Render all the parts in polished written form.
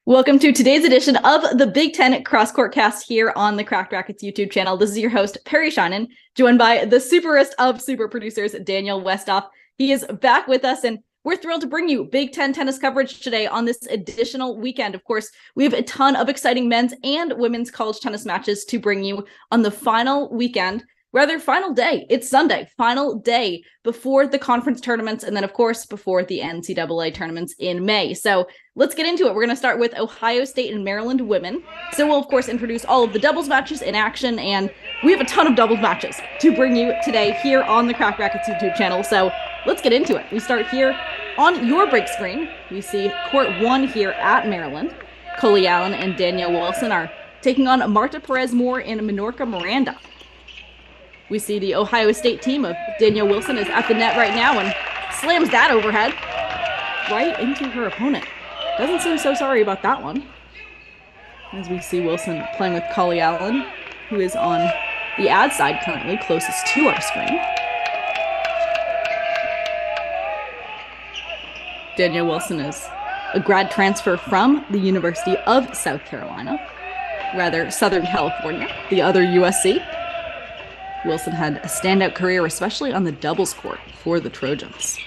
Welcome to today's edition of the Big Ten CrossCourt Cast here on the Cracked Racquets YouTube channel. This is your host, Perry Shinen, joined by the superest of super producers, Daniel Westoff. He is back with us, and we're thrilled to bring you Big Ten tennis coverage today on this additional weekend. Of course, we have a ton of exciting men's and women's college tennis matches to bring you on the final weekend. Rather, final day. It's Sunday, final day before the conference tournaments, and then, of course, before the NCAA tournaments in May. So let's get into it. We're going to start with Ohio State and Maryland women. So we'll, of course, introduce all of the doubles matches in action, and we have a ton of doubles matches to bring you today here on the Cracked Racquets YouTube channel. So let's get into it. We start here on your big screen. We see court one here at Maryland. Coley Allen and Danielle Wilson are taking on Marta Perez-Moore and Minorca Miranda. We see the Ohio State team of Danielle Wilson is at the net right now and slams that overhead right into her opponent. Doesn't seem so sorry about that one. As we see Wilson playing with Coley Allen, who is on the ad side currently, closest to our screen. Danielle Wilson is a grad transfer from the University of South Carolina, rather Southern California, the other USC. Wilson had a standout career, especially on the doubles court for the Trojans.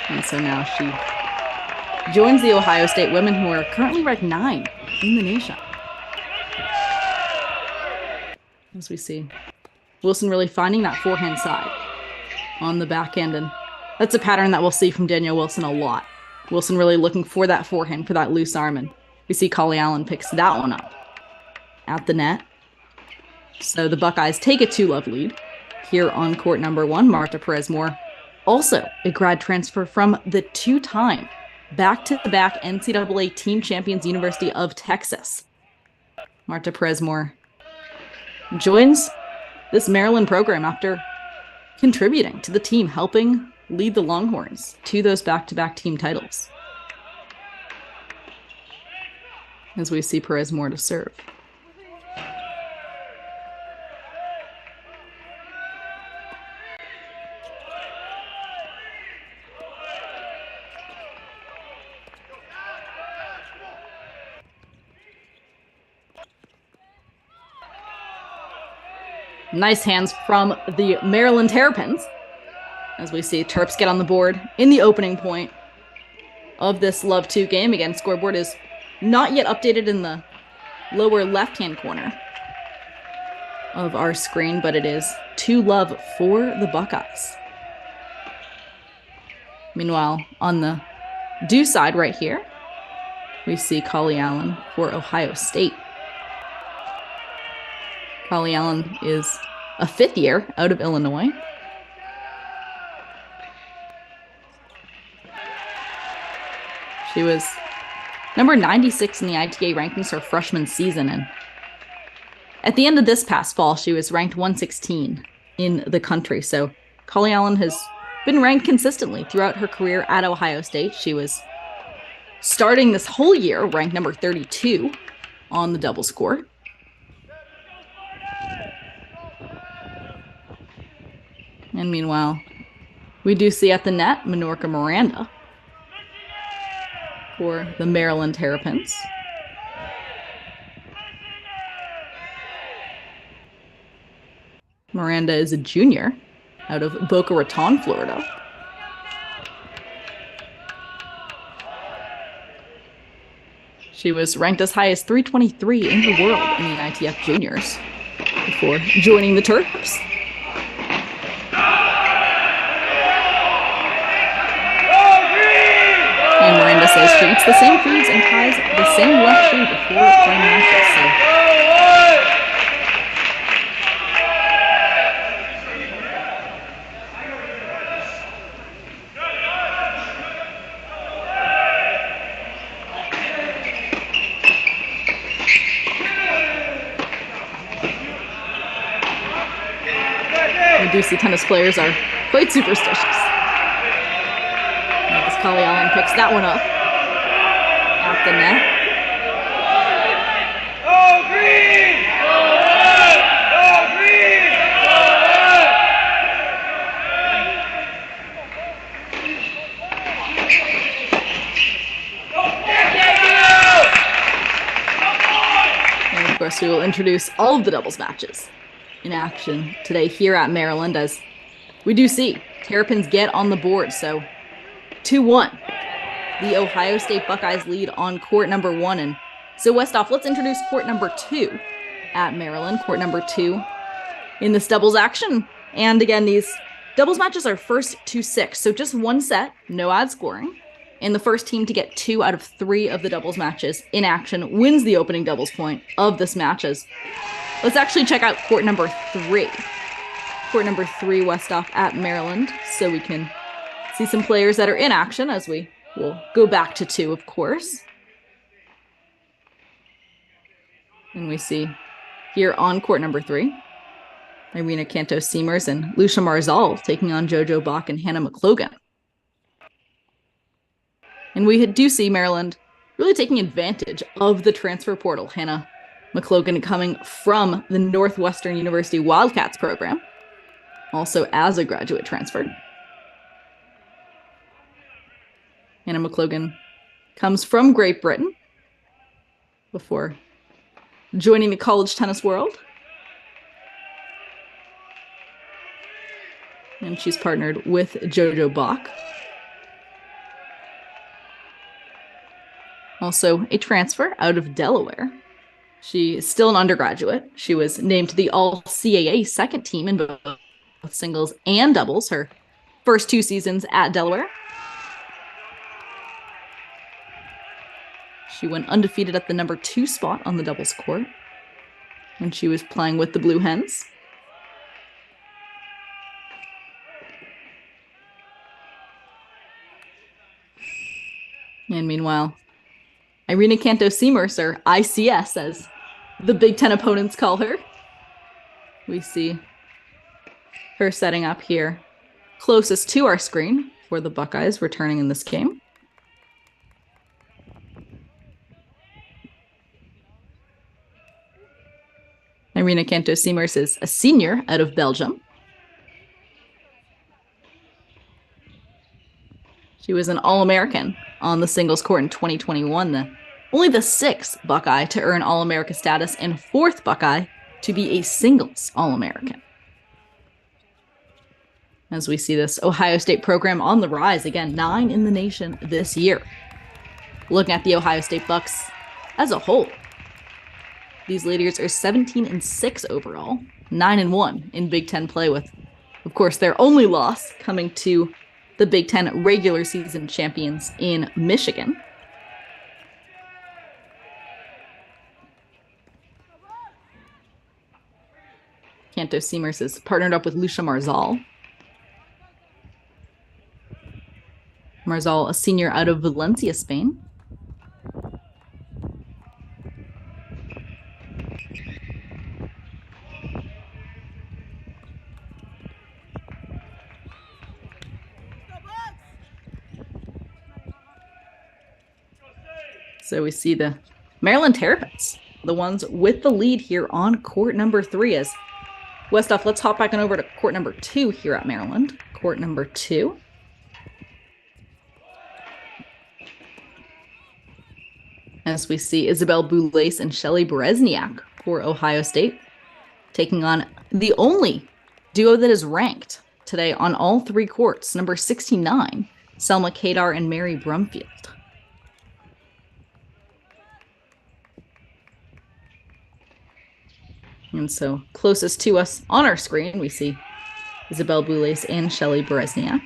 And so now she joins the Ohio State women, who are currently ranked 9 in the nation. As we see Wilson really finding that forehand side on the back end, and that's a pattern that we'll see from Danielle Wilson a lot. Wilson really looking for that forehand, for that loose arm, and we see Coley Allen picks that one up at the net. So the Buckeyes take a 2-love lead here on court number one. Marta Perez-Moore, also a grad transfer from the two-time back-to-back NCAA team champions University of Texas. Marta Perez-Moore joins this Maryland program after contributing to the team, helping lead the Longhorns to those back-to-back team titles. As we see Perez-Moore to serve. Nice hands from the Maryland Terrapins, as we see Terps get on the board in the opening point of this Love 2 game. Again, scoreboard is not yet updated in the lower left-hand corner of our screen, but it is 2-love for the Buckeyes. Meanwhile, on the due side right here, we see Coley Allen for Ohio State. Coley Allen is a fifth year out of Illinois. She was number 96 in the ITA rankings her freshman season, and at the end of this past fall, she was ranked 116 in the country. So Coley Allen has been ranked consistently throughout her career at Ohio State. She was starting this whole year ranked number 32 on the doubles court. And meanwhile, we do see at the net Minorca Miranda for the Maryland Terrapins. Miranda is a junior out of Boca Raton, Florida. She was ranked as high as 323 in the world in the ITF juniors before joining the Terps. And Miranda says she eats the same foods and ties the same left shoe before playing matches. So. We do see tennis players are quite superstitious. As Coley Allen picks that one up at the net. Of course, we will introduce all of the doubles matches in action today here at Maryland, as we do see Terrapins get on the board. So 2-1. The Ohio State Buckeyes lead on court number 1. And so Westhoff, let's introduce court number 2 at Maryland. Court number 2 in this doubles action. And again, these doubles matches are first to 6. So just one set, no ad scoring. And the first team to get 2 out of 3 of the doubles matches in action wins the opening doubles point of this matches. Let's actually check out court number 3. Court number 3, Westhoff at Maryland, so we can see some players that are in action, as we will go back to 2, of course. And we see here on court number 3, Irina Cantos-Seamers and Lucia Marzal taking on JoJo Bach and Hannah McLogan. And we do see Maryland really taking advantage of the transfer portal. Hannah McLogan coming from the Northwestern University Wildcats program, also as a graduate transfer. Hannah McLogan comes from Great Britain before joining the college tennis world. And she's partnered with JoJo Bach. Also a transfer out of Delaware. She is still an undergraduate. She was named to the All-CAA second team in both singles and doubles her first 2 seasons at Delaware. She went undefeated at the number 2 spot on the doubles court when she was playing with the Blue Hens. And meanwhile, Irina Cantos-Seamers, or ICS, as the Big Ten opponents call her. We see her setting up here closest to our screen for the Buckeyes returning in this game. Irina Cantos-Seamers is a senior out of Belgium. She was an All-American on the singles court in 2021, only the 6th Buckeye to earn All-America status and 4th Buckeye to be a singles All-American. As we see this Ohio State program on the rise, again, 9 in the nation this year. Looking at the Ohio State Bucks as a whole, these ladies are 17-6 overall, 9-1 in Big Ten play, with, of course, their only loss coming to the Big Ten regular season champions in Michigan. Cantos-Seamers is partnered up with Lucia Marzal. Marzal, a senior out of Valencia, Spain. So we see the Maryland Terrapins, the ones with the lead here on court number 3. As Westhoff, let's hop back on over to court number 2 here at Maryland. Court number 2. As we see Isabel Boulais and Shelly Berezniak for Ohio State, taking on the only duo that is ranked today on all 3 courts, number 69, Selma Kadar and Mary Brumfield. And so closest to us on our screen, we see Isabel Boulais and Shelly Berezniak.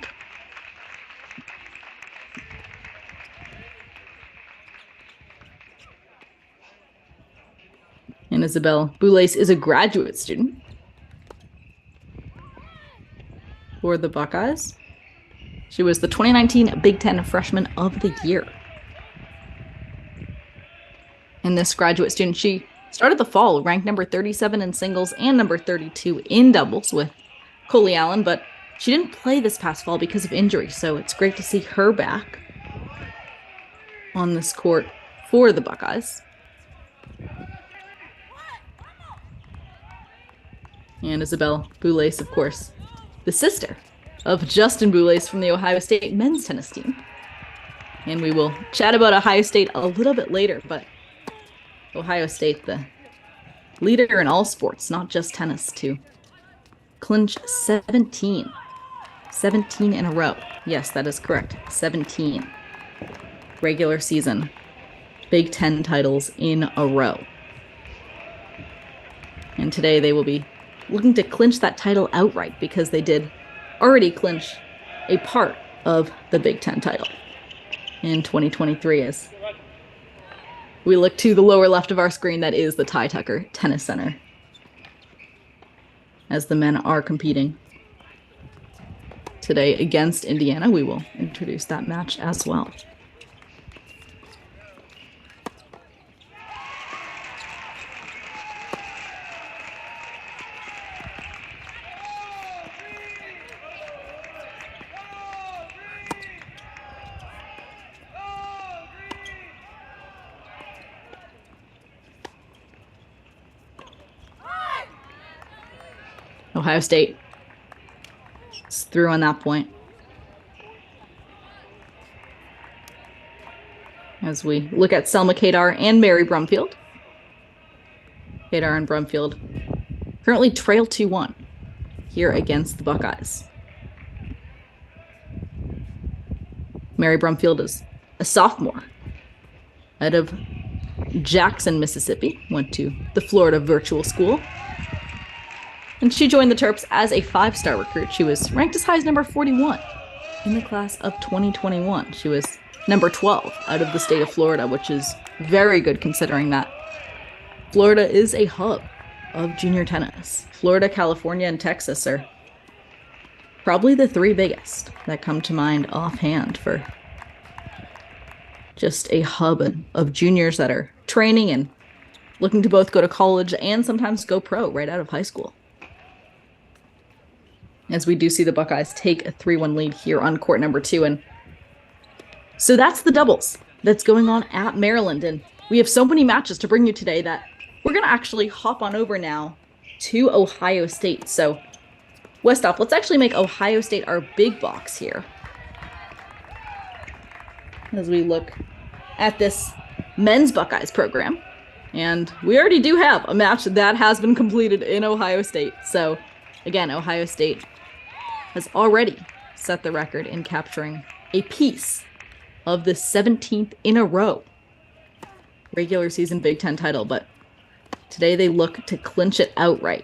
And Isabel Boulais is a graduate student for the Buckeyes. She was the 2019 Big Ten Freshman of the Year. And this graduate student, she started the fall ranked number 37 in singles and number 32 in doubles with Coley Allen, but she didn't play this past fall because of injury, so it's great to see her back on this court for the Buckeyes. And Isabel Boulais, of course, the sister of Justin Boulais from the Ohio State men's tennis team. And we will chat about Ohio State a little bit later, but Ohio State, the leader in all sports, not just tennis, to clinch 17. 17 in a row. Yes, that is correct. 17 regular season Big Ten titles in a row. And today they will be looking to clinch that title outright because they did already clinch a part of the Big Ten title in 2023 as we look to the lower left of our screen. That is the Ty Tucker Tennis Center as the men are competing today against Indiana. We will introduce that match as well. Ohio State is through on that point. As we look at Selma Kadar and Mary Brumfield. Kadar and Brumfield currently trail 2-1 here against the Buckeyes. Mary Brumfield is a sophomore out of Jackson, Mississippi. Went to the Florida Virtual School. And she joined the Terps as a 5-star recruit. She was ranked as high as number 41 in the class of 2021. She was number 12 out of the state of Florida, which is very good considering that Florida is a hub of junior tennis. Florida, California, and Texas are probably the 3 biggest that come to mind offhand for just a hub of juniors that are training and looking to both go to college and sometimes go pro right out of high school. As we do see the Buckeyes take a 3-1 lead here on court number 2. And so that's the doubles that's going on at Maryland. And we have so many matches to bring you today that we're going to actually hop on over now to Ohio State. So Westhoff, let's actually make Ohio State our big box here as we look at this men's Buckeyes program. And we already do have a match that has been completed in Ohio State. So again, Ohio State has already set the record in capturing a piece of the 17th in a row regular season Big Ten title, but today they look to clinch it outright.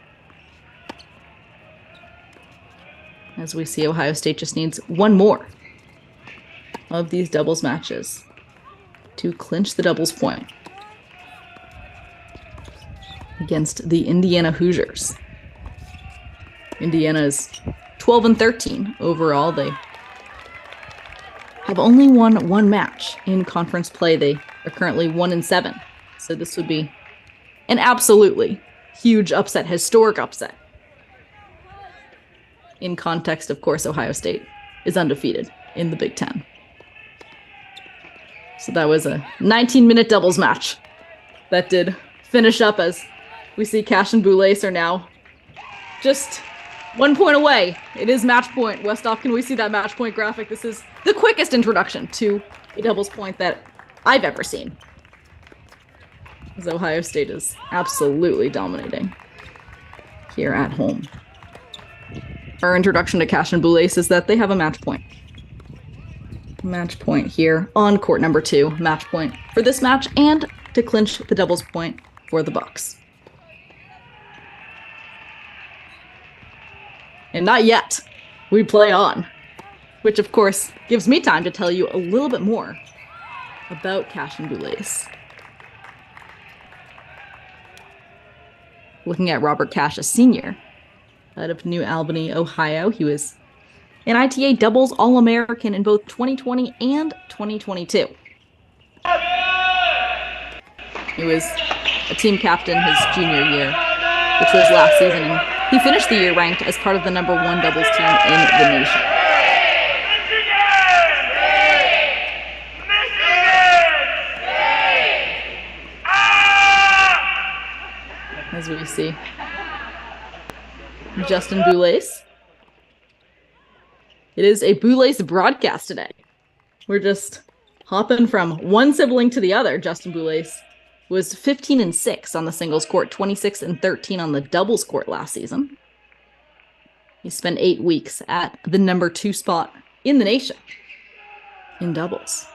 As we see, Ohio State just needs one more of these doubles matches to clinch the doubles point against the Indiana Hoosiers. Indiana is 12-13 overall. They have only won one match in conference play. They are currently 1-7. So this would be an absolutely huge upset, historic upset. In context, of course, Ohio State is undefeated in the Big Ten. So that was a 19-minute doubles match that did finish up as we see Cash and Boulais are now just 1 point away. It is match point. Westhoff, can we see that match point graphic? This is the quickest introduction to a doubles point that I've ever seen. As Ohio State is absolutely dominating here at home. Our introduction to Cash and Boulais is that they have a match point. Match point here on court number 2. Match point for this match and to clinch the doubles point for the Bucks. And not yet. We play on. Which, of course, gives me time to tell you a little bit more about Cash and Boulais. Looking at Robert Cash, a senior out of New Albany, Ohio. He was an ITA doubles All-American in both 2020 and 2022. He was a team captain his junior year, which was last season, and he finished the year ranked as part of the number 1 doubles team in the nation. As we see Justin Boulais. It is a Boulais broadcast today. We're just hopping from one sibling to the other. Justin Boulais was 15-6 on the singles court, 26-13 on the doubles court last season. He spent 8 weeks at the number 2 spot in the nation in doubles.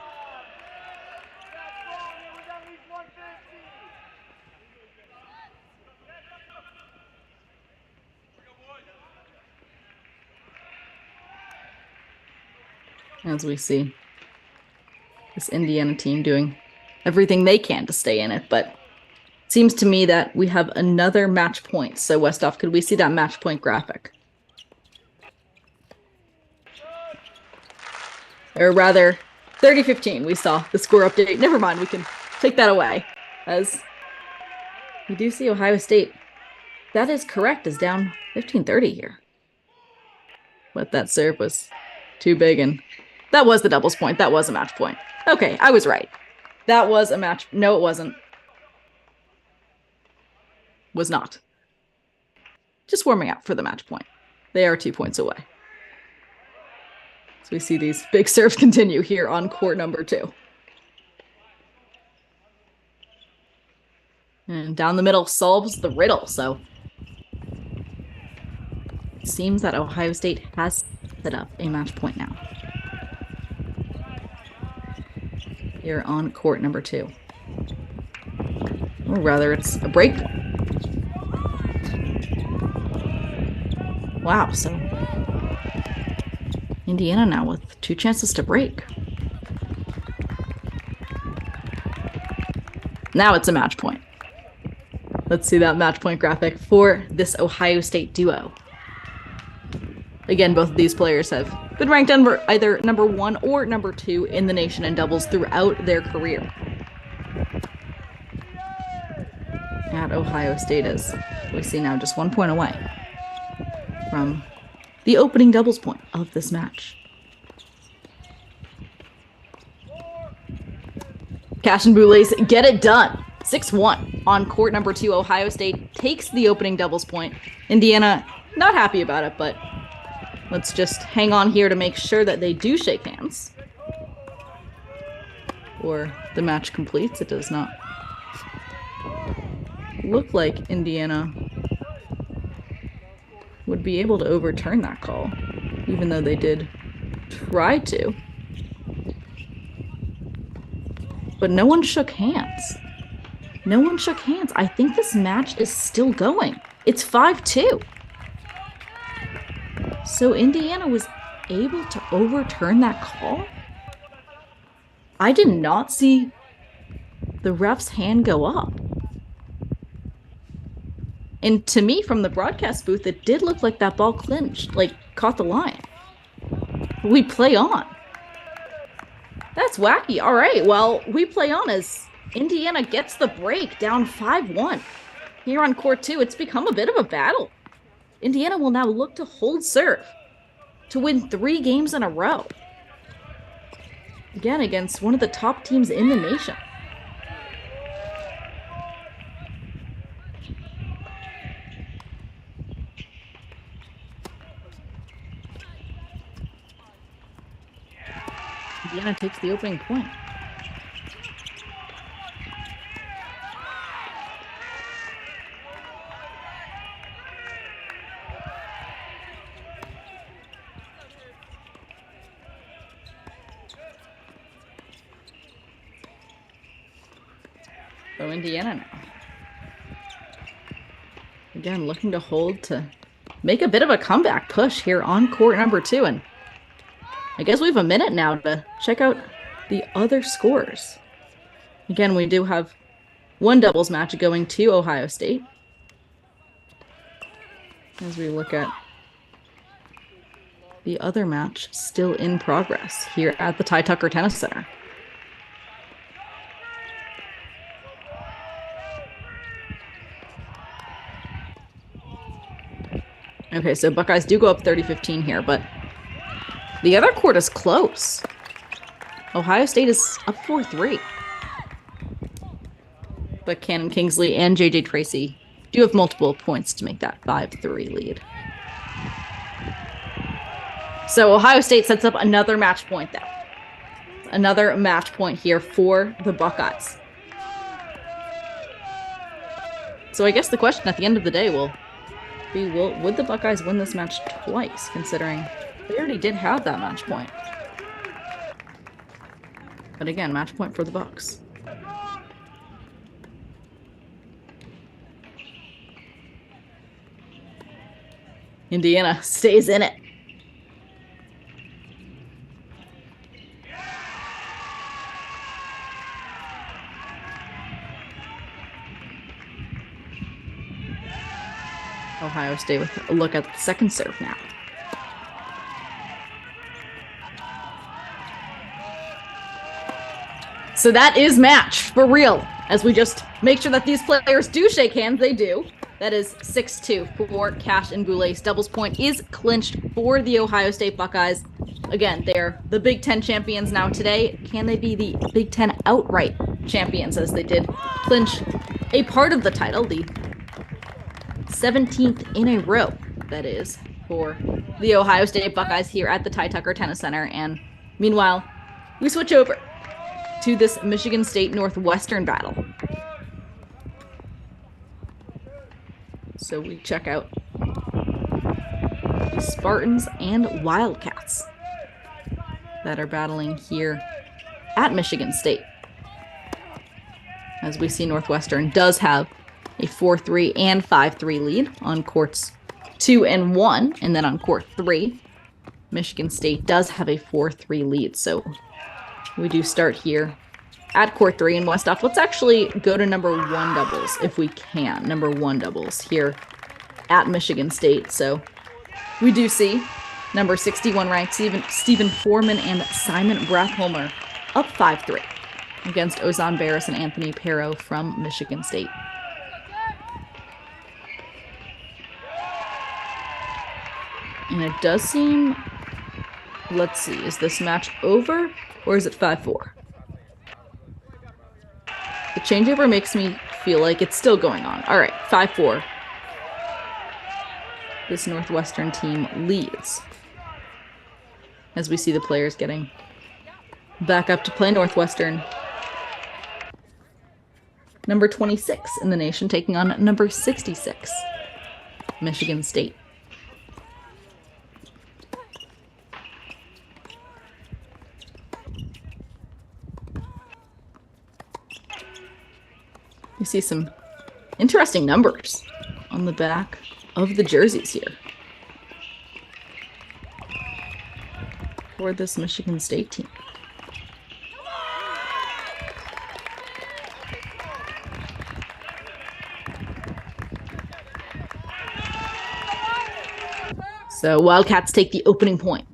As we see this Indiana team doing everything they can to stay in it, but it seems to me that we have another match point. So Westhoff, could we see that match point graphic? Or rather, 30-15, we saw the score update. Never mind, we can take that away, as we do see Ohio State. That is correct, is down 15-30 here. But that serve was too big, and that was the doubles point. That was a match point. Okay, I was right. That was a match. No, it wasn't. Was not. Just warming up for the match point. They are 2 points away. So we see these big serves continue here on court number 2. And down the middle solves the riddle. So it seems that Ohio State has set up a match point now. Here on court number 2. Or rather, it's a break point. Wow, so Indiana now with 2 chances to break. Now it's a match point. Let's see that match point graphic for this Ohio State duo. Again, both of these players have been ranked either number 1 or number 2 in the nation in doubles throughout their career. At Ohio State, as we see now, just 1 point away from the opening doubles point of this match. Cash and Boulez get it done. 6-1 on court number 2. Ohio State takes the opening doubles point. Indiana not happy about it, but let's just hang on here to make sure that they do shake hands. Or the match completes. It does not look like Indiana would be able to overturn that call, even though they did try to. But no one shook hands. No one shook hands. I think this match is still going. It's 5-2. So Indiana was able to overturn that call? I did not see the ref's hand go up. And to me, from the broadcast booth, it did look like that ball clinched, like caught the line. We play on. That's wacky. All right, well, we play on as Indiana gets the break, down 5-1. Here on court 2, it's become a bit of a battle. Indiana will now look to hold serve to win 3 games in a row. Again, against one of the top teams in the nation. Indiana takes the opening point. So Indiana now. Again, looking to hold to make a bit of a comeback push here on court number 2. And I guess we have a minute now to check out the other scores. Again, we do have one doubles match going to Ohio State. As we look at the other match still in progress here at the Ty Tucker Tennis Center. Okay, so Buckeyes do go up 30-15 here, but the other court is close. Ohio State is up 4-3. But Cannon Kingsley and JJ Tracy do have multiple points to make that 5-3 lead. So Ohio State sets up another match point there. Another match point here for the Buckeyes. So I guess the question at the end of the day will be, would the Buckeyes win this match twice, considering they already did have that match point? But again, match point for the Bucks. Indiana stays in it. Ohio State with a look at the second serve now. So that is match for real. As we just make sure that these players do shake hands, they do. That is 6-2 for Cash and Goulet's. Doubles point is clinched for the Ohio State Buckeyes. Again, they're the Big Ten champions now today. Can they be the Big Ten outright champions, as they did clinch a part of the title, the 17th in a row, that is, for the Ohio State Buckeyes here at the Ty Tucker Tennis Center. And meanwhile, we switch over to this Michigan State Northwestern battle. So we check out the Spartans and Wildcats that are battling here at Michigan State. As we see, Northwestern does have a 4-3 and 5-3 lead on courts 2 and 1, and then on court 3, Michigan State does have a 4-3 lead. So we do start here at court 3 in Westhoff. Let's actually go to number 1 doubles if we can. Number 1 doubles here at Michigan State. So we do see number 61 ranked Stephen Foreman and Simon Brathholmer up 5-3 against Ozan Barris and Anthony Perro from Michigan State. And it does seem, let's see, is this match over or is it 5-4? The changeover makes me feel like it's still going on. All right, 5-4. This Northwestern team leads. As we see the players getting back up to play. Northwestern, number 26 in the nation, taking on number 66, Michigan State. You see some interesting numbers on the back of the jerseys here for this Michigan State team. So Wildcats take the opening point.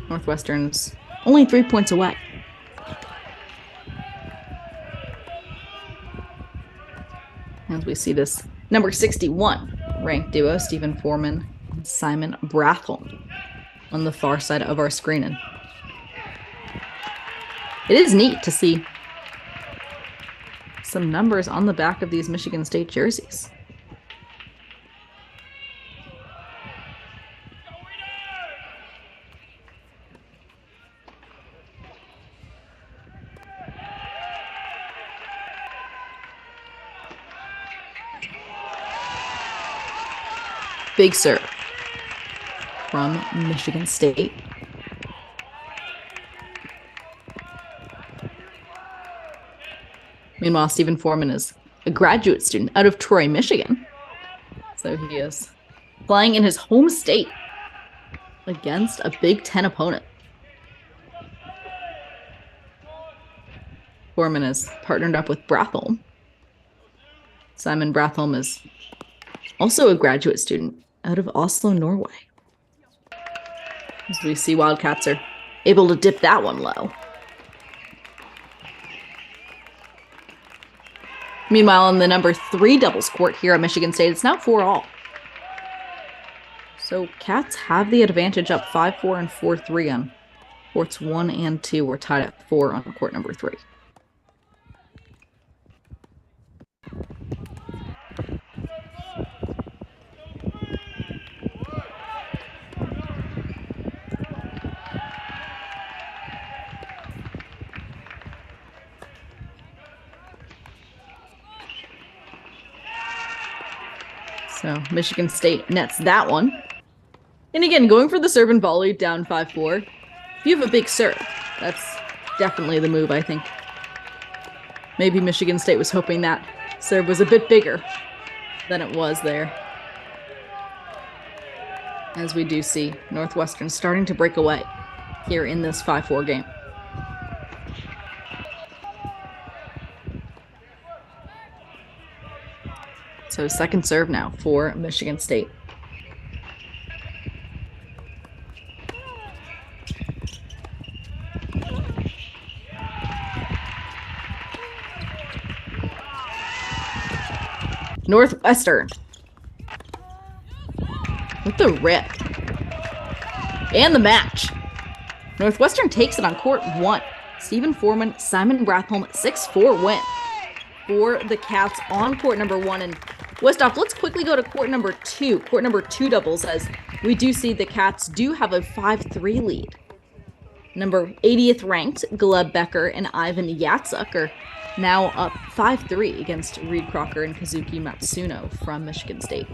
Northwestern's only 3 points away. As we see this number 61 ranked duo, Stephen Foreman and Simon Brathholm, on the far side of our screen. And it is neat to see some numbers on the back of these Michigan State jerseys. Big serve from Michigan State. Meanwhile, Stephen Foreman is a graduate student out of Troy, Michigan. So he is playing in his home state against a Big Ten opponent. Foreman is partnered up with Brathholm. Simon Brathholm is also a graduate student out of Oslo, Norway. As we see, Wildcats are able to dip that one low. Meanwhile, on the number 3 doubles court here at Michigan State, it's now 4-all. So Cats have the advantage, up 5-4 and 4-3 on courts 1 and 2. We're tied at 4 on court number 3. So Michigan State nets that one. And again, going for the serve and volley down 5-4. If you have a big serve, that's definitely the move, I think. Maybe Michigan State was hoping that serve was a bit bigger than it was there. As we do see Northwestern starting to break away here in this 5-4 game. So second serve now for Michigan State. Northwestern with the rip and the match. Northwestern takes it on court 1. Stephen Foreman, Simon Brathholm, 6-4 win for the Cats on court number 1. And Westhoff, let's quickly go to court number 2. Court number 2 doubles, as we do see the Cats do have a 5-3 lead. Number 80th ranked Gleb Becker and Ivan Yatsuk are now up 5-3 against Reed Crocker and Kazuki Matsuno from Michigan State.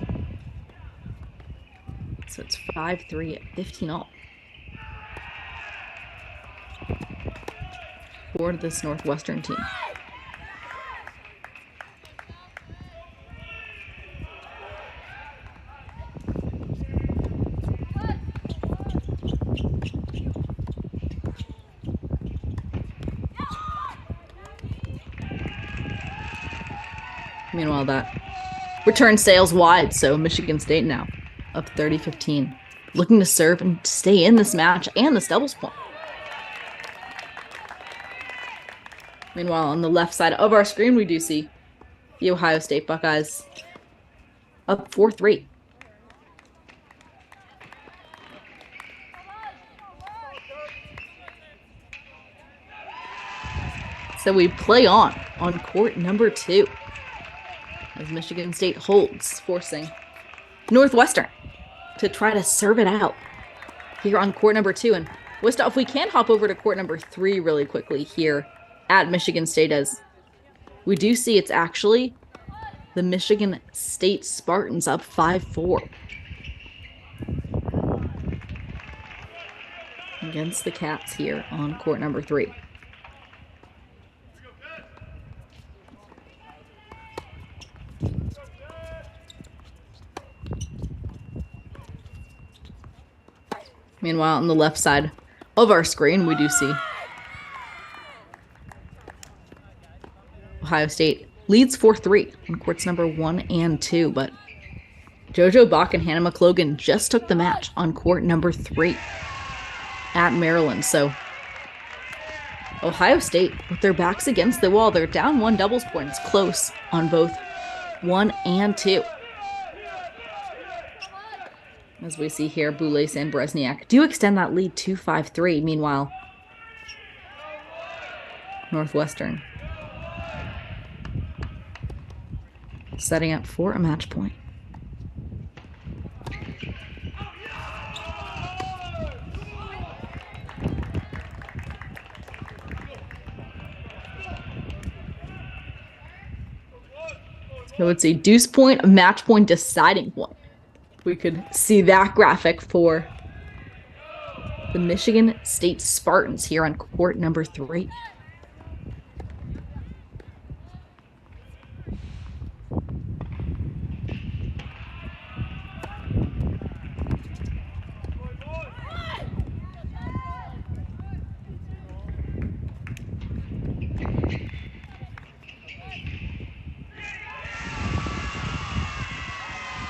So it's 5-3 at 15-all for this Northwestern team. Meanwhile, that return sails wide, so Michigan State now up 30-15. Looking to serve and stay in this match and this doubles point. Meanwhile, on the left side of our screen, we do see the Ohio State Buckeyes up 4-3. So we play on court number 2. As Michigan State holds, forcing Northwestern to try to serve it out here on court number 2. And Westhoff, we can hop over to court number 3 really quickly here at Michigan State, as we do see it's actually the Michigan State Spartans up 5-4 against the Cats here on court number 3. Meanwhile, on the left side of our screen, we do see Ohio State leads 4-3 on courts number 1 and 2, but JoJo Bach and Hannah McLogan just took the match on court number 3 at Maryland. So Ohio State, with their backs against the wall, they're down 1 doubles point. It's close on both 1 and 2. As we see here, Boulais and Bresniak do extend that lead to 5-3. Meanwhile, Northwestern setting up for a match point. So it's a deuce point, a match point, deciding point. We could see that graphic for the Michigan State Spartans here on court number 3.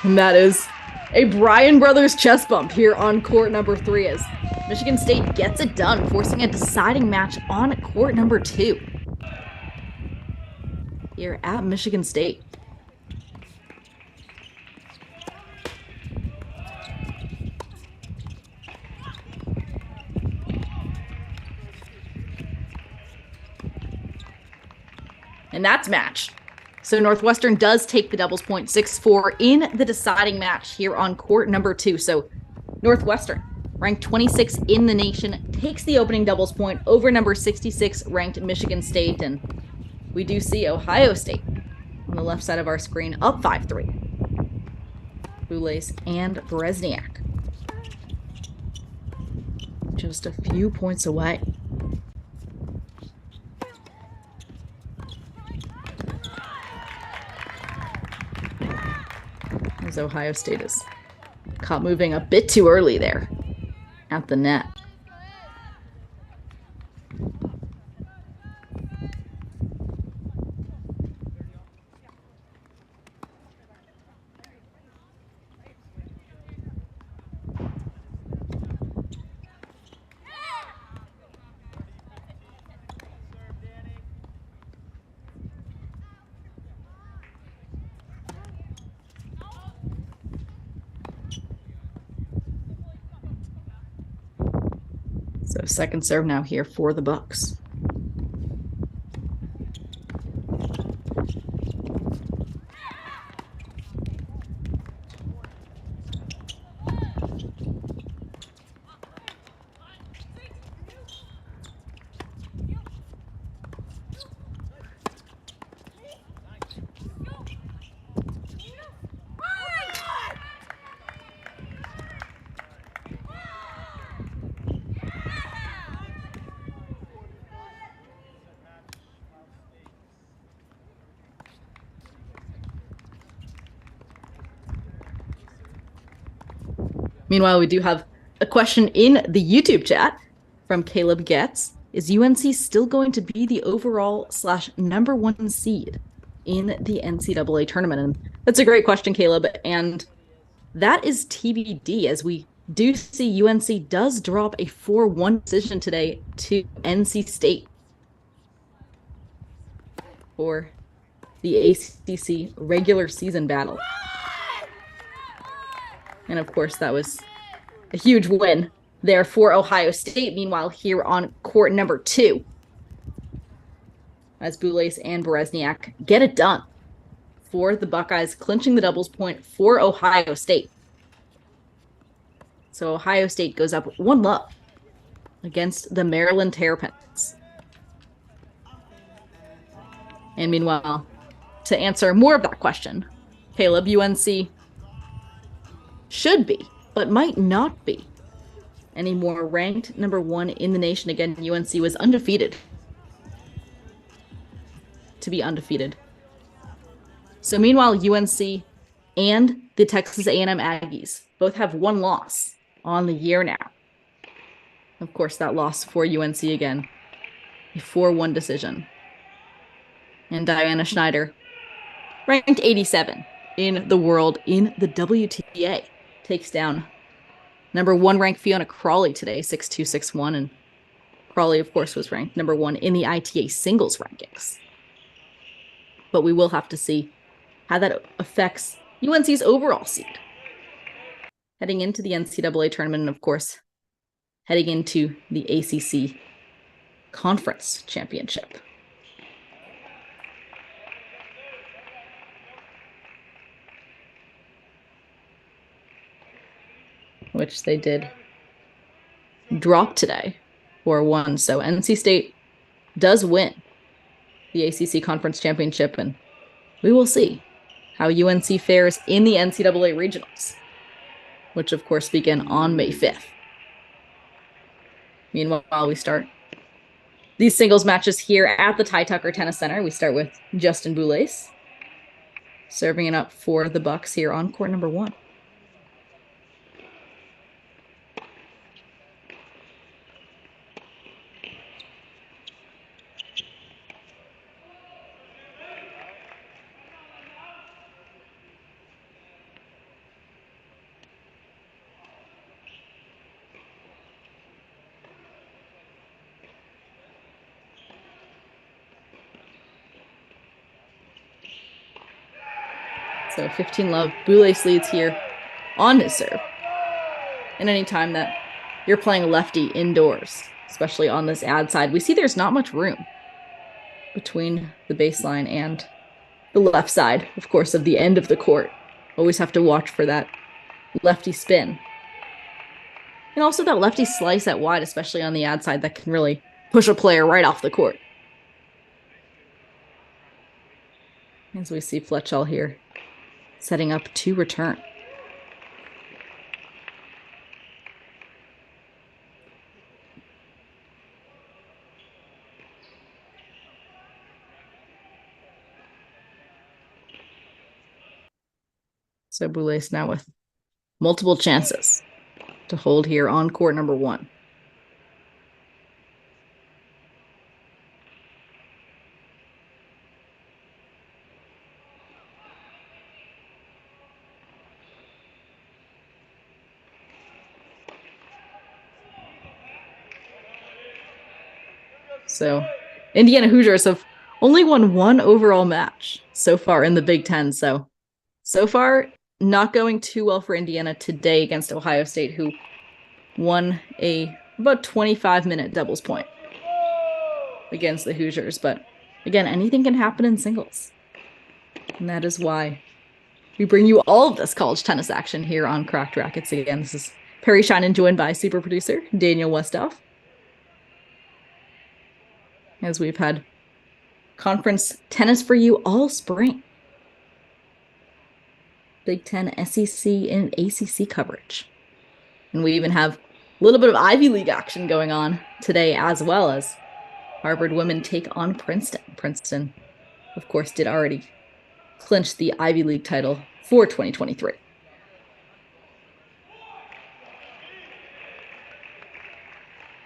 And that is a Bryan Brothers chest bump here on court number 3 as Michigan State gets it done, forcing a deciding match on court number 2 here at Michigan State. And that's match. So Northwestern does take the doubles point 6-4 in the deciding match here on court number 2. So Northwestern, ranked 26th in the nation, takes the opening doubles point over number 66 ranked Michigan State. And we do see Ohio State on the left side of our screen up 5-3. Boulais and Berezniak. Just a few points away. As Ohio State is caught moving a bit too early there at the net. So second serve now here for the Bucks. Meanwhile, we do have a question in the YouTube chat from Caleb Getz. Is UNC still going to be the overall / number 1 seed in the NCAA tournament? And that's a great question, Caleb. And that is TBD, as we do see UNC does drop a 4-1 decision today to NC State for the ACC regular season battle. And of course, that was a huge win there for Ohio State. Meanwhile, here on court number 2, as Boulais and Berezniak get it done for the Buckeyes, clinching the doubles point for Ohio State. So Ohio State goes up 1-0 against the Maryland Terrapins. And meanwhile, to answer more of that question, Caleb, UNC should be, but might not be anymore ranked number 1 in the nation. Again, UNC was undefeated to be undefeated. So meanwhile, UNC and the Texas A&M Aggies both have 1 loss on the year now. Of course, that loss for UNC again, a 4-1 decision. And Diana Schneider, ranked 87 in the world in the WTA, takes down number 1 ranked Fiona Crawley today, 6-2, 6-1. And Crawley, of course, was ranked number 1 in the ITA singles rankings. But we will have to see how that affects UNC's overall seed heading into the NCAA tournament, and of course, heading into the ACC Conference Championship. Which they did drop today 4-1. So NC State does win the ACC Conference Championship, and we will see how UNC fares in the NCAA Regionals, which of course begin on May 5th. Meanwhile, we start these singles matches here at the Ty Tucker Tennis Center. We start with Justin Boulais serving it up for the Bucks here on court number 1. So 15-love, Boulais leads here on his serve. And anytime that you're playing lefty indoors, especially on this ad side, we see there's not much room between the baseline and the left side, of course, of the end of the court. Always have to watch for that lefty spin. And also that lefty slice at wide, especially on the ad side, that can really push a player right off the court. As we see Fletchall here setting up to return. So Boulais now with multiple chances to hold here on court number 1. So Indiana Hoosiers have only won 1 overall match so far in the Big Ten. So far, not going too well for Indiana today against Ohio State, who won about 25-minute doubles point against the Hoosiers. But again, anything can happen in singles. And that is why we bring you all of this college tennis action here on Cracked Racquets. Again, this is Perry Shinen, joined by super producer Daniel Westoff. As we've had conference tennis for you all spring. Big Ten, SEC, and ACC coverage. And we even have a little bit of Ivy League action going on today, as well as Harvard women take on Princeton. Princeton, of course, did already clinch the Ivy League title for 2023.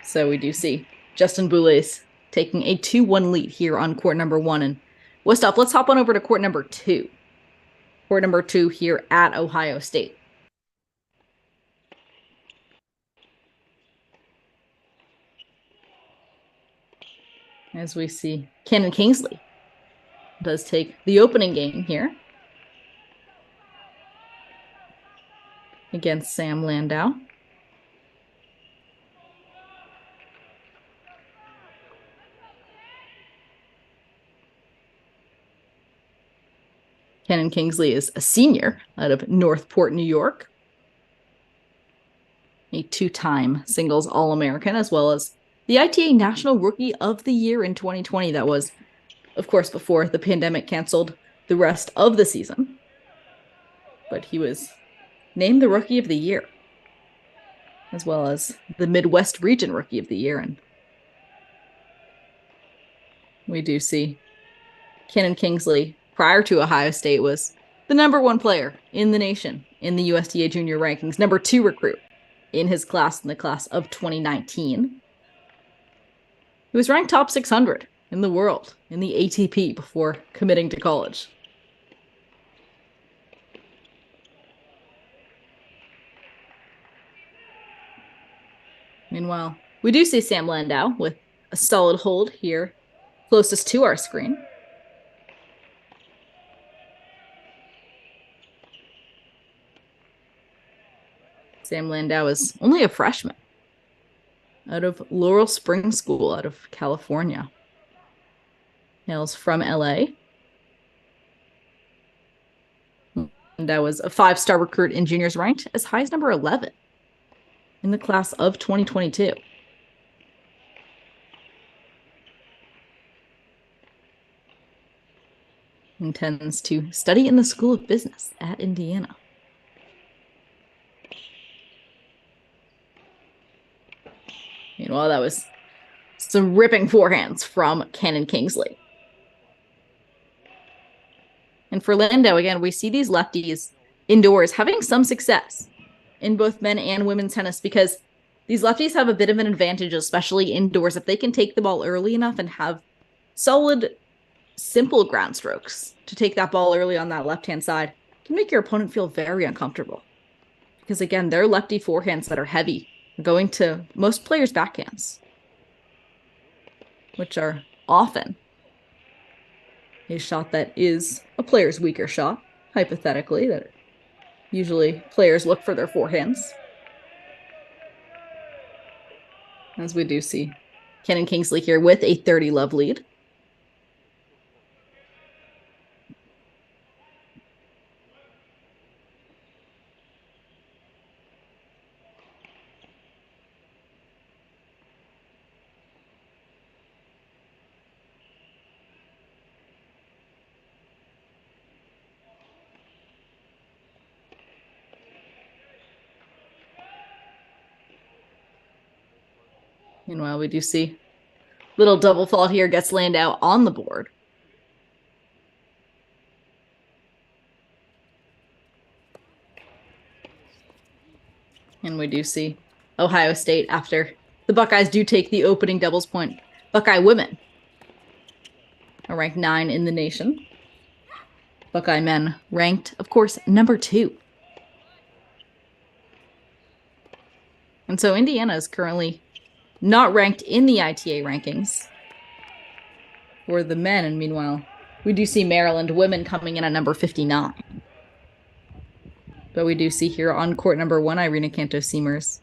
So we do see Justin Boulais taking a 2-1 lead here on court number 1. And Westoff, let's hop on over to court number 2. Court number 2 here at Ohio State. As we see, Cannon Kingsley does take the opening game here against Sam Landau. Cannon Kingsley is a senior out of Northport, New York. A 2-time singles All-American, as well as the ITA National Rookie of the Year in 2020. That was, of course, before the pandemic canceled the rest of the season. But he was named the Rookie of the Year, as well as the Midwest Region Rookie of the Year. And we do see Cannon Kingsley, prior to Ohio State, was the number 1 player in the nation in the USTA junior rankings, number 2 recruit in his class in the class of 2019. He was ranked top 600 in the world in the ATP before committing to college. Meanwhile, we do see Sam Landau with a solid hold here closest to our screen. Sam Landau is only a freshman out of Laurel Springs School out of California. Hails from LA. Landau was a 5-star recruit in juniors, ranked as high as number 11 in the class of 2022. Intends to study in the School of Business at Indiana. Meanwhile, that was some ripping forehands from Cannon Kingsley. And for Landau, again, we see these lefties indoors having some success in both men and women's tennis, because these lefties have a bit of an advantage, especially indoors, if they can take the ball early enough and have solid, simple ground strokes to take that ball early on that left-hand side. It can make your opponent feel very uncomfortable. Because again, they're lefty forehands that are heavy, going to most players' backhands, which are often a shot that is a player's weaker shot, hypothetically, that usually players look for their forehands. As we do see Cannon Kingsley here with a 30-love lead. Meanwhile, we do see little double fault here, gets Landau on the board. And we do see Ohio State after the Buckeyes do take the opening doubles point. Buckeye women are ranked 9 in the nation. Buckeye men ranked, of course, number 2. And so Indiana is currently not ranked in the ITA rankings for the men. And meanwhile, we do see Maryland women coming in at number 59. But we do see here on court number 1, Irina Cantos-Seamers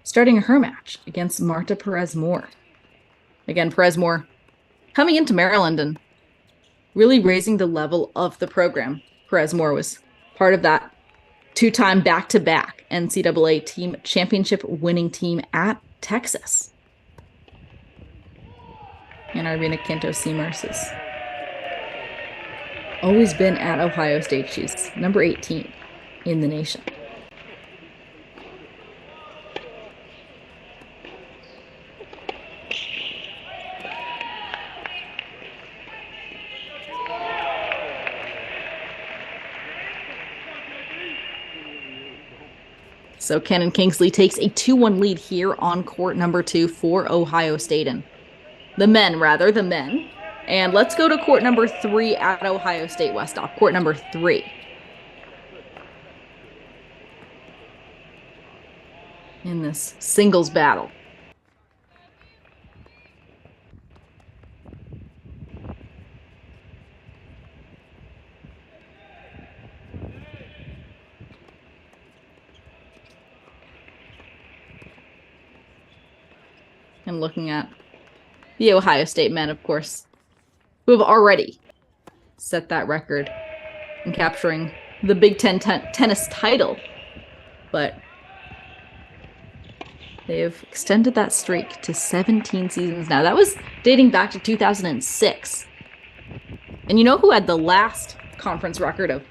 starting her match against Marta Perez-Moore. Again, Perez-Moore coming into Maryland and really raising the level of the program. Perez-Moore was part of that 2-time back-to-back NCAA team championship winning team at Texas. And Irina Cantos-Seamers has always been at Ohio State. She's number 18 in the nation. So Cannon Kingsley takes a 2-1 lead here on court number 2 for Ohio State. And the men. And let's go to court number 3 at Ohio State Westhoff. Court number 3. In this singles battle. And looking at the Ohio State men, of course, who have already set that record in capturing the Big Ten tennis title. But they have extended that streak to 17 seasons now. That was dating back to 2006. And you know who had the last conference record of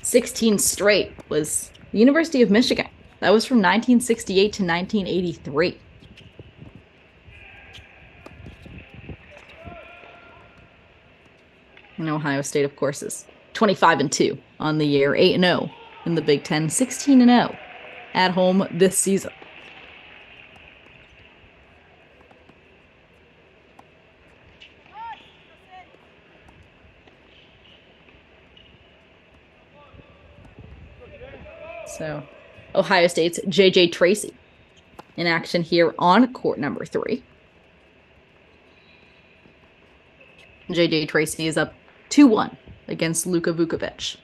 16 straight was the University of Michigan. That was from 1968 to 1983. And Ohio State, of course, is 25-2 on the year, 8-0 in the Big Ten, 16-0 at home this season. So, Ohio State's J.J. Tracy in action here on court number 3. J.J. Tracy is up 2-1 against Luka Vukovic.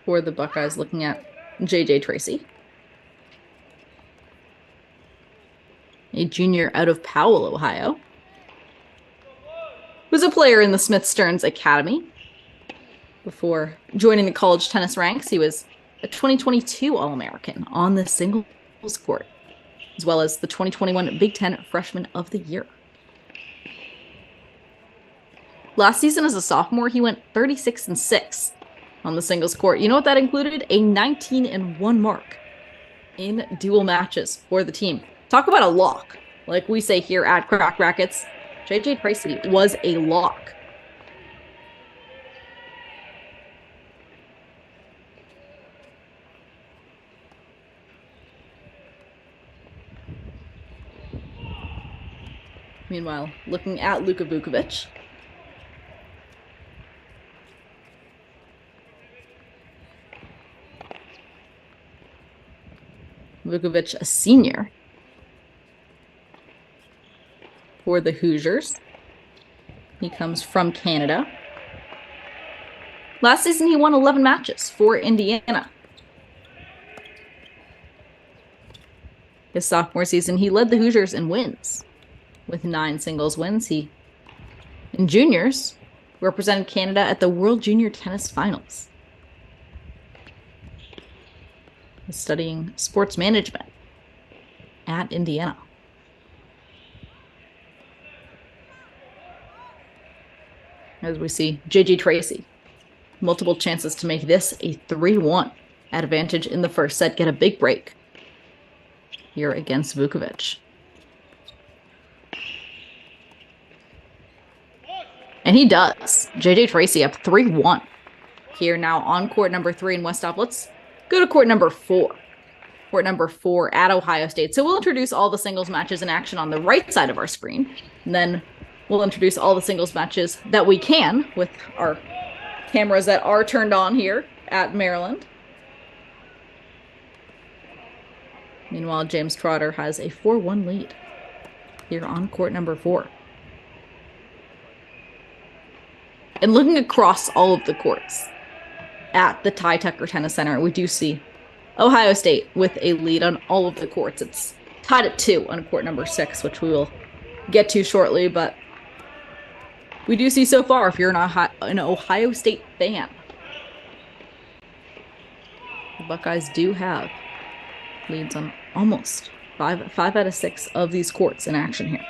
For the Buckeyes, looking at J.J. Tracy. A junior out of Powell, Ohio. Was a player in the Smith Stearns Academy. Before joining the college tennis ranks, he was a 2022 All-American on the singles court, as well as the 2021 Big Ten Freshman of the Year. Last season as a sophomore, he went 36-6 on the singles court. You know what that included? A 19-1 mark in dual matches for the team. Talk about a lock. Like we say here at Crack Rackets, J.J. Tracy was a lock. Meanwhile, looking at Luka Vukovic. Vukovic, a senior for the Hoosiers. He comes from Canada. Last season, he won 11 matches for Indiana. His sophomore season, he led the Hoosiers in wins with 9 singles wins. He, in juniors, represented Canada at the World Junior Tennis Finals. He's studying sports management at Indiana. As we see J.J. Tracy, multiple chances to make this a 3-1 advantage in the first set, get a big break here against Vukovic. And he does. JJ Tracy up 3-1. Here now on court number 3 in Westop. Let's go to court number 4. Court number 4 at Ohio State. So we'll introduce all the singles matches in action on the right side of our screen. And then we'll introduce all the singles matches that we can with our cameras that are turned on here at Maryland. Meanwhile, James Trotter has a 4-1 lead here on court number 4. And looking across all of the courts at the Ty Tucker Tennis Center, we do see Ohio State with a lead on all of the courts. It's tied at 2 on court number 6, which we will get to shortly, but we do see so far, if you're an Ohio State fan, the Buckeyes do have leads on almost 5 out of 6 of these courts in action here.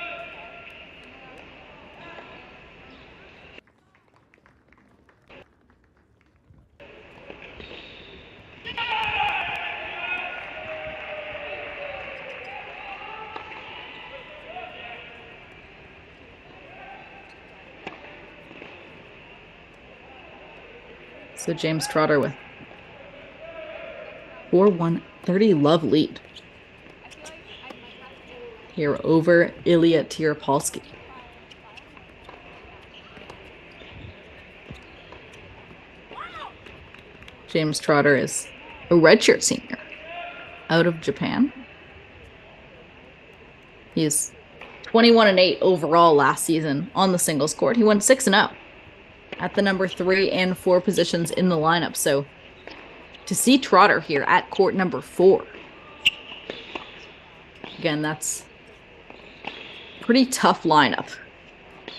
So James Trotter with 4-1 30-love lead here over Ilya Tierpolsky. James Trotter is a redshirt senior out of Japan. He is 21-8 overall last season on the singles court. He went 6-0 at the number 3 and 4 positions in the lineup. So to see Trotter here at court number 4, again, that's a pretty tough lineup.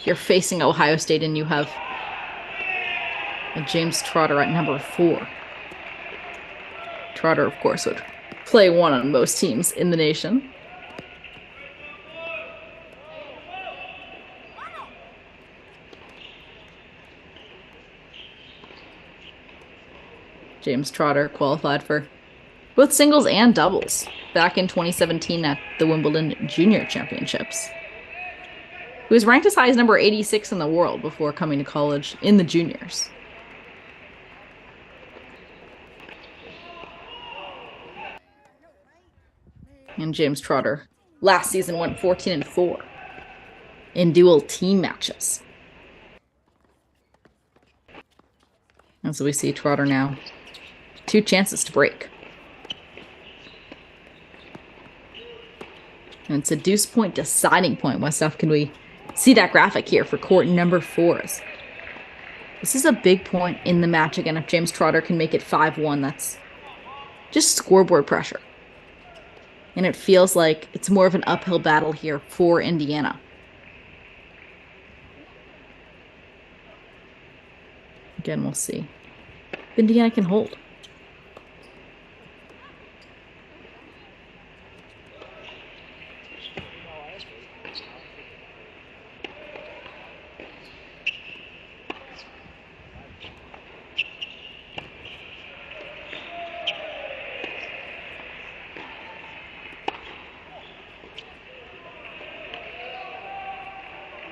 You're facing Ohio State and you have a James Trotter at number 4. Trotter, of course, would play one on most teams in the nation. James Trotter qualified for both singles and doubles back in 2017 at the Wimbledon Junior Championships. He was ranked as high as number 86 in the world before coming to college in the juniors. And James Trotter last season went 14-4 in dual team matches. And so we see Trotter now 2 chances to break. And it's a deuce point deciding point. Westhoff, can we see that graphic here for court number 4? This is a big point in the match. Again, if James Trotter can make it 5-1, that's just scoreboard pressure. And it feels like it's more of an uphill battle here for Indiana. Again, we'll see if Indiana can hold.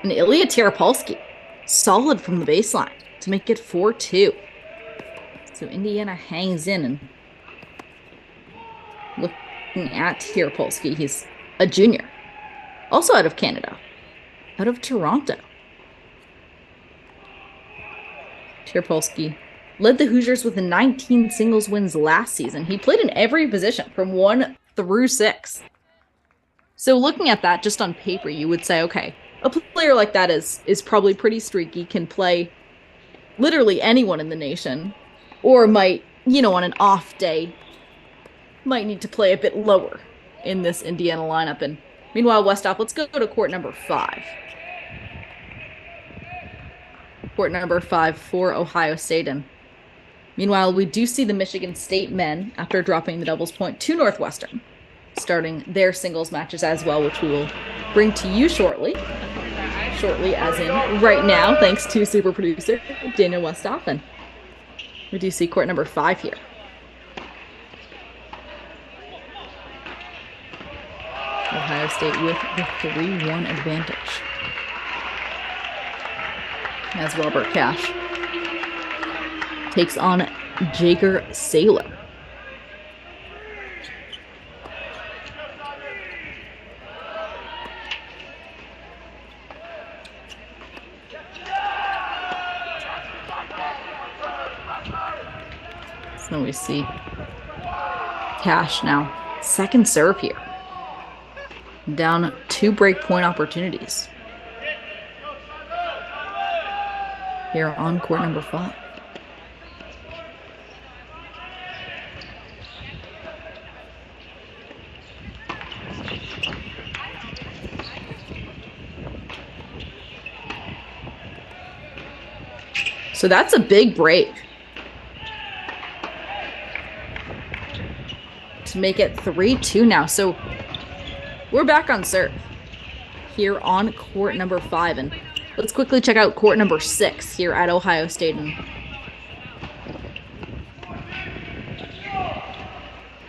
And Ilya Tierpolsky, solid from the baseline to make it 4-2. So Indiana hangs in, and looking at Tierpolsky, he's a junior, also out of Canada, out of Toronto. Tierpolsky led the Hoosiers with 19 singles wins last season. He played in every position from 1 through 6. So looking at that just on paper, you would say, okay, a player like that is probably pretty streaky, can play literally anyone in the nation, or might, on an off day, might need to play a bit lower in this Indiana lineup. And meanwhile, Westhoff, let's go to court number 5. Court number 5 for Ohio State. And meanwhile, we do see the Michigan State men, after dropping the doubles point to Northwestern, starting their singles matches as well, which we will bring to you shortly. Shortly, as in right now, thanks to super producer Daniel Westhoff. And we do see court number 5 here. Ohio State with the 3-1 advantage. as Robert Cash takes on Jager Saylor. So we see Cash now, second serve here. Down 2 break point opportunities here on court number 5. So that's a big break to make it 3-2 now. So we're back on serve here on court number 5. And let's quickly check out court number 6 here at Ohio State. And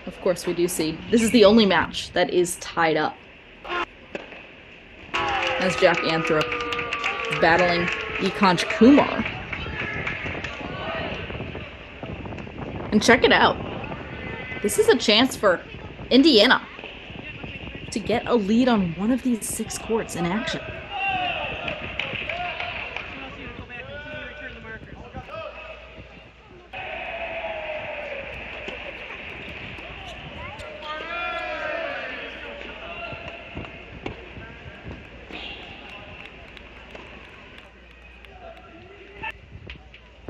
of course, we do see this is the only match that is tied up, as Jack Anthrop is battling Ikanch Kumar. And check it out. This is a chance for Indiana to get a lead on one of these 6 courts in action.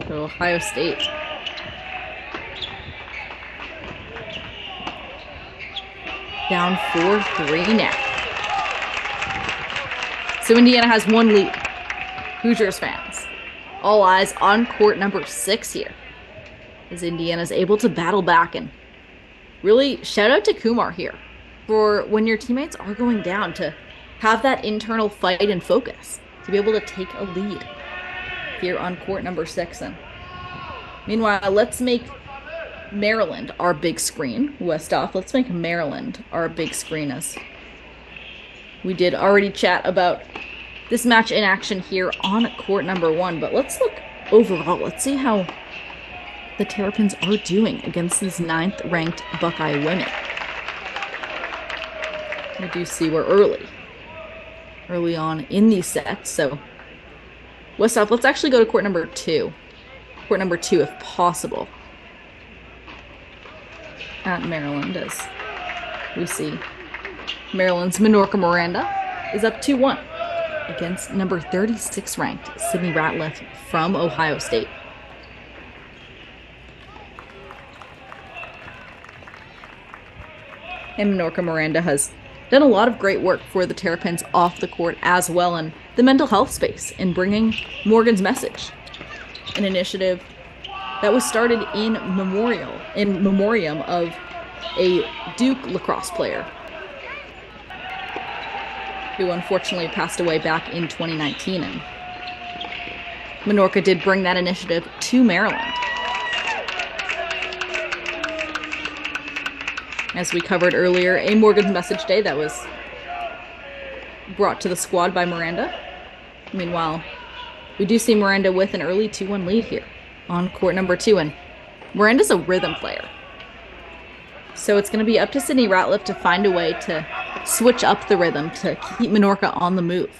So Ohio State down 4-3 now. So Indiana has 1 lead. Hoosiers fans, all eyes on court number 6 here, as Indiana's able to battle back. And really shout out to Kumar here for when your teammates are going down to have that internal fight and focus to be able to take a lead here on court number 6. And meanwhile, let's make Maryland our big screen. Westhoff, let's make Maryland our big screen, as we did already chat about this match in action here on court number 1. But let's look overall. Let's see how the Terrapins are doing against these 9th ranked Buckeye women. We do see we're early on in these sets. So Westhoff, let's actually go to court number 2. Court number 2 if possible. At Maryland, as we see Maryland's Minorca Miranda is up 2-1 against number 36 ranked Sydney Ratliff from Ohio State. And Minorca Miranda has done a lot of great work for the Terrapins off the court as well in the mental health space in bringing Morgan's Message, an initiative that was started in memoriam of a Duke lacrosse player who unfortunately passed away back in 2019. And Minorca did bring that initiative to Maryland. As we covered earlier, a Morgan's Message Day that was brought to the squad by Miranda. Meanwhile, we do see Miranda with an early 2-1 lead here on court number 2, and Miranda's a rhythm player. So it's going to be up to Sydney Ratliff to find a way to switch up the rhythm to keep Minorca on the move.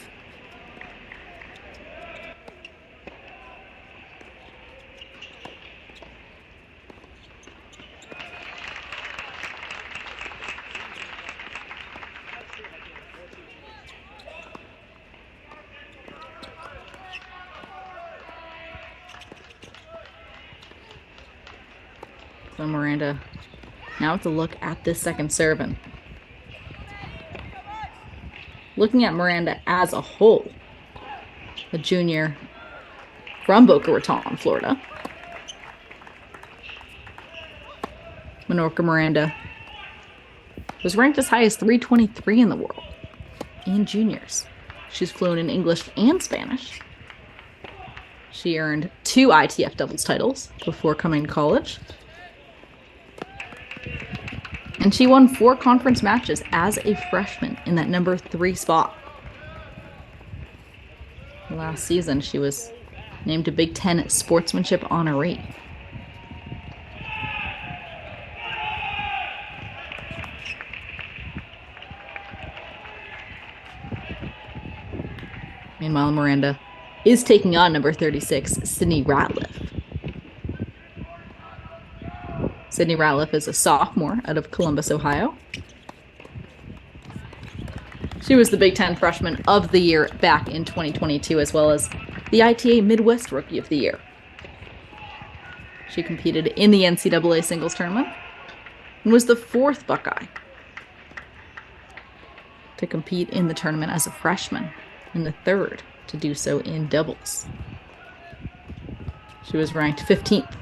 So Miranda now with a look at this second serve. And looking at Miranda as a whole, the junior from Boca Raton, Florida, Minorca Miranda was ranked as high as 323 in the world in juniors. She's fluent in English and Spanish. She earned 2 ITF doubles titles before coming to college. And she won 4 conference matches as a freshman in that number 3 spot. Last season, she was named a Big Ten Sportsmanship honoree. Meanwhile, Miranda is taking on number 36, Sydney Ratliff. Sydney Ratliff is a sophomore out of Columbus, Ohio. She was the Big Ten Freshman of the Year back in 2022, as well as the ITA Midwest Rookie of the Year. She competed in the NCAA singles tournament and was the 4th Buckeye to compete in the tournament as a freshman and the 3rd to do so in doubles. She was ranked 15th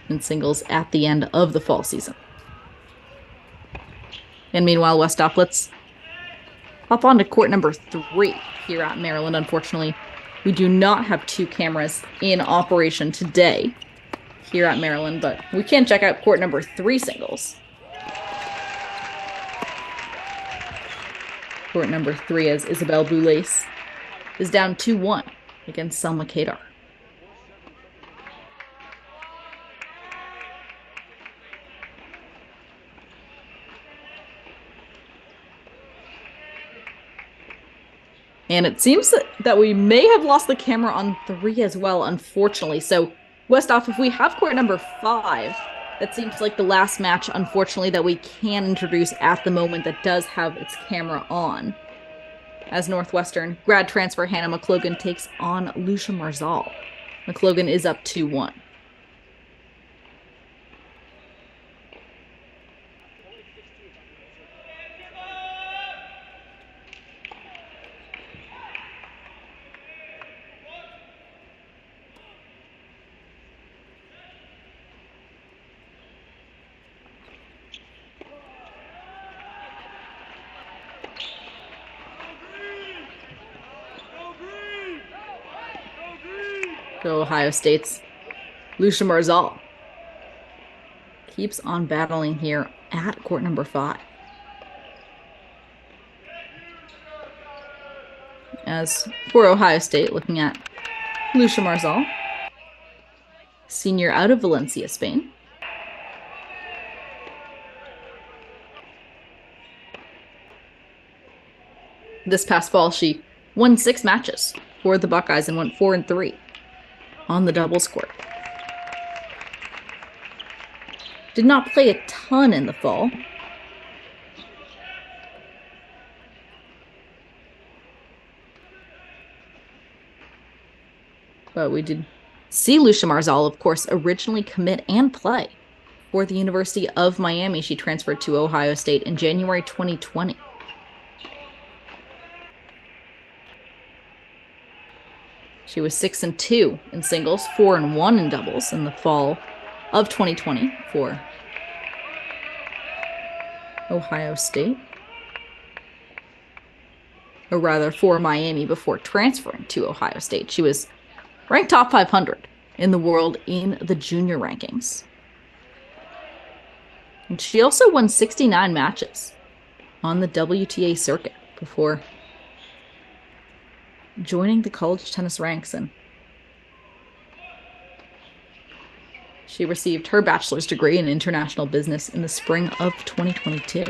in singles at the end of the fall season. And meanwhile, Westhoff, let's hop on to court number 3 here at Maryland. Unfortunately, we do not have 2 cameras in operation today here at Maryland, but we can check out court number 3 singles. Court number 3, as Isabel Boulais is down 2-1 against Selma Kadar. And it seems that we may have lost the camera on 3 as well, unfortunately. So, Westhoff, if we have court number 5, that seems like the last match, unfortunately, that we can introduce at the moment that does have its camera on. As Northwestern grad transfer Hannah McLogan takes on Lucia Marzal. McLogan is up 2-1. So Ohio State's Lucia Marzal keeps on battling here at court number 5. As for Ohio State, looking at Lucia Marzal, senior out of Valencia, Spain. This past fall, she won 6 matches for the Buckeyes and went 4-3 on the doubles court. Did not play a ton in the fall. But we did see Lucia Marzal, of course, originally commit and play for the University of Miami. She transferred to Ohio State in January 2020. She was 6-2 in singles, 4-1 in doubles in the fall of 2020 for Ohio State. Or rather, for Miami before transferring to Ohio State. She was ranked top 500 in the world in the junior rankings. And she also won 69 matches on the WTA circuit before joining the college tennis ranks, and she received her bachelor's degree in international business in the spring of 2022.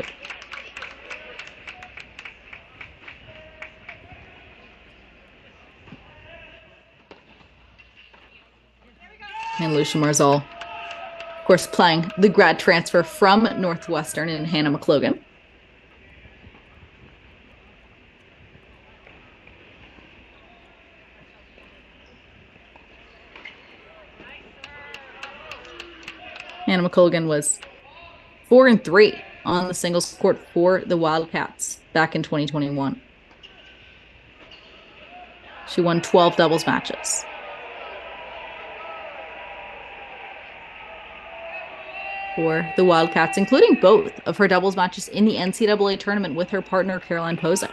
And Lucia Marzal, of course, playing the grad transfer from Northwestern in Hannah McLogan. Hannah McLogan was 4-3 on the singles court for the Wildcats back in 2021. She won 12 doubles matches. For the Wildcats, including both of her doubles matches in the NCAA tournament with her partner, Caroline Pozo.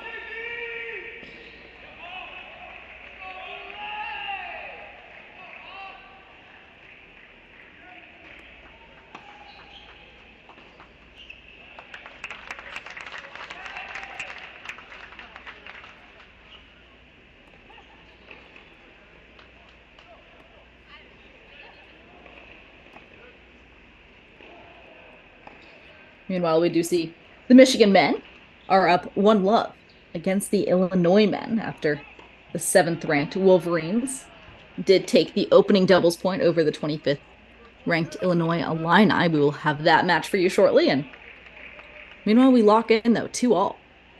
Meanwhile, we do see the Michigan men are up 1-0 against the Illinois men after the 7th-ranked Wolverines did take the opening doubles point over the 25th-ranked Illinois Illini. We will have that match for you shortly. And meanwhile, we lock in, though, 2-2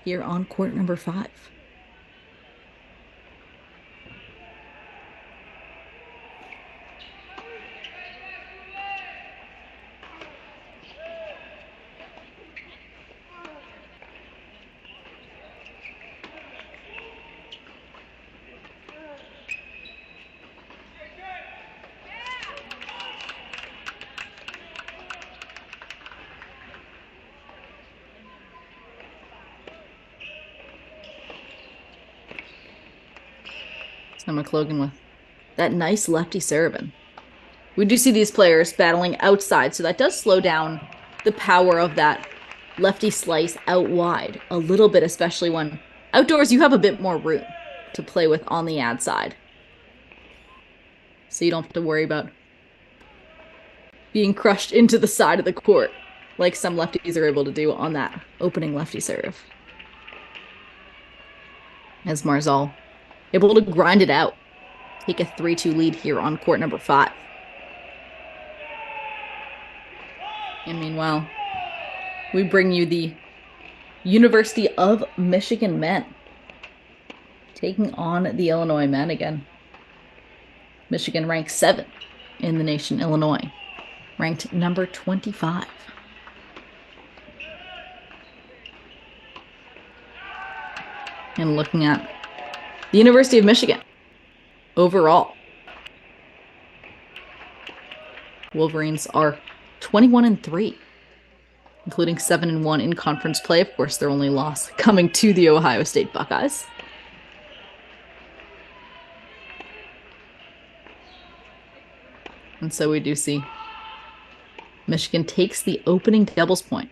here on court number 5. McLogan with that nice lefty serve. And we do see these players battling outside, so that does slow down the power of that lefty slice out wide a little bit, especially when outdoors you have a bit more room to play with on the ad side. So you don't have to worry about being crushed into the side of the court like some lefties are able to do on that opening lefty serve. As Marzal able to grind it out, take a 3-2 lead here on court number 5. And meanwhile, we bring you the University of Michigan men taking on the Illinois men again. Michigan ranked 7th in the nation. Illinois ranked number 25. And looking at the University of Michigan overall, Wolverines are 21-3, including 7-1 in conference play. Of course, their only loss coming to the Ohio State Buckeyes. And so we do see Michigan takes the opening doubles point.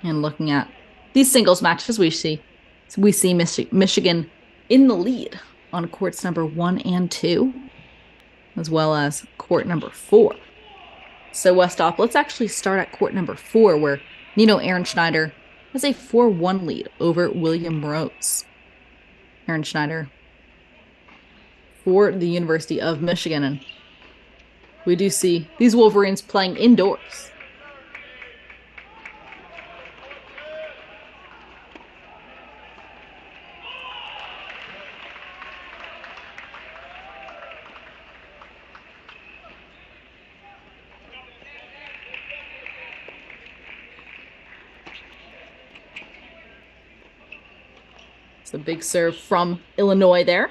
And looking at these singles matches, we see Michigan in the lead on courts number 1 and 2, as well as court number 4. So Westhoff, let's actually start at court number 4, where Nino Ehrenschneider has a 4-1 lead over William Rose. Ehrenschneider for the University of Michigan, and we do see these Wolverines playing indoors. It's a big serve from Illinois there,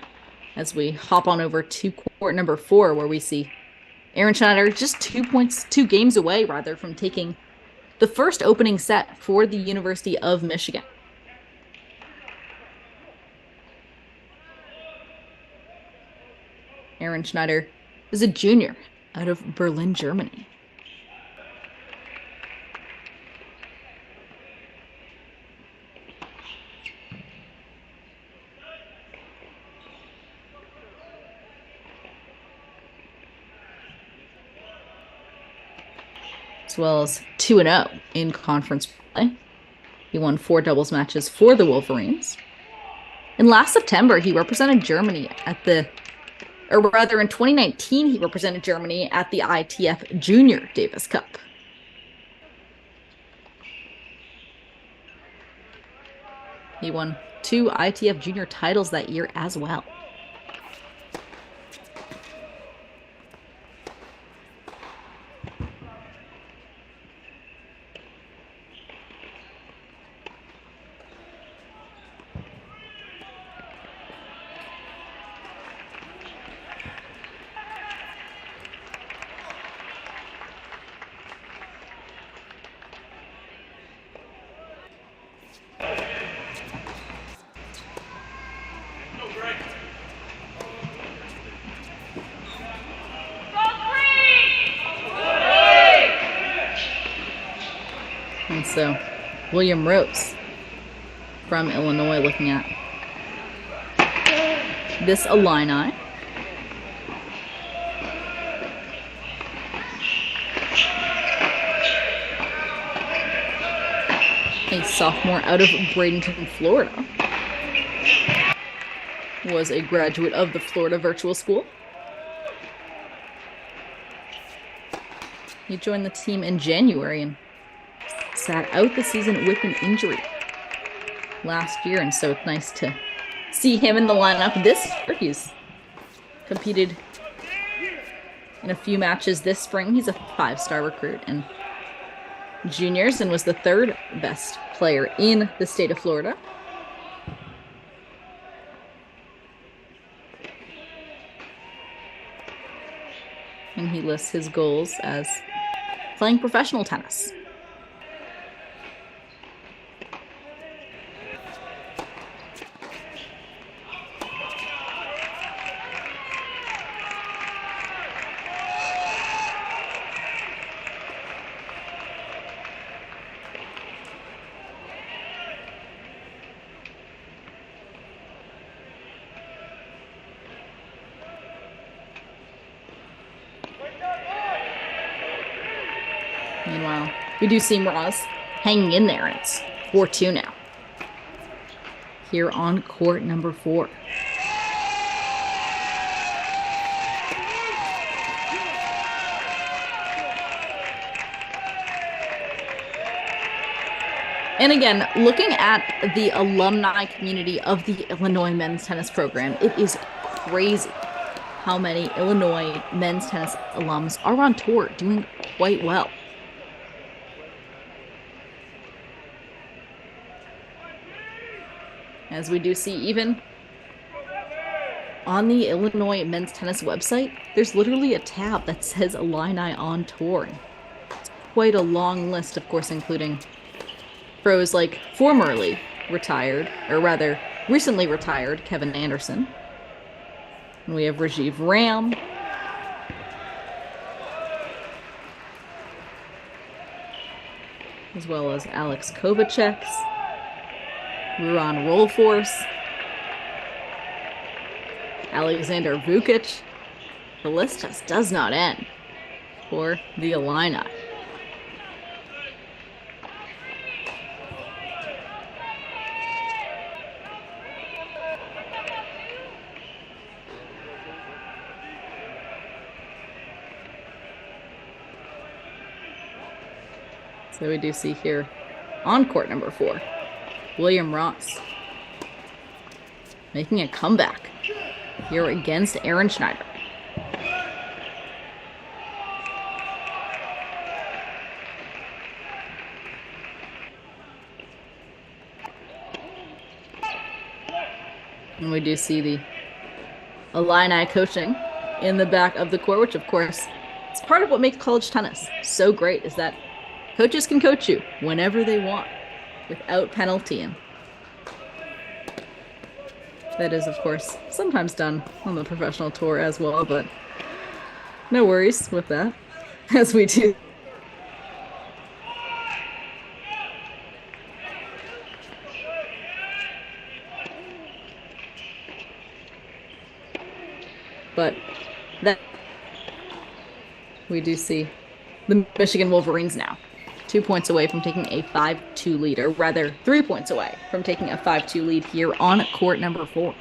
as we hop on over to court number 4, where we see Ehrenschneider just 2 games away, rather, from taking the first opening set for the University of Michigan. Ehrenschneider is a junior out of Berlin, Germany. As well as 2-0 in conference play. He won 4 doubles matches for the Wolverines. And last September, he represented Germany at in 2019, he represented Germany at the ITF Junior Davis Cup. He won 2 ITF Junior titles that year as well. And so William Rose from Illinois looking at this Illini. A sophomore out of Bradenton, Florida. Was a graduate of the Florida Virtual School. He joined the team in January and sat out the season with an injury last year, and so it's nice to see him in the lineup this year. He's competed in a few matches this spring. He's a 5-star recruit in juniors and was the 3rd best player in the state of Florida. And he lists his goals as playing professional tennis. Meanwhile, we do see Mraz hanging in there, and it's 4-2 now. Here on court number 4. And again, looking at the alumni community of the Illinois men's tennis program, it is crazy how many Illinois men's tennis alums are on tour doing quite well. As we do see, even on the Illinois men's tennis website, there's literally a tab that says Illini on tour. It's quite a long list, of course, including pros like formerly retired, or rather recently retired, Kevin Anderson. And we have Rajiv Ram. As well as Alex Kovacek's. Ruan Rolforce, Alexander Vukic. The list just does not end for the Illini. So we do see here on court number 4. William Ross making a comeback here against Aaron Schneider. And we do see the Illini coaching in the back of the court, which of course is part of what makes college tennis so great, is that coaches can coach you whenever they want, without penalty. And that is, of course, sometimes done on the professional tour as well, but no worries with that, as we do. But that we do see the Michigan Wolverines now 2 points away from taking a 5-2 lead, or rather 3 points away from taking a 5-2 lead here on court number 4.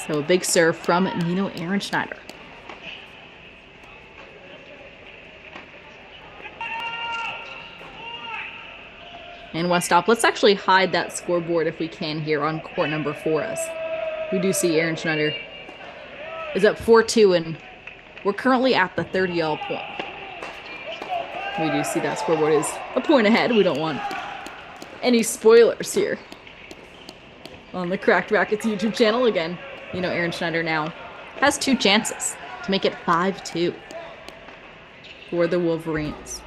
So a big serve from Nino Aaron Schneider. And Westhoff, let's actually hide that scoreboard if we can here on court number 4, as we do see Aaron Schneider is up 4-2, and we're currently at the 30-all point. We do see that scoreboard is a point ahead. We don't want any spoilers here on the Cracked Racquets YouTube channel. Again, you know, Aaron Schneider now has 2 chances to make it 5-2 for the Wolverines.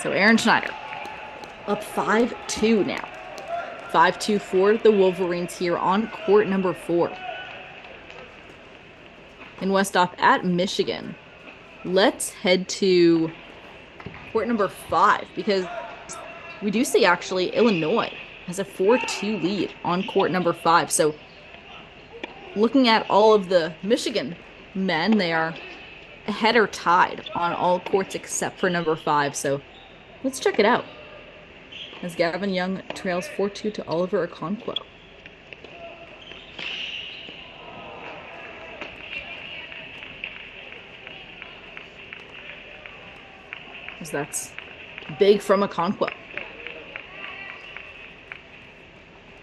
So Aaron Schneider up 5-2 now. 5-2 for the Wolverines here on court number 4. In Westhoff at Michigan. Let's head to court number 5 because we do see actually Illinois has a 4-2 lead on court number 5. So looking at all of the Michigan men, they are ahead or tied on all courts except for number 5. So let's check it out. As Gavin Young trails 4-2 to Oliver Okonkwo. As that's big from Okonkwo.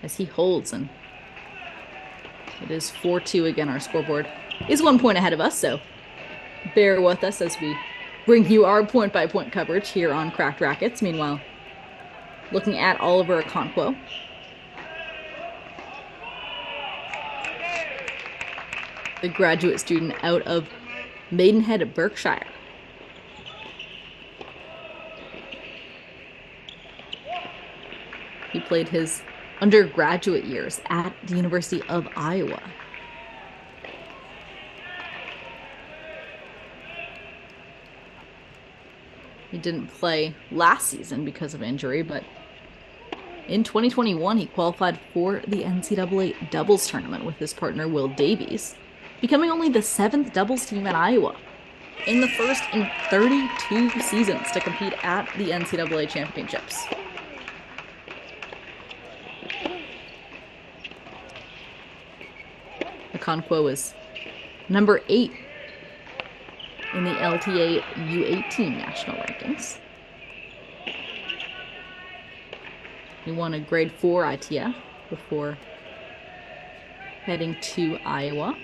As he holds, and it is 4-2 again. Our scoreboard is 1 point ahead of us, so bear with us as we bring you our point-by-point coverage here on Cracked Racquets. Meanwhile, looking at Oliver Okonkwo. The graduate student out of Maidenhead, Berkshire. He played his undergraduate years at the University of Iowa. He didn't play last season because of injury, but in 2021, he qualified for the NCAA doubles tournament with his partner, Will Davies, becoming only the 7th doubles team at Iowa in the first in 32 seasons to compete at the NCAA championships. Okonkwo is number 8 in the LTA U18 national rankings. He won a grade 4 ITF before heading to Iowa.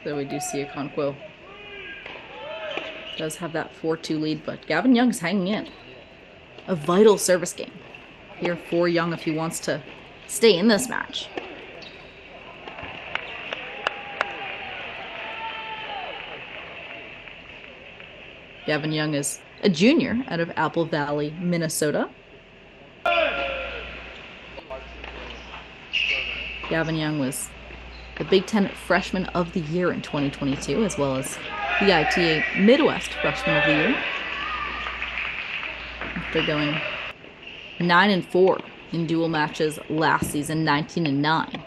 So we do see Okonkwo does have that 4-2 lead, but Gavin Young's hanging in. A vital service game here for Young if he wants to stay in this match. Gavin Young is a junior out of Apple Valley, Minnesota. Gavin Young was the Big Ten Freshman of the Year in 2022, as well as the ITA Midwest Freshman of the Year. After going 9-4 in dual matches last season, 19-9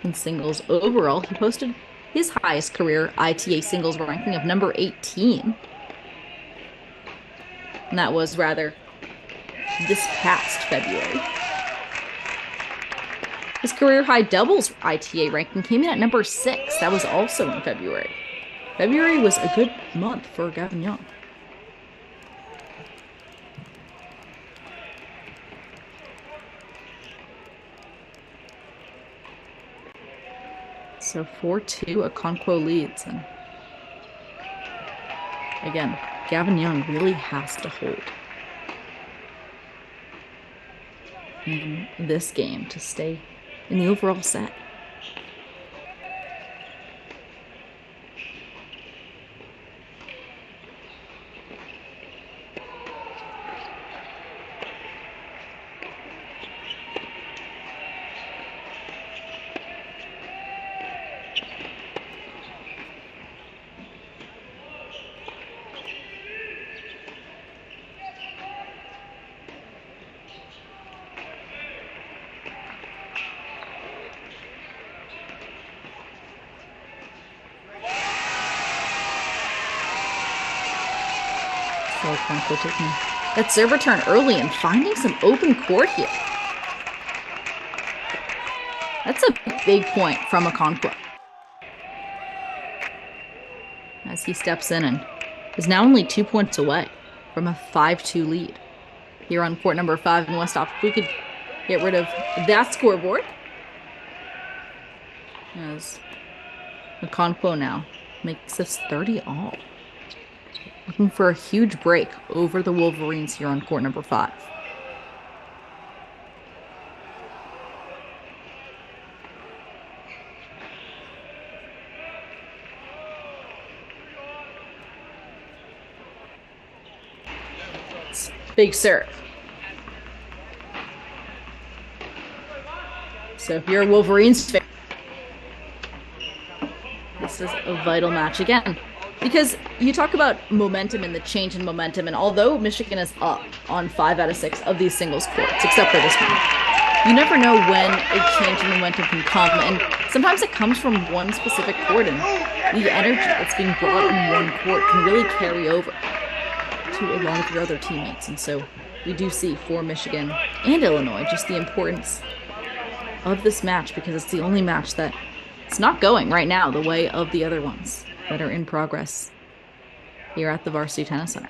in singles overall, he posted his highest career ITA singles ranking of number 18. And that was rather this past February. His career high doubles ITA ranking came in at number 6. That was also in February. February was a good month for Gavin Young. So 4-2, Okonkwo leads. And again, Gavin Young really has to hold in this game to stay in the overall set. Okonkwo taking that serve return early and finding some open court here. That's a big point from Okonkwo, as he steps in and is now only 2 points away from a 5-2 lead here on court number 5 in Westhoff. If we could get rid of that scoreboard, as Okonkwo now makes this 30 all. looking for a huge break over the Wolverines here on court number 5. Big serve. So if you're a Wolverines fan, this is a vital match again. Because you talk about momentum and the change in momentum, and although Michigan is up on 5 out of 6 of these singles courts, except for this one, you never know when a change in momentum can come, and sometimes it comes from one specific court, and the energy that's being brought in one court can really carry over to along with your other teammates. And so we do see for Michigan and Illinois just the importance of this match, because it's the only match that it's not going right now the way of the other ones that are in progress here at the Varsity Tennis Center.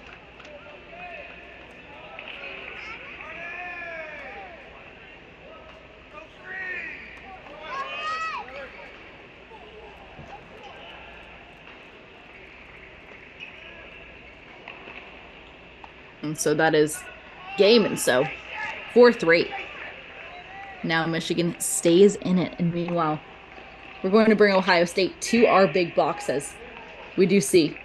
And so that is game. And so 4-3. Now Michigan stays in it. And meanwhile, we're going to bring Ohio State to our big boxes. We do see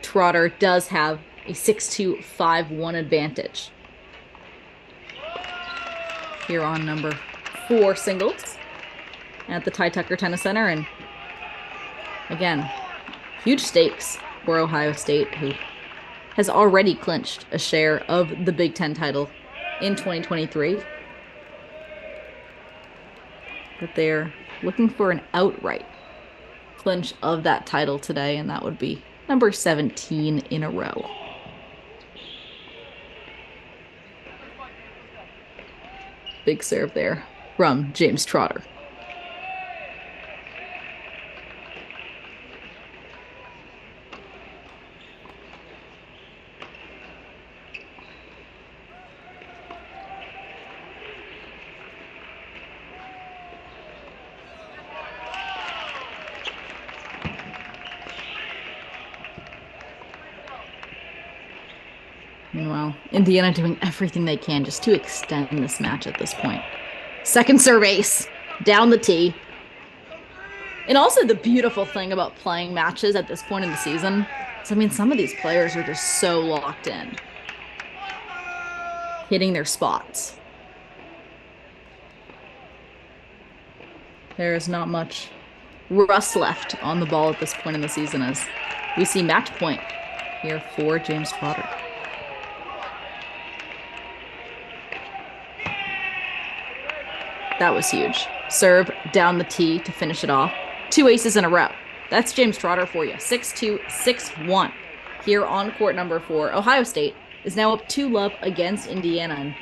Trotter does have a 6-2, 5-1 advantage here on number 4 singles at the Ty Tucker Tennis Center. And again, huge stakes for Ohio State, who has already clinched a share of the Big Ten title in 2023. But they're looking for an outright clinch of that title today, and that would be number 17 in a row. Big serve there from James Trotter. Meanwhile, Indiana doing everything they can just to extend this match at this point. Second serve ace, down the tee. And also the beautiful thing about playing matches at this point in the season is, I mean, some of these players are just so locked in, hitting their spots. There is not much rust left on the ball at this point in the season, as we see match point here for James Trotter. That was huge. Serve down the tee to finish it off. 2 aces in a row. That's James Trotter for you. 6-2, 6-1 here on court number 4. Ohio State is now up 2-love against Indiana. And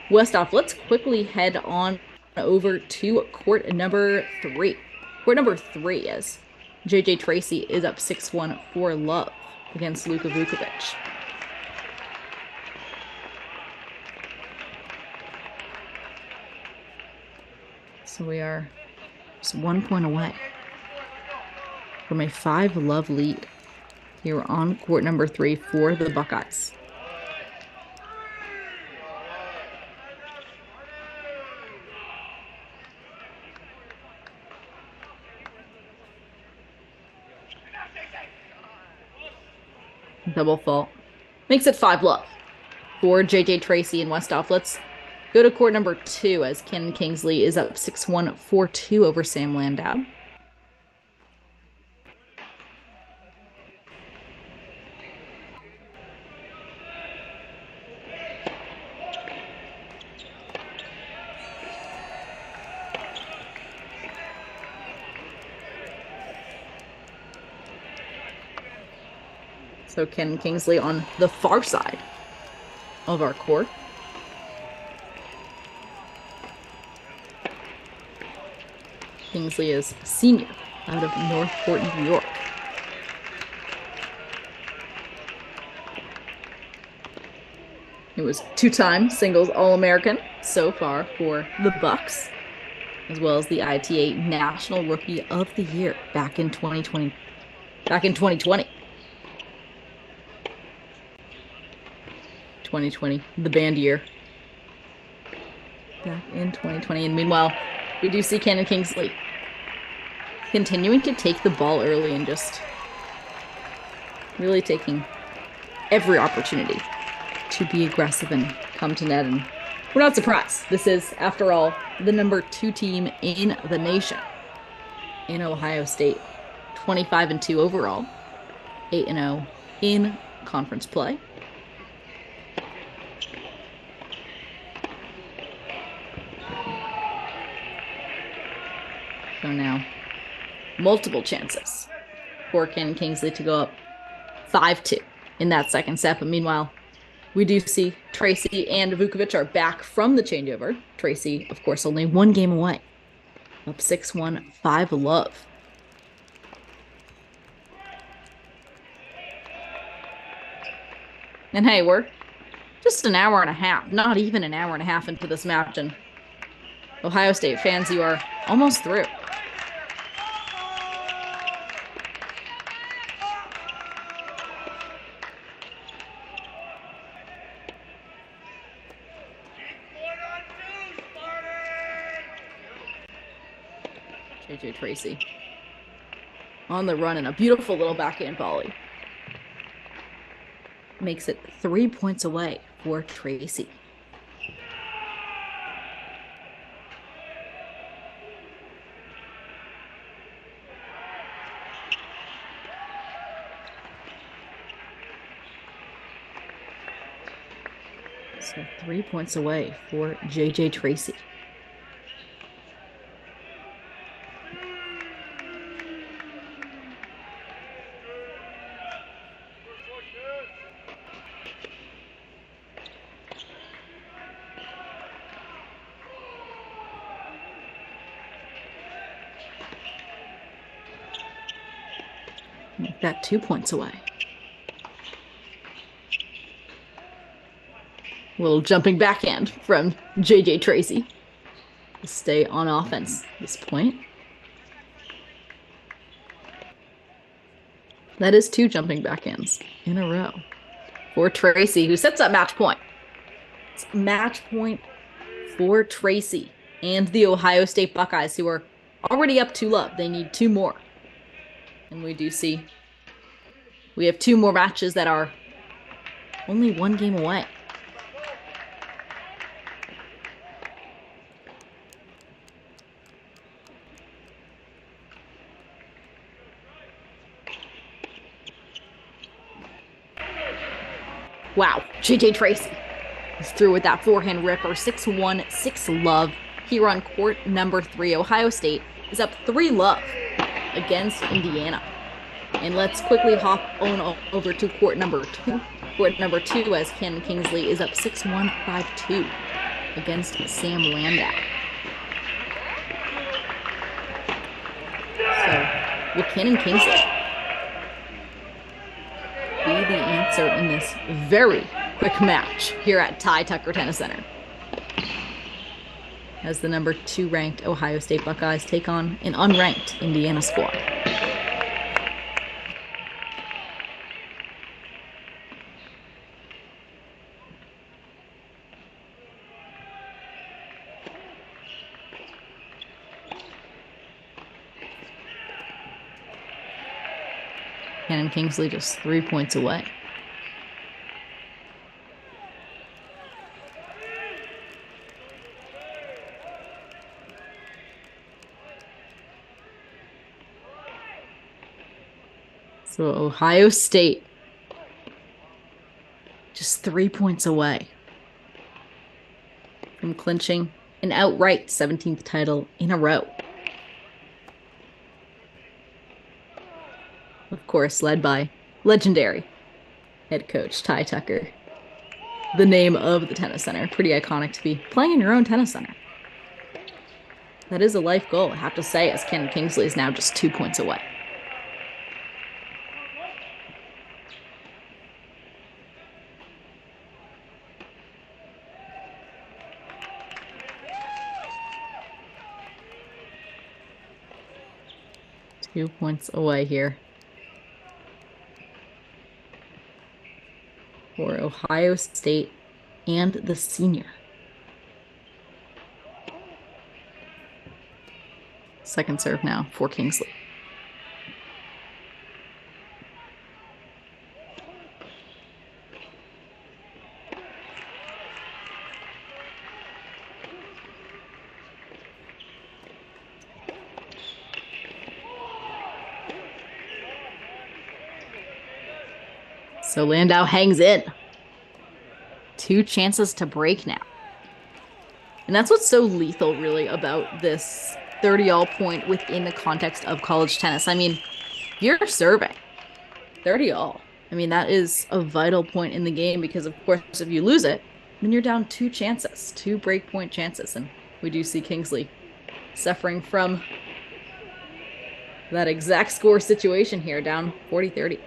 Westhoff, let's quickly head on over to court number 3. Court number 3 is J.J. Tracy is up 6-1 for love against Luka Vukovic. So we are just 1 point away from a 5-love lead here on court number 3 for the Buckeyes. Double fault. Makes it 5-love for J.J. Tracy and Westhoff. Let's go to court number 2 as Ken Kingsley is up 6-1, 4-2 over Sam Landau. So Ken Kingsley on the far side of our court. Kingsley is senior out of Northport, New York. He was 2-time singles All-American so far for the Bucks, as well as the ITA National Rookie of the Year back in 2020. 2020, the band year. Back in 2020. And meanwhile, we do see Cannon Kingsley continuing to take the ball early and just really taking every opportunity to be aggressive and come to net. And we're not surprised. This is, after all, the number 2 team in the nation in Ohio State. 25-2 overall, 8-0 in conference play. So now, multiple chances for Cannon Kingsley to go up 5-2 in that second set. But meanwhile, we do see Tracy and Vukovic are back from the changeover. Tracy, of course, only 1 game away. Up 6-1, 5-love. And hey, we're just an hour and a half, not even an hour and a half into this match. And Ohio State fans, you are almost through. JJ Tracy on the run and a beautiful little backhand volley. Makes it 3 points away for Tracy. So 3 points away for JJ Tracy. Make that 2 points away. A little jumping backhand from JJ Tracy to stay on offense at this point. That is 2 jumping backhands in a row for Tracy, who sets up match point. It's match point for Tracy and the Ohio State Buckeyes, who are already up 2-love. They need 2 more. And we do see we have 2 more matches that are only 1 game away. Wow, JJ Tracy is through with that forehand ripper. 6-1, 6-love here on court number 3. Ohio State is up 3-love against Indiana. And let's quickly hop on over to court number 2. Court number 2, as Cannon Kingsley is up 6-1, 5-2 against Sam Landau. So, will Cannon Kingsley be the answer in this very quick match here at Ty Tucker Tennis Center, as the number 2 ranked Ohio State Buckeyes take on an unranked Indiana squad? Cannon Kingsley just 3 points away. So Ohio State just 3 points away from clinching an outright 17th title in a row. Of course, led by legendary head coach Ty Tucker. The name of the tennis center. Pretty iconic to be playing in your own tennis center. That is a life goal, I have to say, as Cannon Kingsley is now just 2 points away. Two points away here for Ohio State and the senior. Second serve now for Kingsley. So Landau hangs in. 2 chances to break now. And that's what's so lethal, really, about this 30-all point within the context of college tennis. I mean, you're serving 30-all. I mean, that is a vital point in the game because, of course, if you lose it, then you're down 2 chances, 2 break point chances. And we do see Kingsley suffering from that exact score situation here, down 40-30.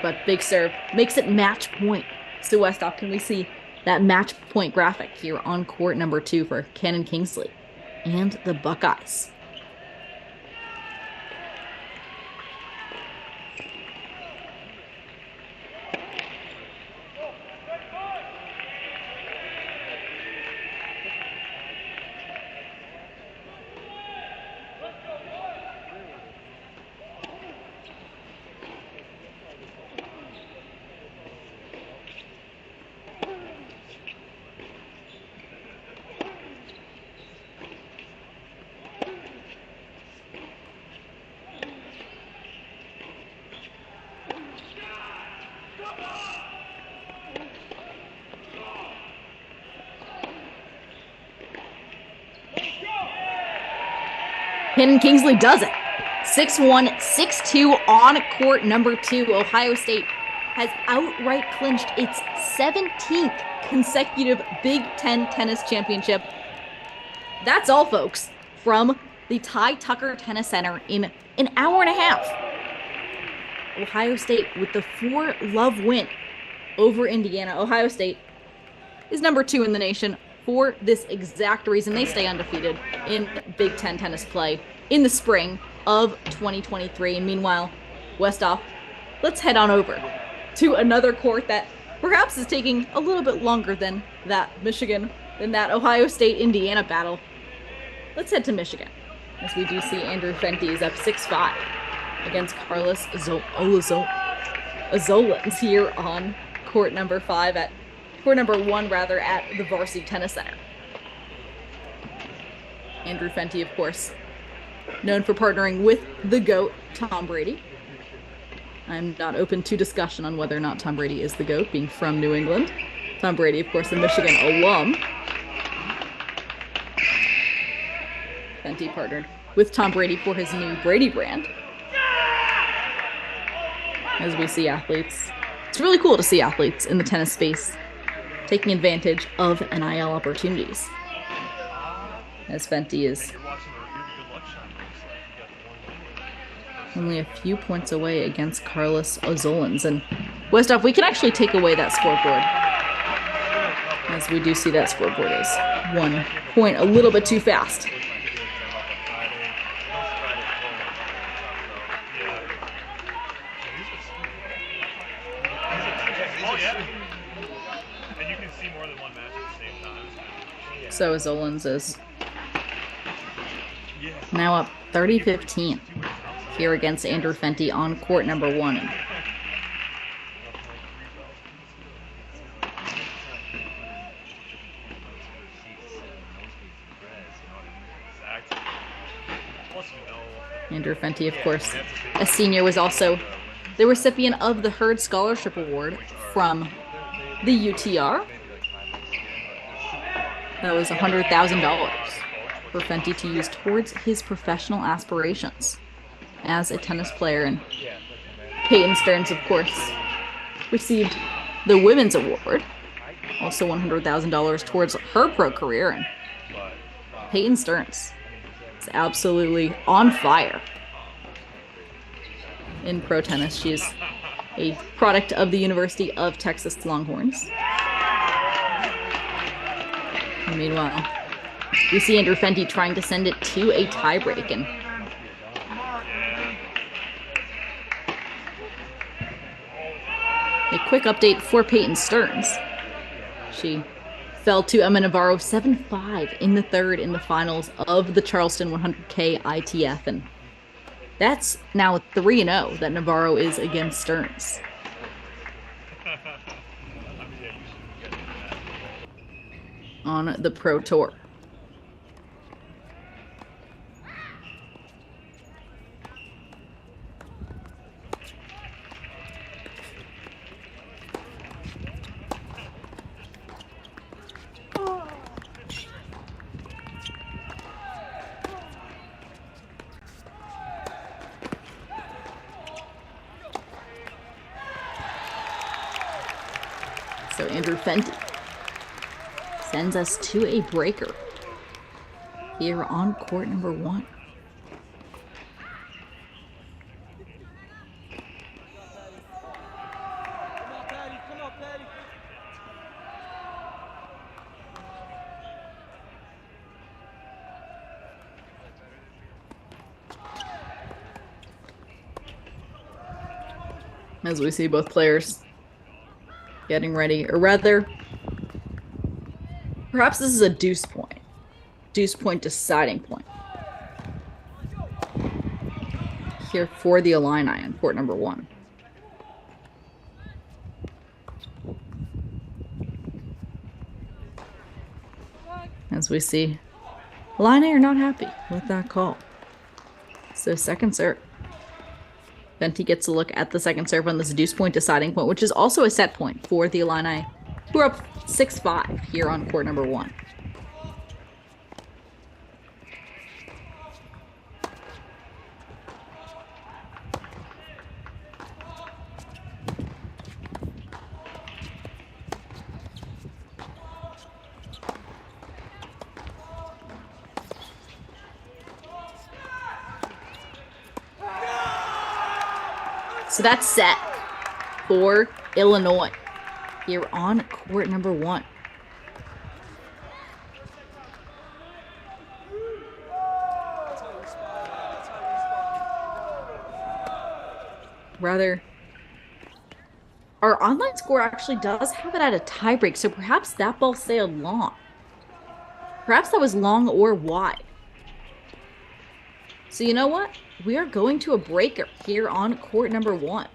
But big serve makes it match point. So Westhoff, can we see that match point graphic here on court number 2 for Cannon Kingsley and the Buckeyes? Cannon Kingsley does it. 6-1, 6-2 on court number 2. Ohio State has outright clinched its 17th consecutive Big Ten tennis championship. That's all, folks, from the Ty Tucker Tennis Center in an hour and a half. Ohio State with the 4-love win over Indiana. Ohio State is number 2 in the nation for this exact reason. They stay undefeated in Big Ten tennis play in the spring of 2023. And meanwhile, Westhoff, let's head on over to another court that perhaps is taking a little bit longer than that Ohio State-Indiana battle. Let's head to Michigan, as we do see Andrew Fenty is up 6-5 against Carlos Azolins here on court number 5 at court number 1 rather at the Varsity Tennis Center. Andrew Fenty, of course, known for partnering with the GOAT, Tom Brady. I'm not open to discussion on whether or not Tom Brady is the GOAT, being from New England. Tom Brady, of course, a Michigan alum. Fenty partnered with Tom Brady for his new Brady brand. As we see athletes, it's really cool to see athletes in the tennis space taking advantage of NIL opportunities. As Fenty is only a few points away against Carlos Azolins. And Westhoff, we can actually take away that scoreboard, as we do see that scoreboard is 1 point a little bit too fast. So Azolins is now up 30-15 here against Andrew Fenty on court number 1. Andrew Fenty, of course, a senior, was also the recipient of the Hurd Scholarship Award from the UTR. That was $100,000 for Fenty to use towards his professional aspirations as a tennis player. And Peyton Stearns, of course, received the Women's Award, also $100,000 towards her pro career. And Peyton Stearns is absolutely on fire in pro tennis. She is a product of the University of Texas Longhorns. And meanwhile, we see Andrew Fenty trying to send it to a tiebreak, and A quick update for Peyton Stearns. She fell to Emma Navarro 7-5 in the third in the finals of the Charleston 100K ITF. And that's now 3-0 that Navarro is against Stearns. On the Pro Tour. So Andrew Fenty sends us to a breaker here on court number 1. As we see both players getting ready, or rather, perhaps this is a deuce point. Deuce point deciding point. Here for the Illini on court number 1. As we see, Illini are not happy with that call. So second serve. Fenty gets a look at the second serve on this deuce point deciding point, which is also a set point for the Illini, who are up 6-5 here on court number 1. So that's set for Illinois here on court number 1. Rather, our online score actually does have it at a tiebreak, so perhaps that ball sailed long. Perhaps that was long or wide. So you know what? We are going to a breaker here on court number 1.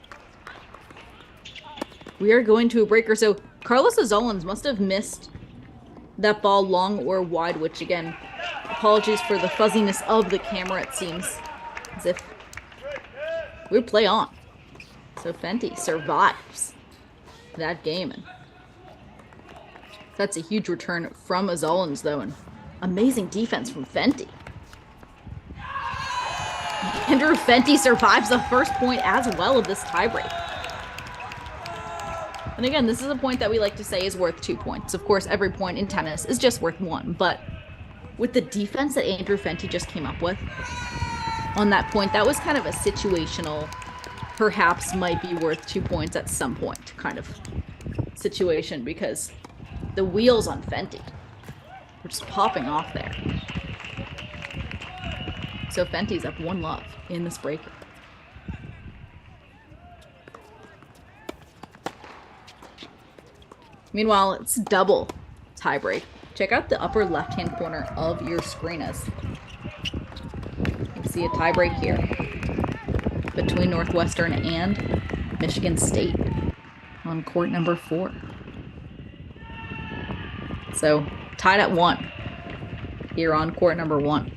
We are going to a breaker. So Carlos Azolins must have missed that ball long or wide, which again, apologies for the fuzziness of the camera. It seems as if we play on. So Fenty survives that game. And that's a huge return from Azolins, though, and amazing defense from Fenty. Andrew Fenty survives the first point as well of this tiebreak. And again, this is a point that we like to say is worth 2 points. Of course, every point in tennis is just worth 1, but with the defense that Andrew Fenty just came up with on that point, that was kind of a situational, perhaps might be worth 2 points at some point kind of situation, because the wheels on Fenty were just popping off there. So Fenty's up 1-love in this breaker. Meanwhile, it's double tiebreak. Check out the upper left-hand corner of your screen as you see a tiebreak here between Northwestern and Michigan State on court number 4. So tied at 1 here on court number 1.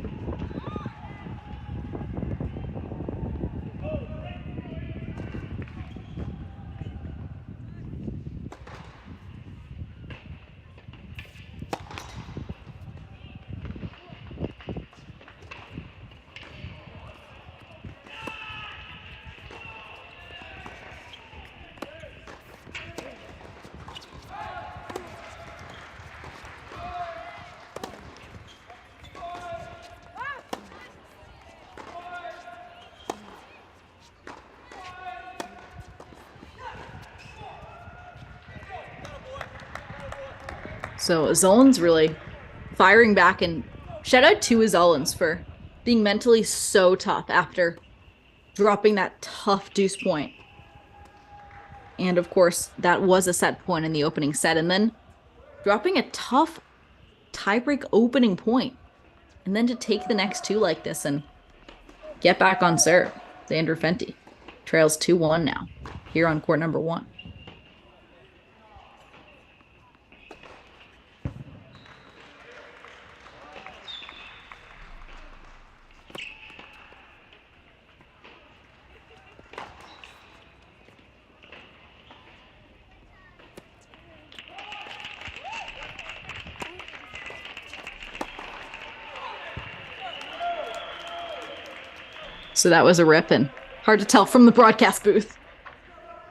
So Azolins really firing back, and shout out to Azolins for being mentally so tough after dropping that tough deuce point And of course, that was a set point in the opening set. And then dropping a tough tiebreak opening point. And then to take the next two like this and get back on serve. Xander Fenty trails 2-1 now here on court number 1. So that was a rip, and hard to tell from the broadcast booth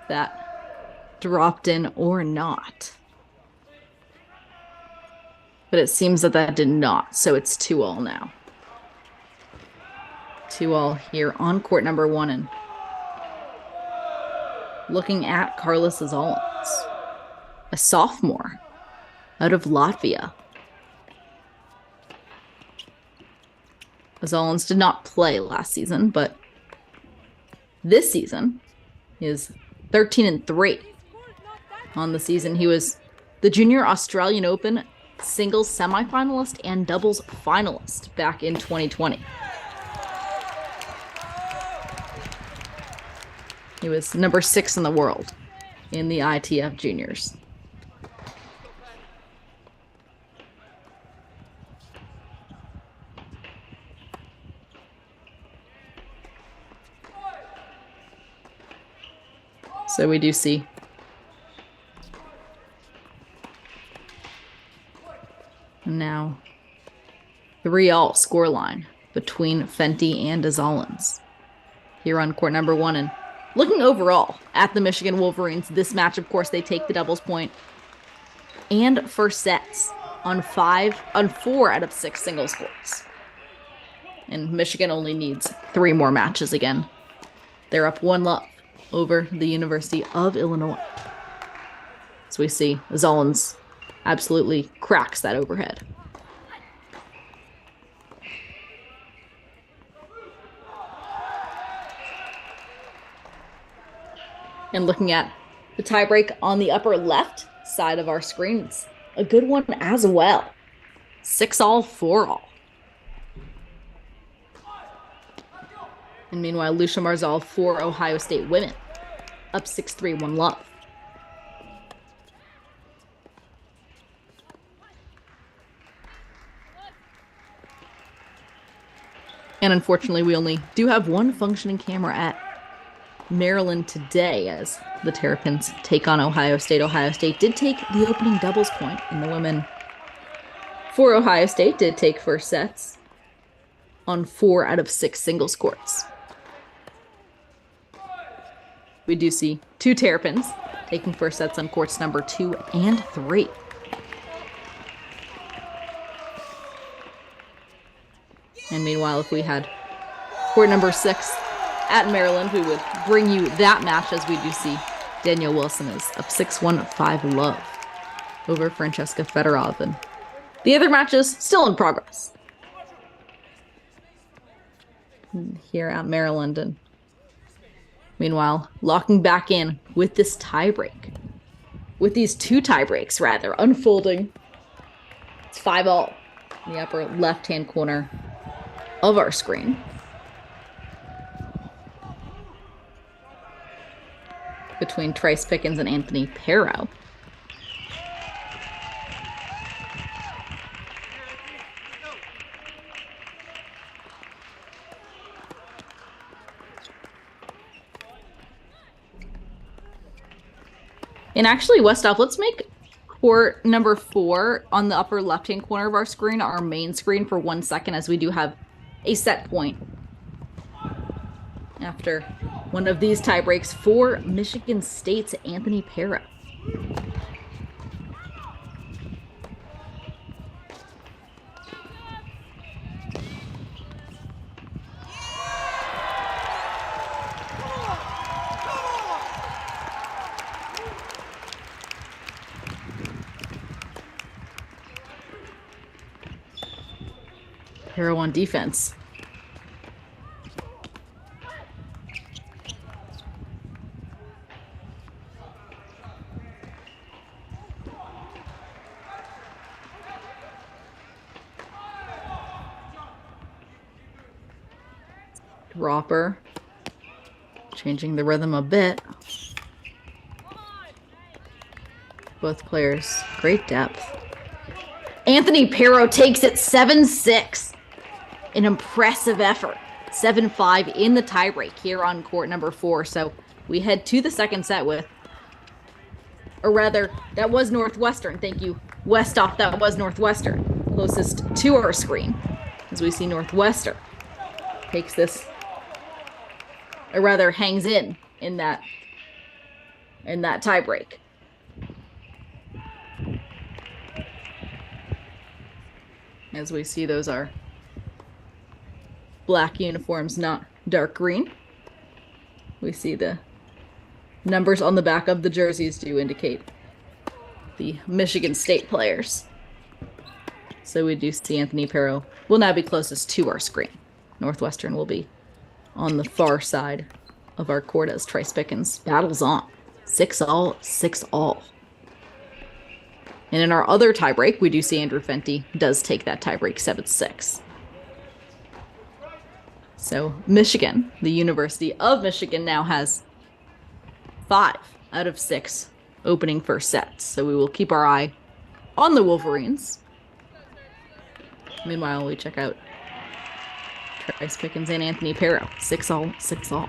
that dropped in or not. But it seems that did not, so it's 2-2 now. 2-2 here on court number 1, and looking at Carlos Zalins, a sophomore out of Latvia. Zalins did not play last season, but this season is 13-3 on the season. He was the Junior Australian Open singles semifinalist and doubles finalist back in 2020. He was number 6 in the world in the ITF Juniors. So we do see now 3-3 scoreline between Fenty and Zalins here on court number 1. And looking overall at the Michigan Wolverines, this match, of course, they take the doubles point and first sets on 4 out of 6 singles courts. And Michigan only needs 3 more matches again. They're up 1-0 over the University of Illinois. So we see Zalins absolutely cracks that overhead. And looking at the tiebreak on the upper left side of our screens, a good one as well. 6-4, 4-4. And meanwhile, Lucia Marzal for Ohio State women, up 6-3, 1-0. And unfortunately, we only do have one functioning camera at Maryland today as the Terrapins take on Ohio State. Ohio State did take the opening doubles point, and the women for Ohio State did take first sets on 4 out of 6 singles courts. We do see 2 Terrapins taking first sets on courts number 2 and 3. And meanwhile, if we had court number 6 at Maryland, we would bring you that match, as we do see Danielle Wilson is up 6-1, 5-0 over Francesca Fedorov. And the other matches still in progress here at Maryland. And meanwhile, locking back in with this tiebreak, with these 2 tiebreaks rather, unfolding. It's 5-5 in the upper left-hand corner of our screen. Between Trice Pickens and Anthony Perro. And actually, Westhoff, let's make court number 4 on the upper left-hand corner of our screen our main screen for 1 second, as we do have a set point after one of these tie breaks for Michigan State's Anthony Perro. Perro on defense. Dropper. Changing the rhythm a bit. Both players, great depth. Anthony Pero takes it 7-6. An impressive effort. 7-5 in the tiebreak here on court number 4. So we head to the second set with, or rather, that was Northwestern. Thank you, Westoff. That was Northwestern. Closest to our screen, as we see Northwestern takes this, or rather hangs in that tiebreak. As we see, those are black uniforms, not dark green. We see the numbers on the back of the jerseys do indicate the Michigan State players. So we do see Anthony Pero will now be closest to our screen. Northwestern will be on the far side of our court as Trice Pickens battles on. 6-all, 6-all. And in our other tiebreak, we do see Andrew Fenty does take that tiebreak 7-6. So Michigan, the University of Michigan, now has 5 out of 6 opening first sets. So we will keep our eye on the Wolverines. Meanwhile, we check out Trice Pickens and Anthony Pero. 6-all, 6-all.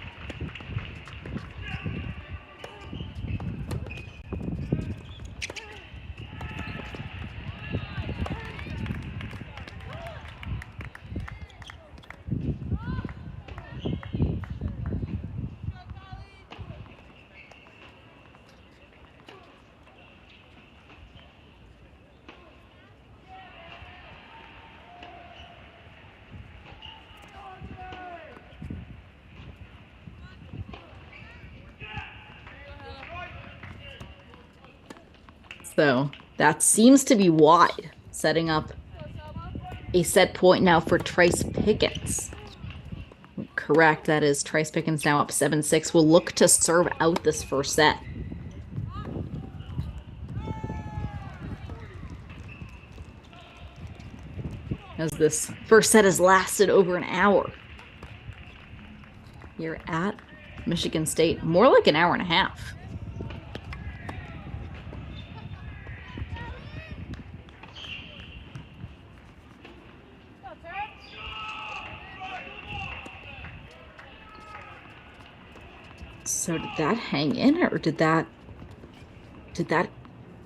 So that seems to be wide, setting up a set point now for Trice Pickens. Correct, that is Trice Pickens now up 7-6. Will look to serve out this first set. As this first set has lasted over an hour. Here at Michigan State, more like an hour and a half. So did that hang in, or did that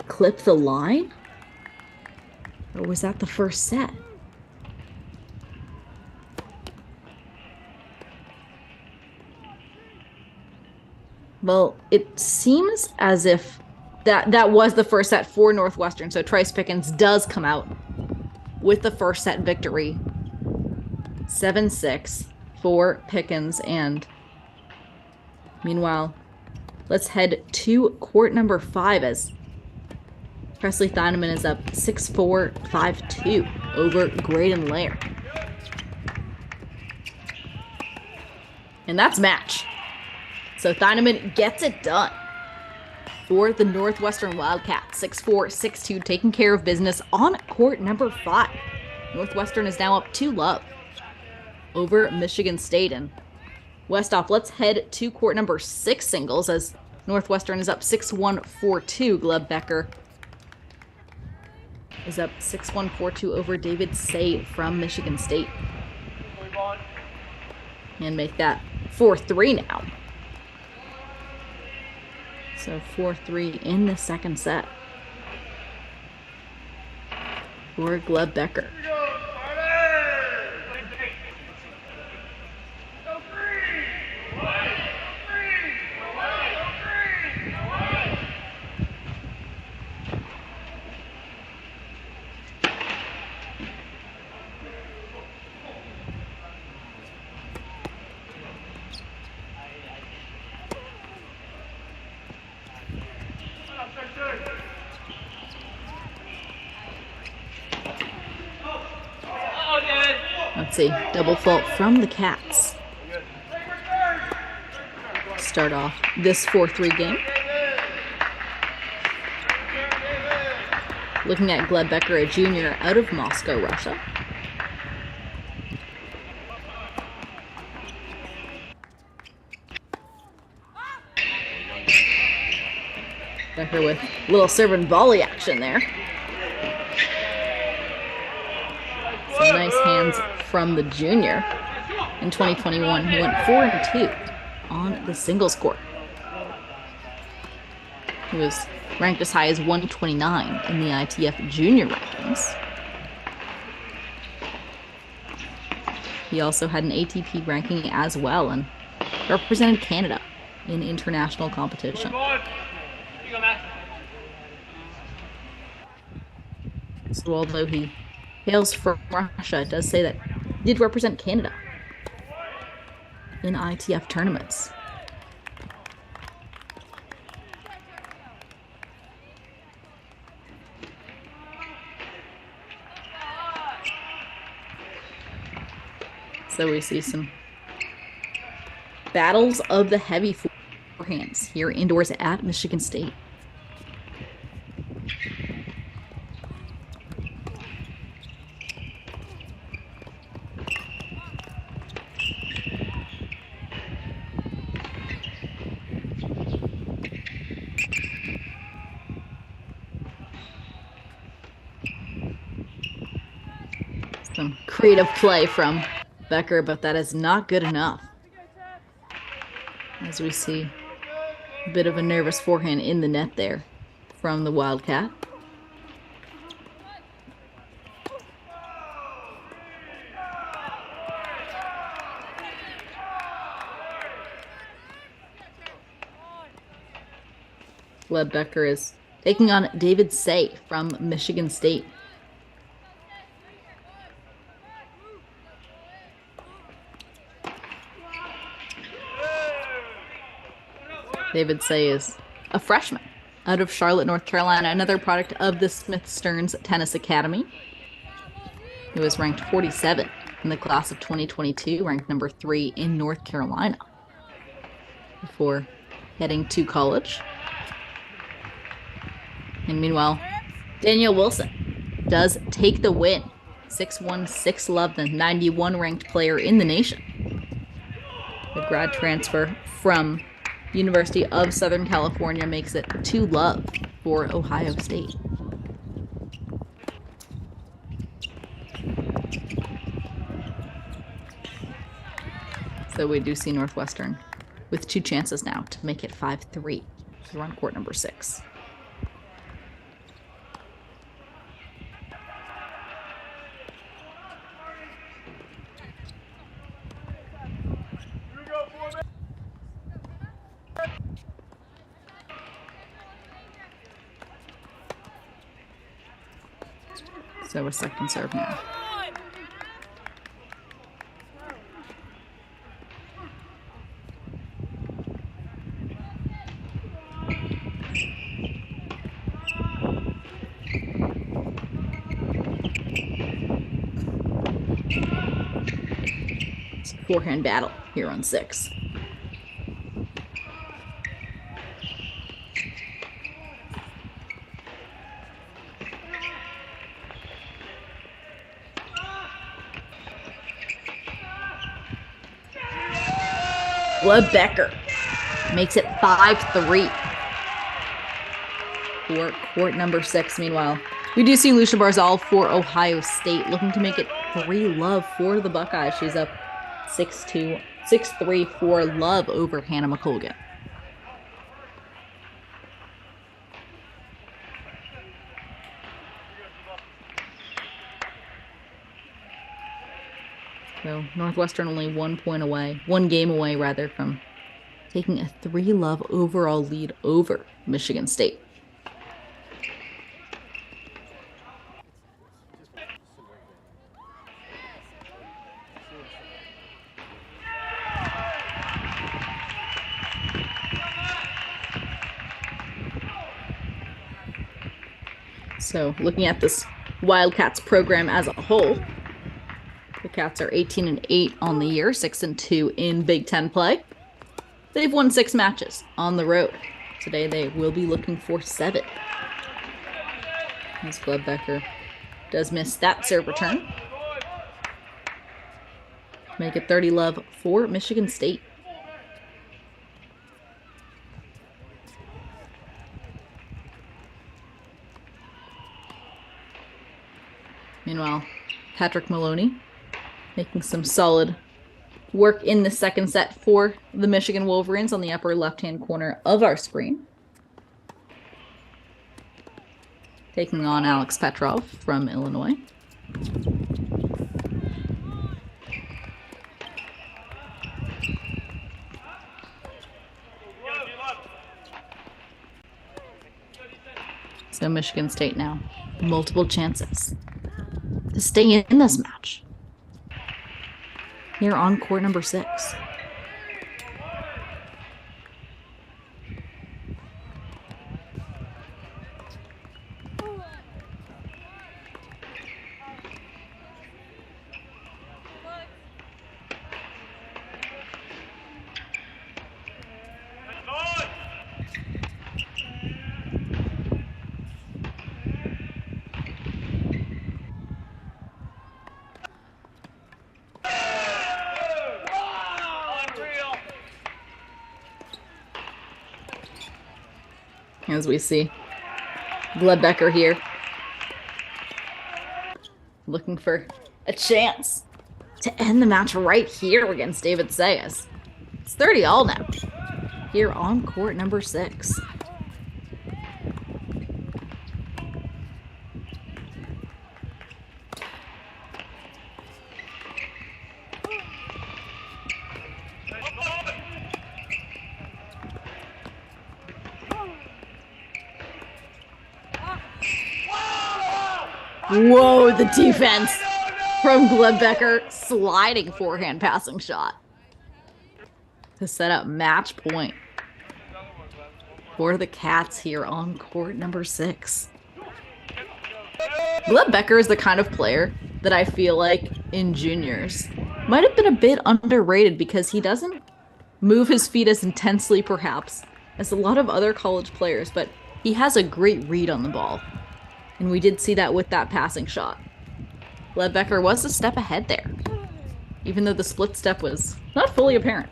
clip the line? Or was that the first set? Well, it seems as if that was the first set for Northwestern. So Trice Pickens does come out with the first set victory. 7-6 for Pickens. And meanwhile, let's head to court number 5 as Presley Thieneman is up 6-4, 5-2 over Graydon Lair. And that's match. So Thieneman gets it done for the Northwestern Wildcats. 6-4, 6-2, taking care of business on court number 5. Northwestern is now up 2-love over Michigan State. And Westoff, let's head to court number 6 singles as Northwestern is up 6-1, 4-2. Gleb Becker is up 6-1, 4-2 over David Say from Michigan State. And make that 4-3 now. So 4-3 in the second set for Gleb Becker. Let's see, double fault from the Cats. Start off this 4-3 game. Looking at Gleb Becker, a junior out of Moscow, Russia. Becker with a little serve and volley action there. Some nice hands from the junior. In 2021, he went 4-2 on the singles court. He was ranked as high as 129 in the ITF junior rankings. He also had an ATP ranking as well and represented Canada in international competition. So although he hails from Russia, it does say that he did represent Canada in ITF tournaments. So we see some battles of the heavy forehands here indoors at Michigan State. Some creative play from Becker, but that is not good enough. As we see a bit of a nervous forehand in the net there from the Wildcat. Gleb Becker is taking on David Say from Michigan State. David Say is a freshman out of Charlotte, North Carolina, another product of the Smith Stearns Tennis Academy. He was ranked 47 in the class of 2022, ranked number 3 in North Carolina before heading to college. And meanwhile, Danielle Wilson does take the win. 6-1, 6-love, the 91 ranked player in the nation. The grad transfer from University of Southern California makes it 2-love for Ohio State. So we do see Northwestern with 2 chances now to make it 5-3 to run court number 6. So a second serve now. It's a forehand battle here on 6. Gleb Becker makes it 5-3 for court number 6. Meanwhile, we do see Lucia Barzal for Ohio State looking to make it 3-love for the Buckeyes. She's up 6-2, 6-3 for love over Hannah McColgan. So Northwestern only 1 game away rather, from taking a 3-love overall lead over Michigan State. So looking at this Wildcats program as a whole, the Cats are 18-8 on the year, 6-2 in Big Ten play. They've won 6 matches on the road. Today they will be looking for 7. As Gleb Becker does miss that serve return. Make it 30-love for Michigan State. Meanwhile, Patrick Maloney making some solid work in the second set for the Michigan Wolverines on the upper left-hand corner of our screen. Taking on Alex Petrov from Illinois. So Michigan State now, multiple chances to stay in this match. Here on court number 6. As we see Gledbecker here looking for a chance to end the match right here against David Sayas. It's 30-all now here on court number 6. Whoa, the defense from Gledbecker, sliding forehand passing shot to set up match point for the Cats here on court number 6. Gledbecker is the kind of player that I feel like in juniors might have been a bit underrated because he doesn't move his feet as intensely perhaps as a lot of other college players, but he has a great read on the ball. And we did see that with that passing shot. Gledbecker was a step ahead there, even though the split step was not fully apparent.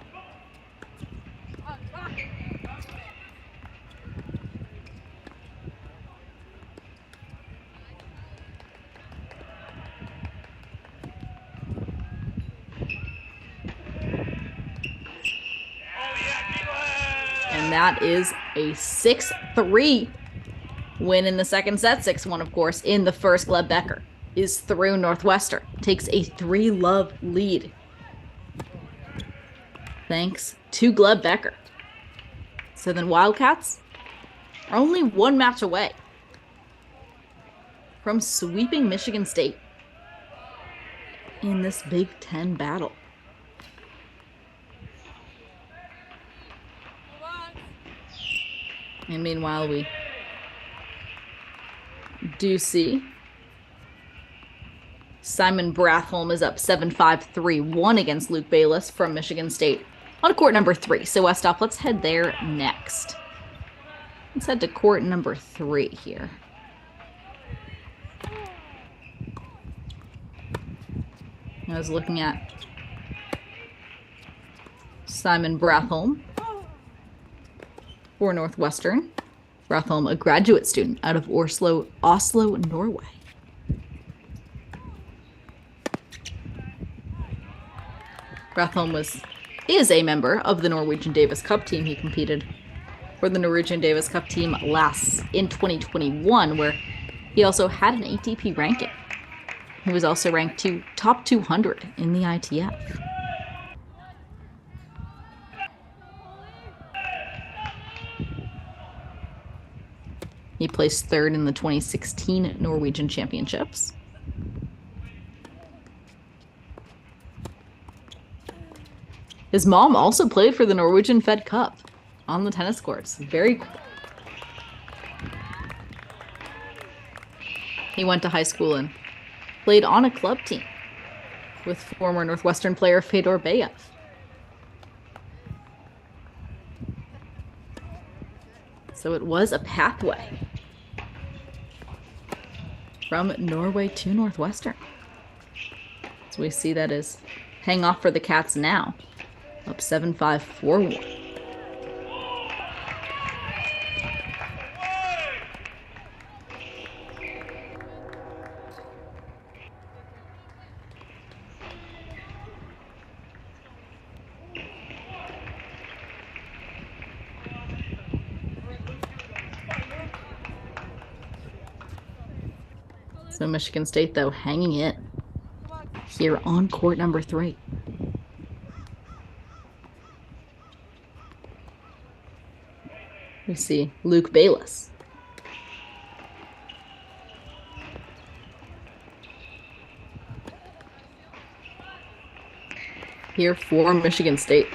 And that is a 6-3 win in the second set. 6-1, of course, in the first. Gledbecker is through. Northwestern takes a 3-love lead thanks to Gledbecker. So then Wildcats are only one match away from sweeping Michigan State in this Big Ten battle. And meanwhile, we do see Simon Brathholm is up 7-5-3-1 against Luke Bayless from Michigan State on court number 3. So Westhoff, let's head there next. Let's head to court number 3 here. I was looking at Simon Brathholm for Northwestern. Brathholm, a graduate student out of Oslo, Norway. Brathholm is a member of the Norwegian Davis Cup team. He competed for the Norwegian Davis Cup team in 2021, where he also had an ATP ranking. He was also ranked top 200 in the ITF. He placed third in the 2016 Norwegian Championships. His mom also played for the Norwegian Fed Cup on the tennis courts. Very cool. He went to high school and played on a club team with former Northwestern player Fedor Bayev. So it was a pathway from Norway to Northwestern. So we see that is paying off for the Cats now. Up 7-5-4-1. So Michigan State, though, hanging in here on court number 3. We see Luke Bayless. Here for Michigan State.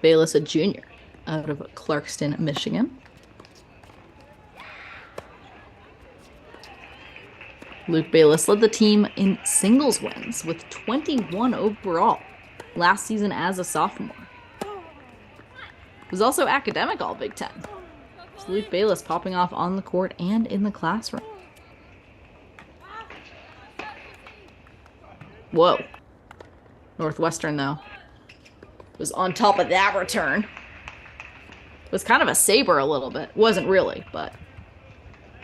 Bayless, a junior out of Clarkston, Michigan. Luke Bayless led the team in singles wins with 21 overall last season as a sophomore. Was also academic all Big Ten. So Luke Bayless popping off on the court and in the classroom. Whoa. Northwestern, though, was on top of that return. Was kind of a saber a little bit. Wasn't really, but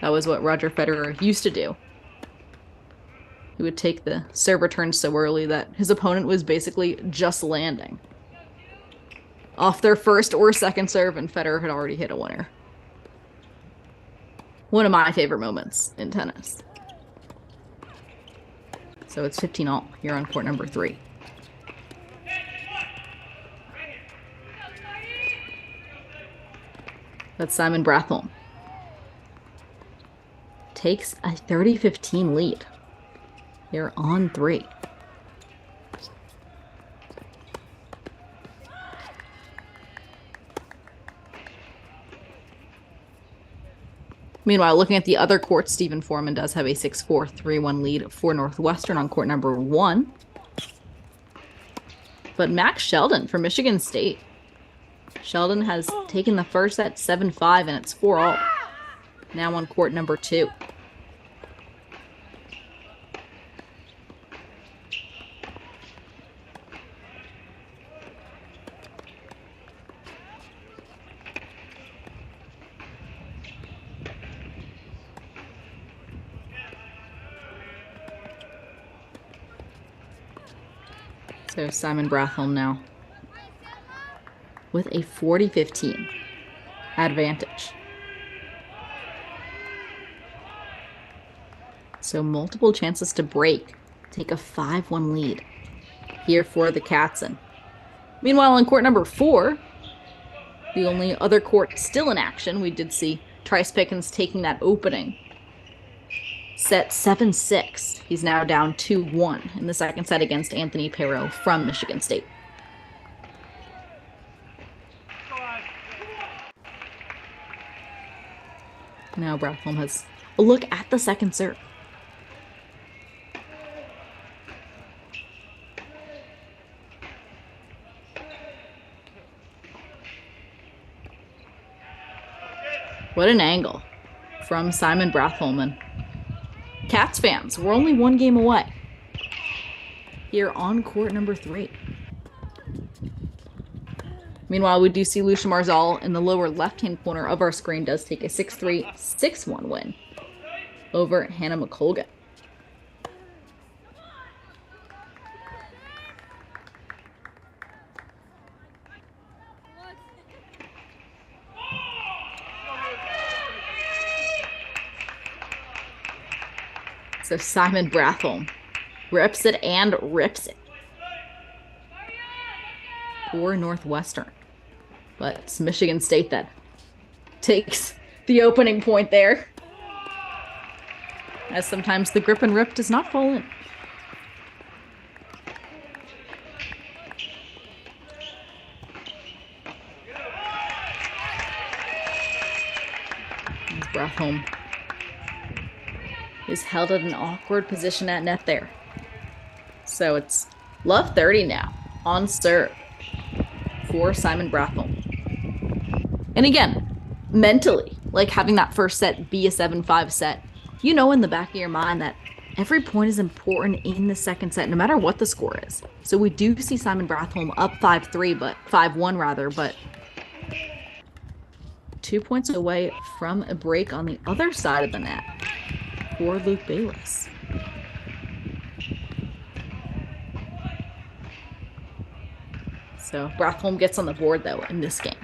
that was what Roger Federer used to do. He would take the serve return so early that his opponent was basically just landing off their first or second serve, and Federer had already hit a winner. One of my favorite moments in tennis. So it's 15-all here on court number 3. That's Simon Brathholm. Takes a 30-15 lead here on 3. Meanwhile, looking at the other courts, Stephen Foreman does have a 6-4, 3-1 lead for Northwestern on court number 1. But Max Sheldon for Michigan State. Sheldon has taken the first set 7-5, and it's 4-all. Now on court number 2. So Simon Brathholm now with a 40-15 advantage. So multiple chances to break, take a 5-1 lead here for the Katzen. Meanwhile, on court number 4, the only other court still in action, we did see Trice Pickens taking that opening set 7-6. He's now down 2-1 in the second set against Anthony Perot from Michigan State. Now Brathholm has a look at the second serve. What an angle from Simon Brathholm. And Cats fans, we're only one game away here on court number 3. Meanwhile, we do see Lucia Marzal in the lower left-hand corner of our screen does take a 6-3, 6-1 win over Hannah McColgan. So Simon Brathholm rips it and rips it for Northwestern. But it's Michigan State that takes the opening point there, as sometimes the grip and rip does not fall in. As Brathholm is held at an awkward position at net there. So it's love 30 now on serve for Simon Brathholm. And again, mentally, like having that first set be a 7-5 set, you know in the back of your mind that every point is important in the second set, no matter what the score is. So we do see Simon Brathholm up 5-3, but 5-1 rather, but 2 points away from a break on the other side of the net for Luke Bayless. So Brathholm gets on the board though in this game.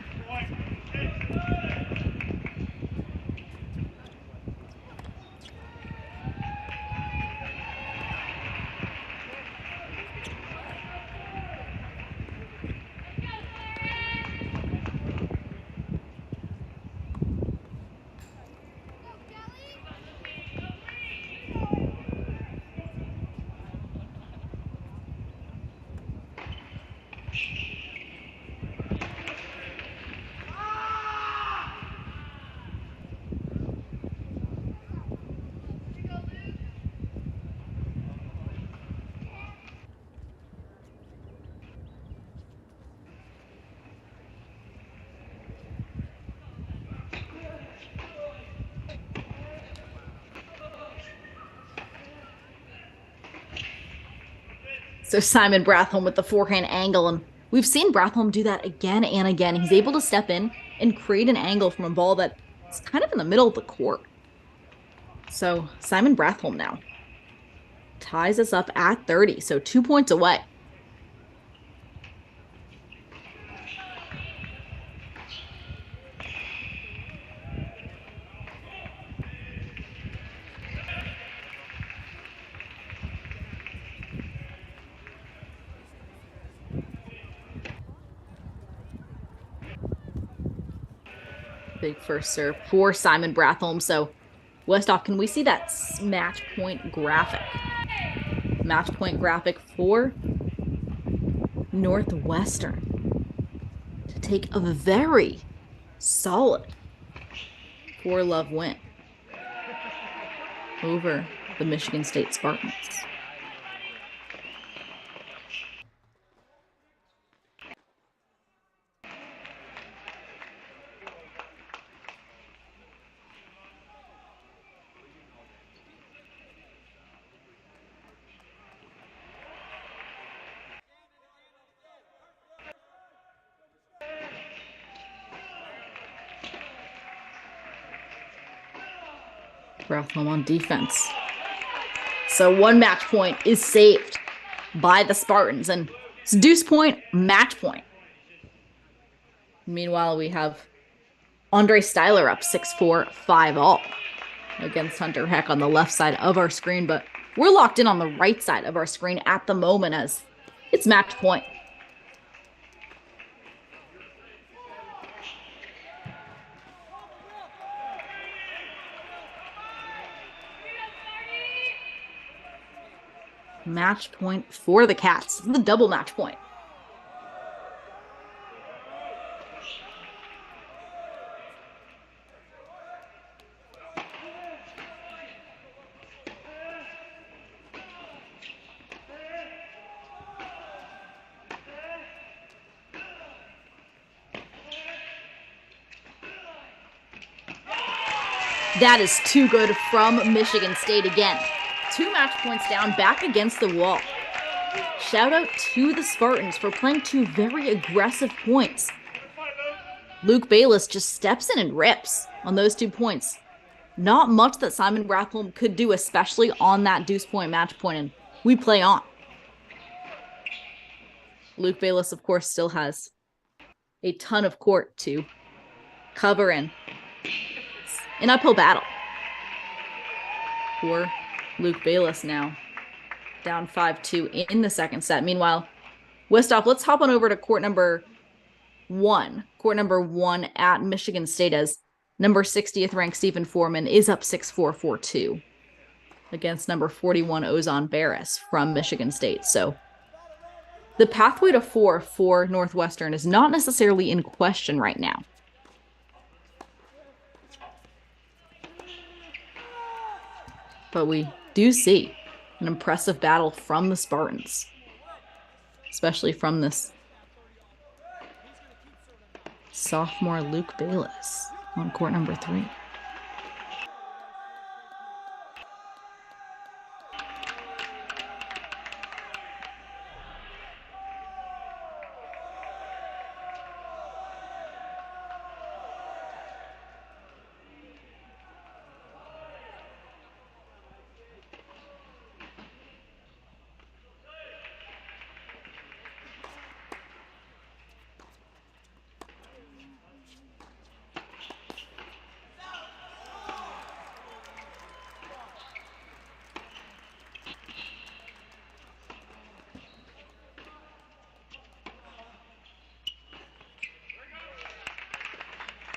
So Simon Brathholm with the forehand angle, and we've seen Brathholm do that again and again. He's able to step in and create an angle from a ball that's kind of in the middle of the court. So Simon Brathholm now ties us up at 30, so 2 points away. Big first serve for Simon Brathholm. So Westhoff, can we see that match point graphic? Match point graphic for Northwestern to take a very solid 4-love win over the Michigan State Spartans. Brathholm on defense. So 1 match point is saved by the Spartans, and it's deuce point, match point. Meanwhile, we have Andre Styler up 6-4, 5-all against Hunter Heck on the left side of our screen, but we're locked in on the right side of our screen at the moment as it's match point. Match point for the Cats. This is the double match point. That is too good from Michigan State again. 2 match points down, back against the wall. Shout out to the Spartans for playing 2 very aggressive points. Luke Bayless just steps in and rips on those 2 points. Not much that Simon Brathholm could do, especially on that deuce point match point, and we play on. Luke Bayless, of course, still has a ton of court to cover in. It's an uphill battle for Luke Bayless now, down 5-2 in the second set. Meanwhile, Westhoff, let's hop on over to court number 1. Court number 1 at Michigan State as number 60th ranked Stephen Foreman is up 6-4, 4-2 against number 41 Ozan Barris from Michigan State. So the pathway to 4 for Northwestern is not necessarily in question right now. But we do see an impressive battle from the Spartans, especially from this sophomore Luke Bayless on court number 3.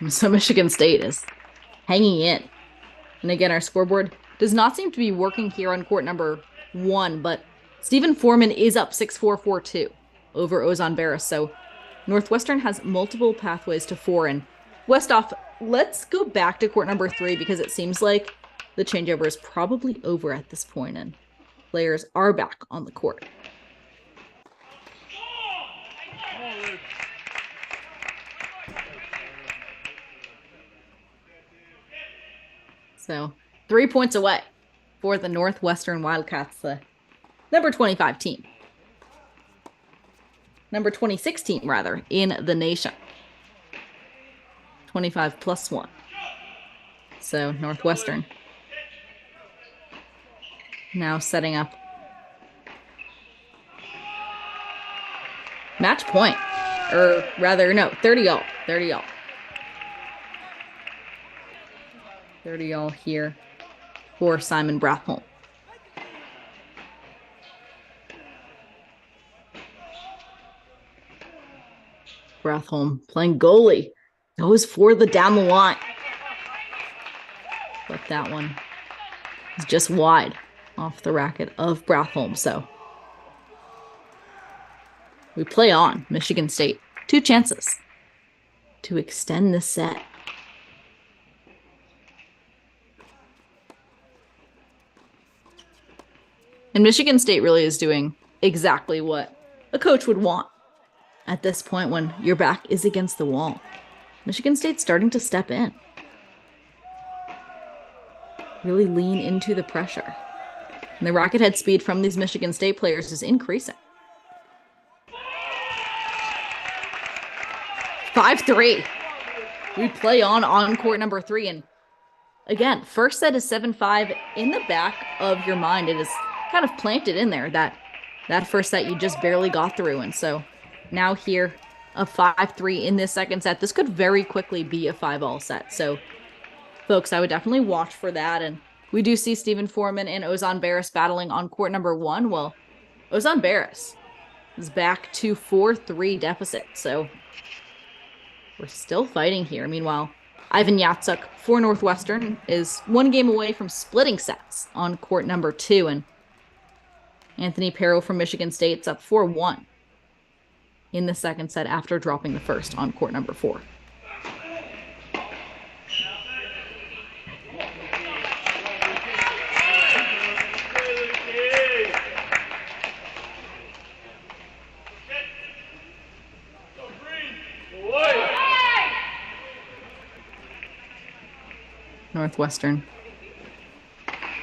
So Michigan State is hanging in. And again, our scoreboard does not seem to be working here on court number 1, but Stephen Foreman is up 6-4, 4-2 over Ozan Barris. So Northwestern has multiple pathways to 4. And Westhoff, let's go back to court number 3 because it seems like the changeover is probably over at this point and players are back on the court. So 3 points away for the Northwestern Wildcats, the number 25 team. Number 26 team, rather, in the nation. 25 plus 1. So Northwestern now setting up match point. Or rather, no, 30-all. 30-all. 30-all here for Simon Brathholm. Brathholm playing goalie. Goes for the down the line. But that one is just wide off the racket of Brathholm. So we play on. Michigan State. 2 chances to extend this set. And Michigan State really is doing exactly what a coach would want at this point when your back is against the wall. Michigan State's starting to step in. Really lean into the pressure. And the rocket head speed from these Michigan State players is increasing. 5-3. We play on court number 3. And again, first set is 7-5. In the back of your mind, it is kind of planted in there that first set you just barely got through. And so now here, a 5-3 in this second set. This could very quickly be a 5-all set. So folks, I would definitely watch for that. And we do see Stephen Foreman and Ozan Barris battling on court number 1. Well, Ozan Barris is back to 4-3 deficit. So we're still fighting here. Meanwhile, Ivan Yatsuk for Northwestern is 1 game away from splitting sets on court number 2. And Anthony Perro from Michigan State's up 4-1 in the second set after dropping the first on court number 4. Northwestern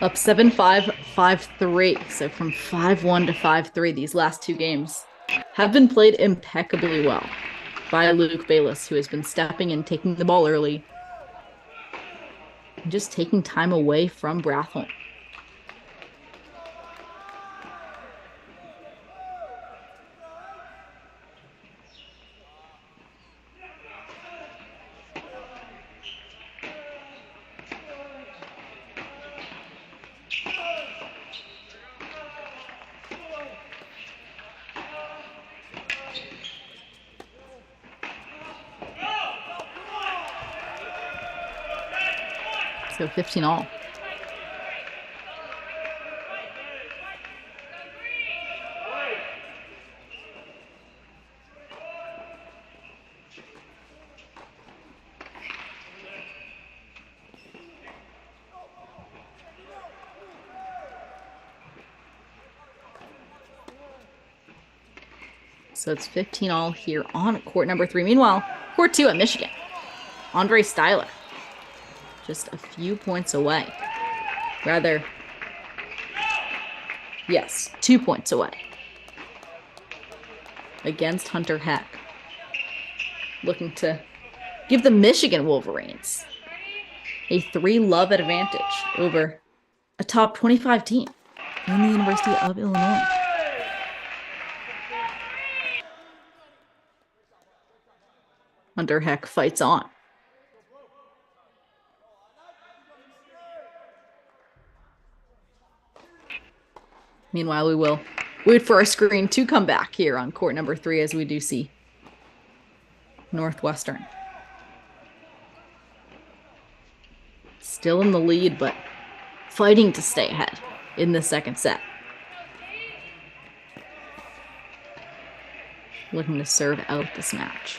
up 7-5, 5-3. So from 5-1 to 5-3, these last 2 games have been played impeccably well by Luke Bayless, who has been stepping and taking the ball early and just taking time away from Brathholm. So 15-all. So it's 15-all here on court number 3. Meanwhile, court 2 at Michigan. Andre Styler. Just a few points away. Rather, yes, 2 points away. Against Hunter Heck. Looking to give the Michigan Wolverines a 3-love advantage over a top 25 team in the University of Illinois. Hunter Heck fights on. Meanwhile, we will wait for our screen to come back here on court number 3 as we do see Northwestern still in the lead, but fighting to stay ahead in the second set. looking to serve out this match.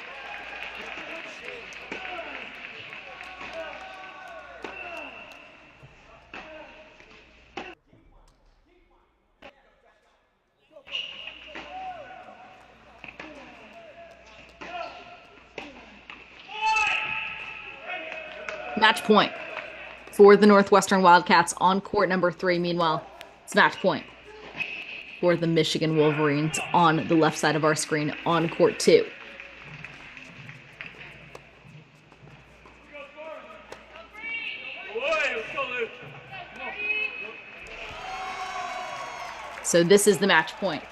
Match point for the Northwestern Wildcats on court number 3. Meanwhile, it's match point for the Michigan Wolverines on the left side of our screen on court 2. So this is the match point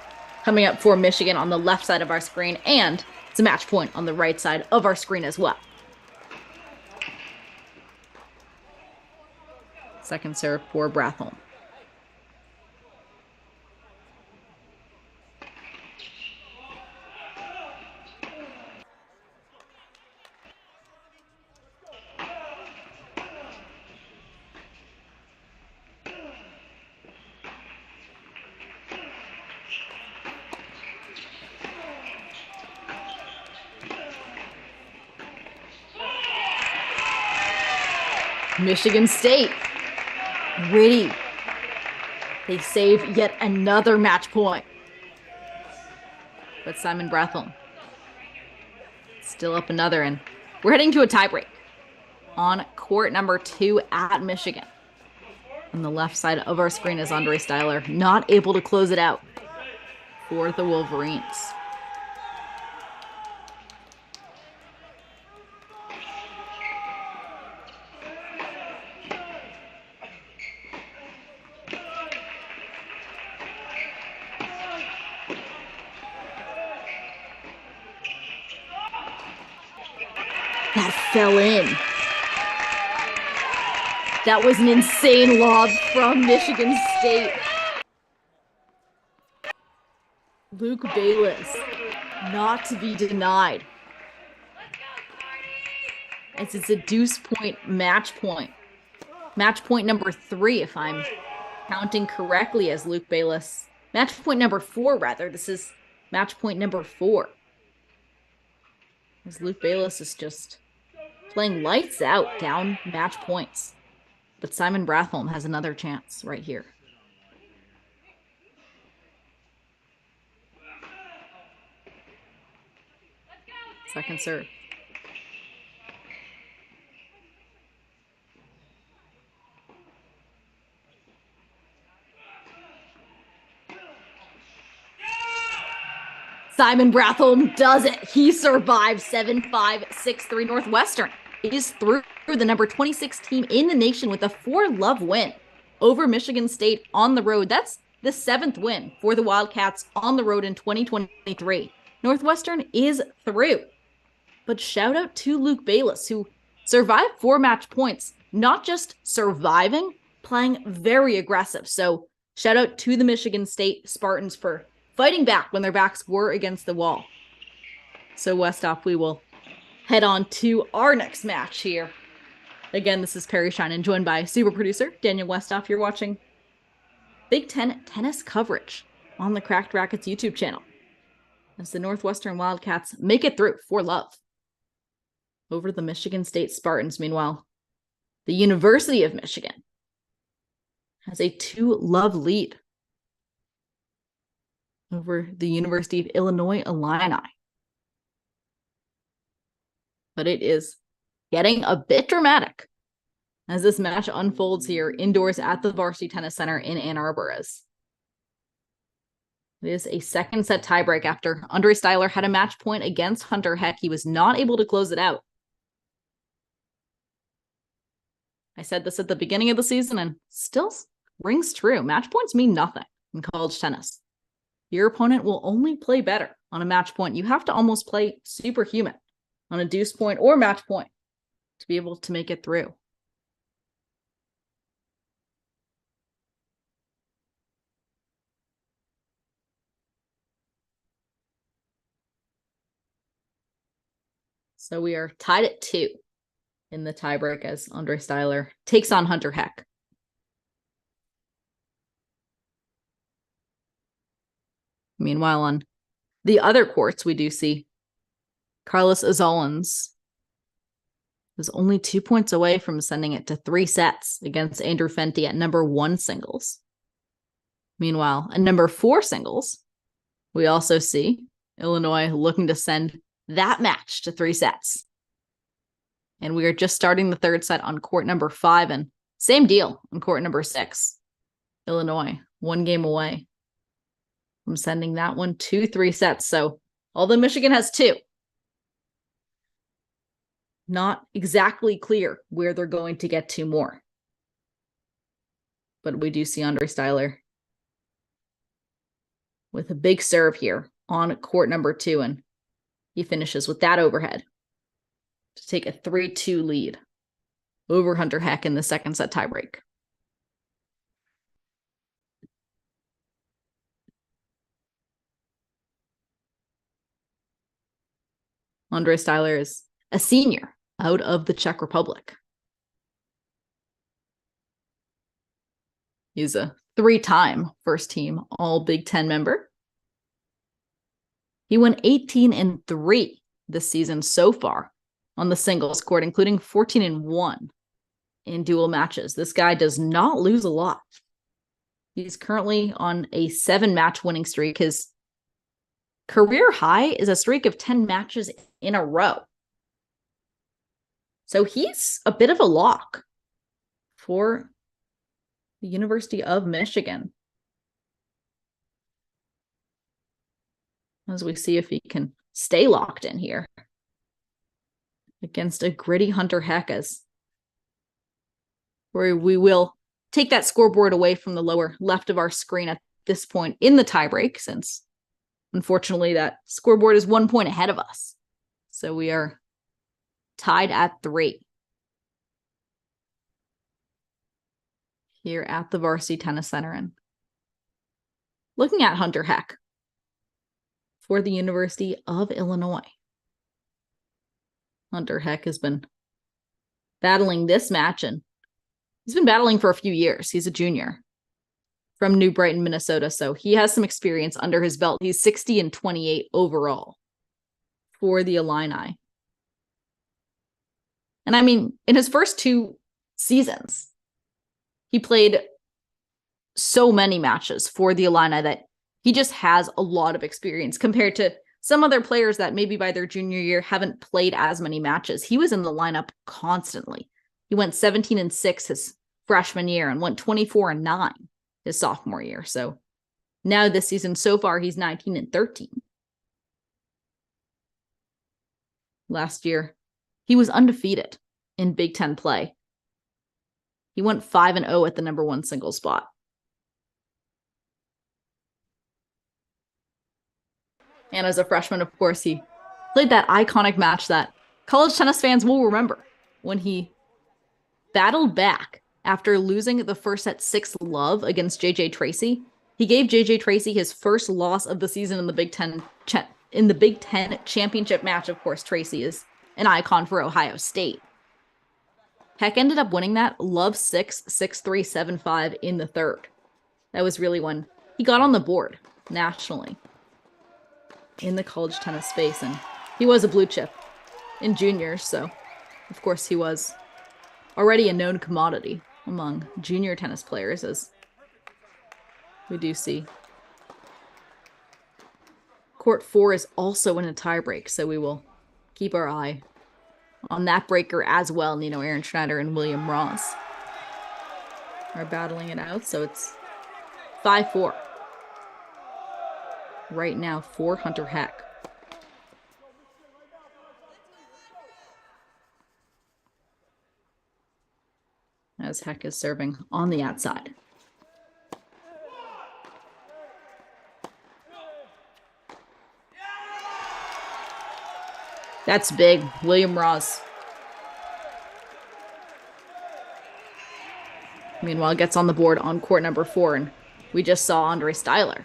coming up for Michigan on the left side of our screen, and it's a match point on the right side of our screen as well. Second serve for Brathholm. Michigan State, gritty. They save yet another match point. But Simon Brathholm still up another, and we're heading to a tiebreak on court number 2 at Michigan. On the left side of our screen is Andre Styler, not able to close it out for the Wolverines. That fell in. That was an insane lob from Michigan State. Luke Bayless, not to be denied. It's a deuce point match point. Match point number 3, if I'm counting correctly, as Luke Bayless. Match point number 4, rather. This is match point number 4. As Luke Bayless is just playing lights out down match points. But Simon Brathholm has another chance right here. Second serve. Simon Brathholm does it. He survives 7-5, 6-3. Northwestern is through the number 26 team in the nation with a 4-love win over Michigan State on the road. That's the 7th win for the Wildcats on the road in 2023. Northwestern is through. But shout out to Luke Bayless, who survived 4 match points, not just surviving, playing very aggressive. So shout out to the Michigan State Spartans for fighting back when their backs were against the wall. So Westhoff, we will head on to our next match here. Again, this is Perry Shinen, joined by super producer Daniel Westhoff. You're watching Big Ten tennis coverage on the Cracked Racquets YouTube channel, as the Northwestern Wildcats make it through 4-love over the Michigan State Spartans. Meanwhile, the University of Michigan has a 2-love lead over the University of Illinois Illini. But it is getting a bit dramatic as this match unfolds here indoors at the Varsity Tennis Center in Ann Arbor. As it is a second set tiebreak after Andre Styler had a match point against Hunter Heck. He was not able to close it out. I said this at the beginning of the season and still rings true. Match points mean nothing in college tennis. Your opponent will only play better on a match point. You have to almost play superhuman on a deuce point or match point to be able to make it through. So we are tied at 2 in the tiebreak as Andre Styler takes on Hunter Heck. Meanwhile, on The other courts we do see Carlos Azalans was only 2 points away from sending it to 3 sets against Andrew Fenty at number 1 singles. Meanwhile, at number 4 singles, we also see Illinois looking to send that match to 3 sets. And we are just starting the third set on court number 5, and same deal on court number 6. Illinois, 1 game away from sending that one to 3 sets. So although Michigan has 2, not exactly clear where they're going to get 2 more. But we do see Andre Styler with a big serve here on court number 2, and he finishes with that overhead to take a 3-2 lead over Hunter Heck in the second set tiebreak. Andre Styler is a senior out of the Czech Republic. He's a 3-time first team All Big Ten member. He won 18-3 this season so far on the singles court, including 14-1 in dual matches. This guy does not lose a lot. He's currently on a 7-match winning streak. His career high is a streak of 10 matches in a row. So he's a bit of a lock for the University of Michigan. As we see if he can stay locked in here against a gritty Hunter Heck, as where we will take that scoreboard away from the lower left of our screen at this point in the tiebreak, since unfortunately that scoreboard is 1 point ahead of us. So we are tied at 3 here at the Varsity Tennis Center. And looking at Hunter Heck for the University of Illinois, Hunter Heck has been battling this match, and he's been battling for a few years. He's a junior from New Brighton, Minnesota, so he has some experience under his belt. He's 60-28 overall for the Illini. And I mean, in his first 2 seasons, he played so many matches for the Illini that he just has a lot of experience compared to some other players that maybe by their junior year haven't played as many matches. He was in the lineup constantly. He went 17-6 his freshman year and went 24-9 his sophomore year. So now this season so far, he's 19-13. Last year, he was undefeated in Big Ten play. He went 5-0 at the number 1 single spot. And as a freshman, of course, he played that iconic match that college tennis fans will remember, when he battled back after losing the first set 6-love against J.J. Tracy. He gave J.J. Tracy his first loss of the season in the Big Ten championship match. Of course, Tracy is an icon for Ohio State. Heck ended up winning that love 6, 6-3, 7-5 in the third. That was really when he got on the board nationally in the college tennis space, and he was a blue chip in juniors, so of course he was already a known commodity among junior tennis players, as we do see. Court 4 is also in a tiebreak, so we will keep our eye on that breaker as well. And, Aaron Schneider and William Ross are battling it out, so it's 5-4 right now for Hunter Heck. As Heck is serving on the outside. That's big. William Ross, meanwhile, gets on the board on court number 4, and we just saw Andre Styler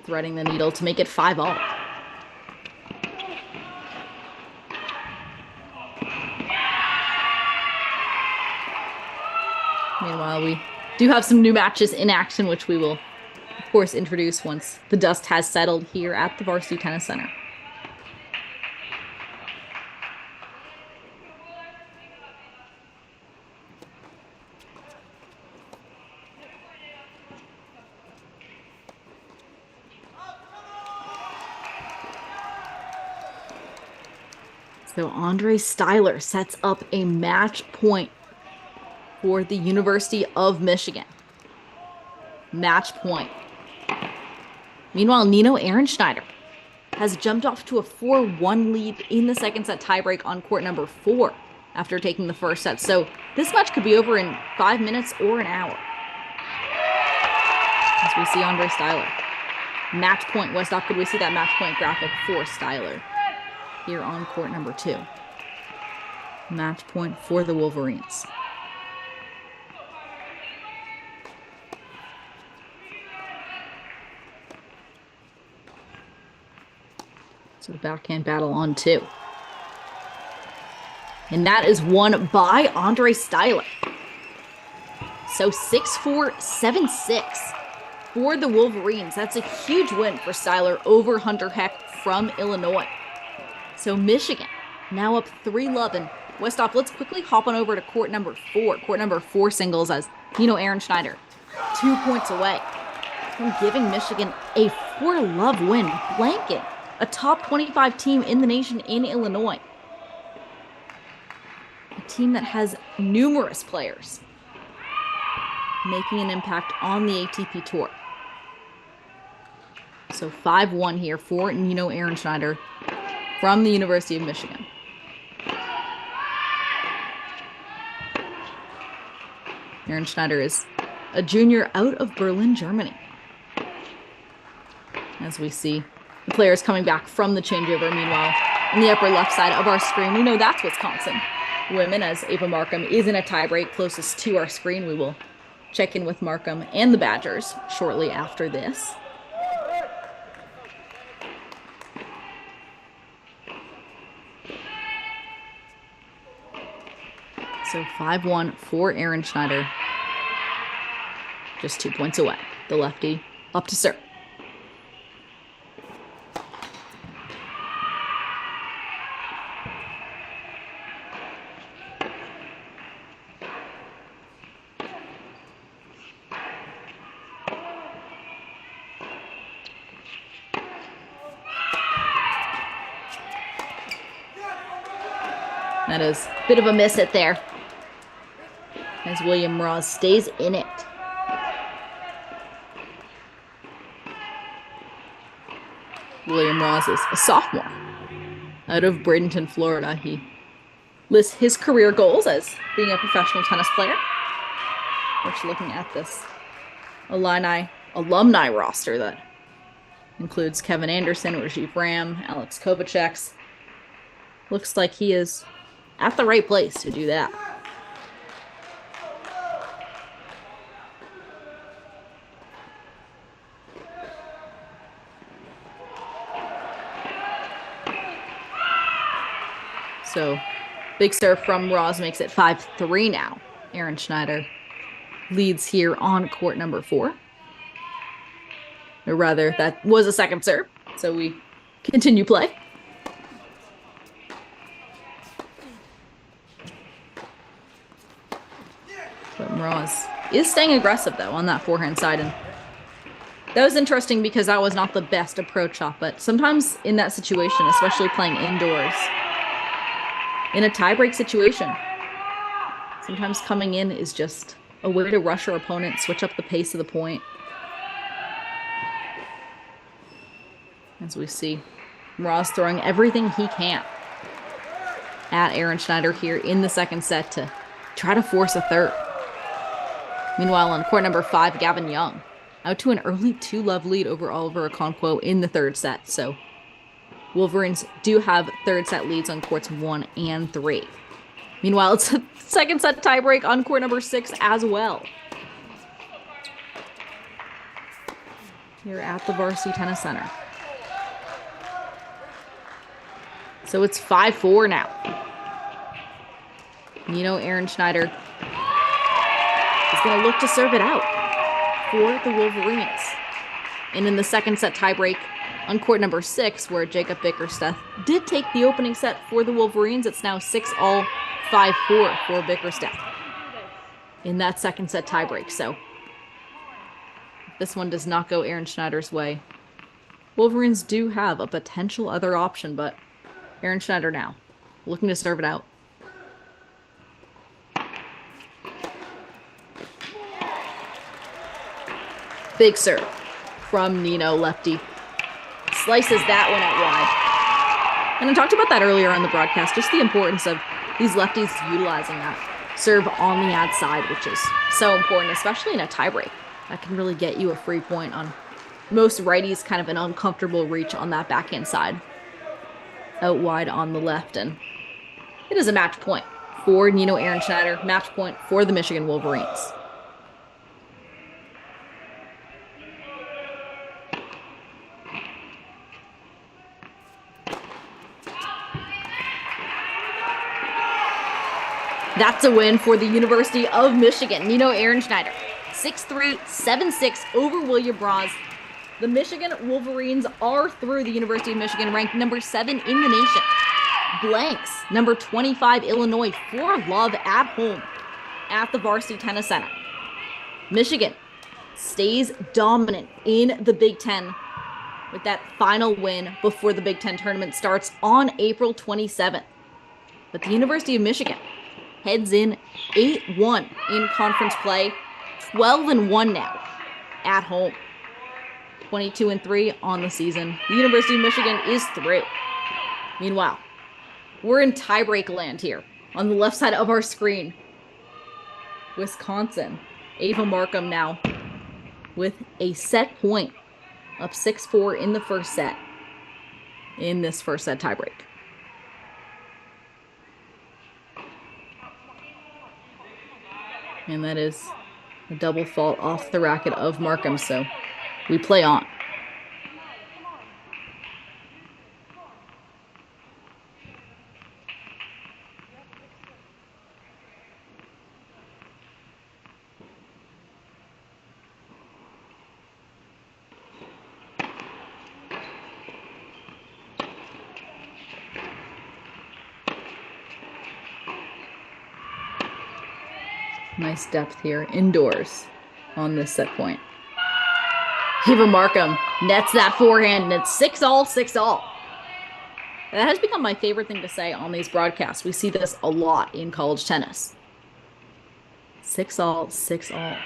threading the needle to make it 5-all. Meanwhile, we do have some new matches in action, which we will of course, introduce once the dust has settled here at the Varsity Tennis Center. So Andre Styler sets up a match point for the University of Michigan. Match point. Meanwhile, Nino Ehrenschneider has jumped off to a 4-1 lead in the second set tiebreak on court number 4 after taking the first set. So this match could be over in 5 minutes or an hour. As we see Andre Styler. Match point. Westhoff, could we see that match point graphic for Styler here on court number 2? Match point for the Wolverines. So the backhand battle on 2. And that is won by Andre Styler. So 6-4, 7-6 for the Wolverines. That's a huge win for Styler over Hunter Heck from Illinois. So Michigan now up 3-11. Westhoff, let's quickly hop on over to court number 4. Court number 4 singles as Nino Ehrenschneider 2 points away from giving Michigan a 4-love win, blanking a top 25 team in the nation in Illinois. A team that has numerous players making an impact on the ATP Tour. So 5-1 here for Nino Ehrenschneider from the University of Michigan. Ehrenschneider is a junior out of Berlin, Germany. As we see the players coming back from the changeover. Meanwhile, in the upper left side of our screen, we know that's Wisconsin women, as Ava Markham is in a tiebreak closest to our screen. We will check in with Markham and the Badgers shortly after this. So 5-1 for Ehrenschneider. Just 2 points away. The lefty up to serve. That is a bit of a miss hit there, as William Ross stays in it. William Ross is a sophomore out of Bradenton, Florida. He lists his career goals as being a professional tennis player. We're just looking at this alumni roster that includes Kevin Anderson, Rajiv Ram, Alex Kovacek. Looks like he is at the right place to do that. So big serve from Ross makes it 5-3 now. Ehrenschneider leads here on court number 4. Or rather, that was a second serve. So we continue play. But Ross is staying aggressive, though, on that forehand side. And that was interesting because that was not the best approach shot. But sometimes in that situation, especially playing indoors, in a tiebreak situation, sometimes coming in is just a way to rush your opponent, switch up the pace of the point. As we see Ross throwing everything he can at Ehrenschneider here in the second set to try to force a third. Meanwhile, on court number 5, Gavin Young out to an early 2-love lead over Oliver Okonkwo in the third set. So Wolverines do have third set leads on courts 1 and 3. Meanwhile, it's a second set tiebreak on court number 6 as well. Here at the Varsity Tennis Center. So it's 5-4 now. Nino Ehrenschneider is going to look to serve it out for the Wolverines. And in the second set tiebreak on court number 6, where Jacob Bickerstaff did take the opening set for the Wolverines, it's now 6-all, 5-4 for Bickerstaff in that second set tiebreak. So this one does not go Aaron Schneider's way. Wolverines do have a potential other option, but Aaron Schneider now looking to serve it out. Big serve from Nino, lefty. Slices that one out wide. And I talked about that earlier on the broadcast, just the importance of these lefties utilizing that serve on the ad side, which is so important, especially in a tiebreak. That can really get you a free point on most righties, kind of an uncomfortable reach on that backhand side. Out wide on the left, and it is a match point for Nino Aaron Schneider, match point for the Michigan Wolverines. That's a win for the University of Michigan. Nino Aaron Schneider, 6-3, 7-6 over William Braz. The Michigan Wolverines are through. The University of Michigan ranked number 7 in the nation. Blanks, number 25, Illinois, for love at home at the Varsity Tennis Center. Michigan stays dominant in the Big Ten with that final win before the Big Ten tournament starts on April 27th. But the University of Michigan heads in 8-1 in conference play, 12-1 now at home, 22-3 on the season. The University of Michigan is through. Meanwhile, we're in tiebreak land here on the left side of our screen. Wisconsin, Ava Markham now with a set point, up 6-4 in the first set, in this first set tiebreak. And that is a double fault off the racket of Markham, so we play on. Nice depth here indoors on this set point. Eva Markham nets that forehand, and it's 6-all, 6-all. That has become my favorite thing to say on these broadcasts. We see this a lot in college tennis. 6-all, 6-all.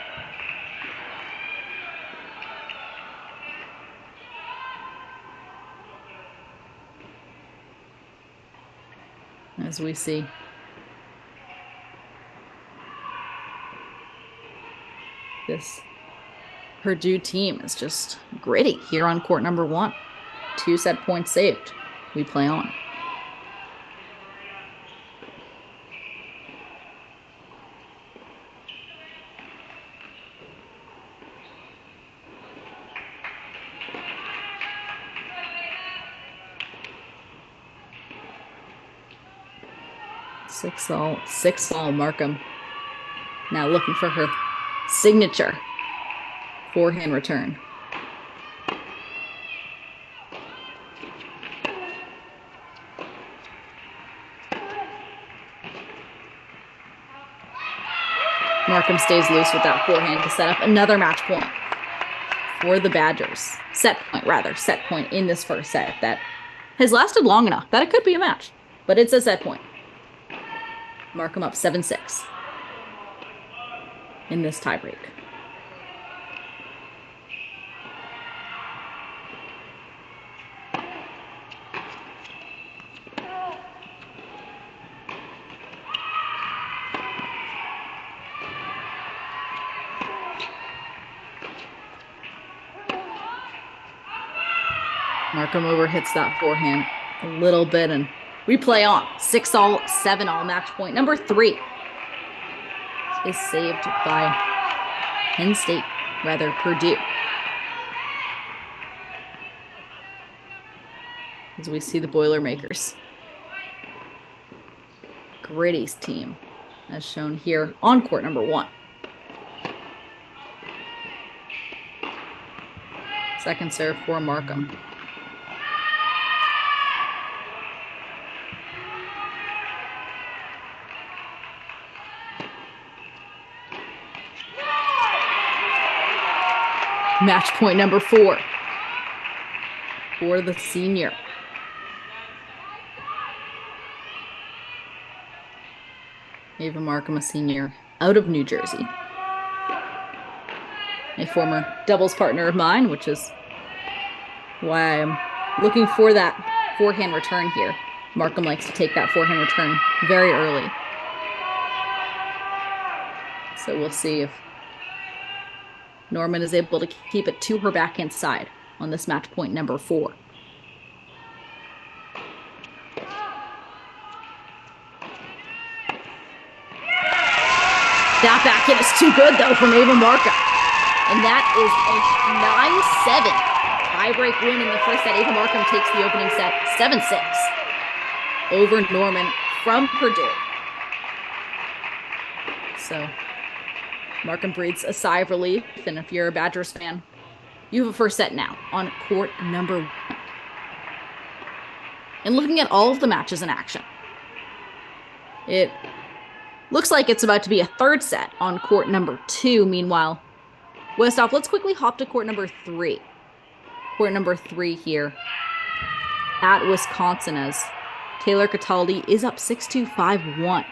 As we see. This Purdue team is just gritty here on court number 1. 2 set points saved. We play on. Six all Markham. Now looking for her signature forehand return. Markham stays loose with that forehand to set up another match point for the Badgers. Set point in this first set that has lasted long enough that it could be a match, but it's a set point. Markham up 7-6 in this tiebreak. Markham overhits that forehand a little bit, and we play on. 6-all, 7-all, match point number 3 is saved by Purdue. As we see the Boilermakers. Gritty's team, as shown here on court number 1. Second serve for Markham. Match point number 4 for the senior. Ava Markham, a senior out of New Jersey. A former doubles partner of mine, which is why I'm looking for that forehand return here. Markham likes to take that forehand return very early. So we'll see if Norman is able to keep it to her backhand side on this match point number 4. That backhand is too good, though, from Ava Markham. And that is a 9-7 tiebreak win in the first set. Ava Markham takes the opening set 7-6 over Norman from Purdue. So Markham breathes a sigh of relief. And if you're a Badgers fan, you have a first set now on court number 1. And looking at all of the matches in action, it looks like it's about to be a third set on court number 2. Meanwhile, Westhoff, let's quickly hop to court number 3. Court number 3 here at Wisconsin as Taylor Cataldi is up 6-2, 5-1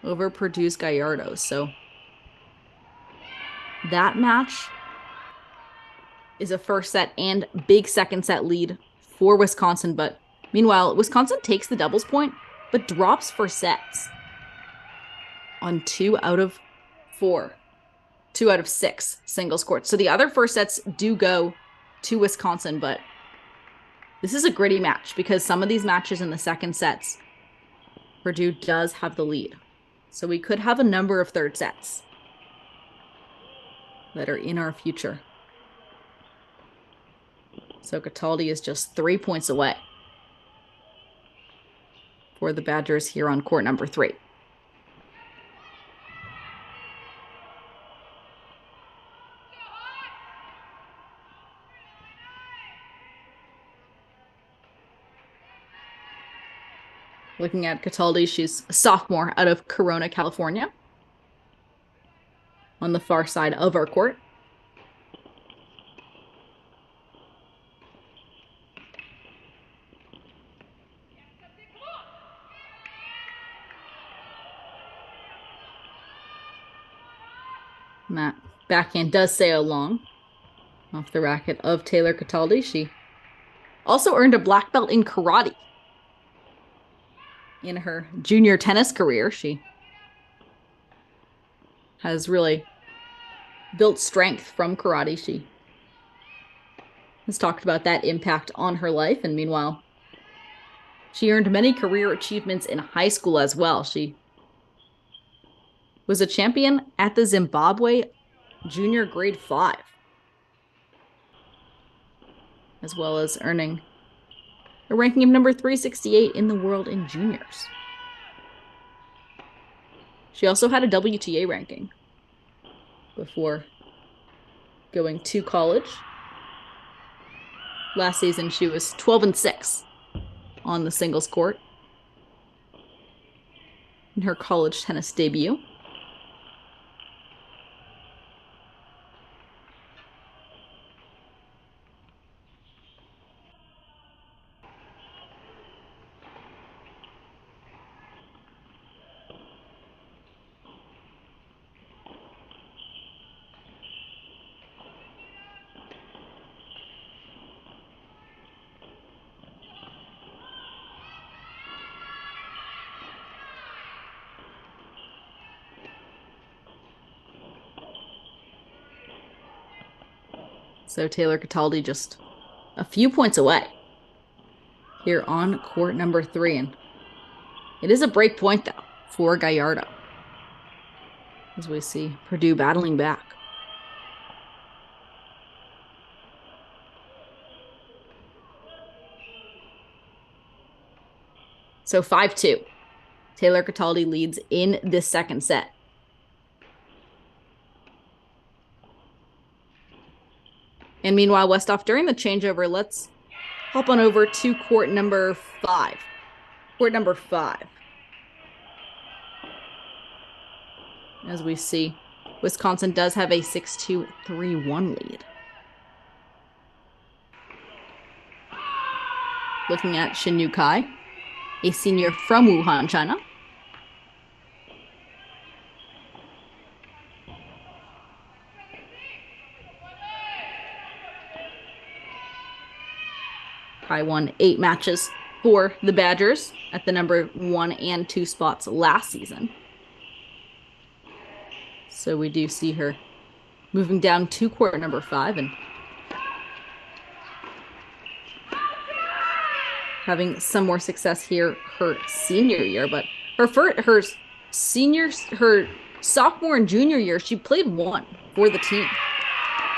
over Purdue's Gallardo. So that match is a first set and big second set lead for Wisconsin. But meanwhile, Wisconsin takes the doubles point, but drops for sets on 2 out of 6 singles courts. So the other first sets do go to Wisconsin, but this is a gritty match because some of these matches in the second sets, Purdue does have the lead. So we could have a number of third sets that are in our future. So Cataldi is just 3 points away for the Badgers here on court number 3. Looking at Cataldi, she's a sophomore out of Corona, California, on the far side of our court. And that backhand does sail long off the racket of Taylor Cataldi. She also earned a black belt in karate in her junior tennis career. She has really built strength from karate. She has talked about that impact on her life. And meanwhile, she earned many career achievements in high school as well. She was a champion at the Zimbabwe Junior Grade 5, as well as earning a ranking of number 368 in the world in juniors. She also had a WTA ranking before going to college. Last season, she was 12-6 on the singles court in her college tennis debut. So Taylor Cataldi just a few points away here on court number 3. And it is a break point, though, for Gallardo, as we see Purdue battling back. So 5-2. Taylor Cataldi leads in this second set. And meanwhile, Westhoff, during the changeover, let's hop on over to court number 5. Court number 5. As we see, Wisconsin does have a 6-2, 3-1 lead. Looking at Xinyu Kai, a senior from Wuhan, China. Kai won 8 matches for the Badgers at the number 1 and 2 spots last season. So we do see her moving down to court number 5 and having some more success here her senior year. But her sophomore and junior year, she played 1 for the team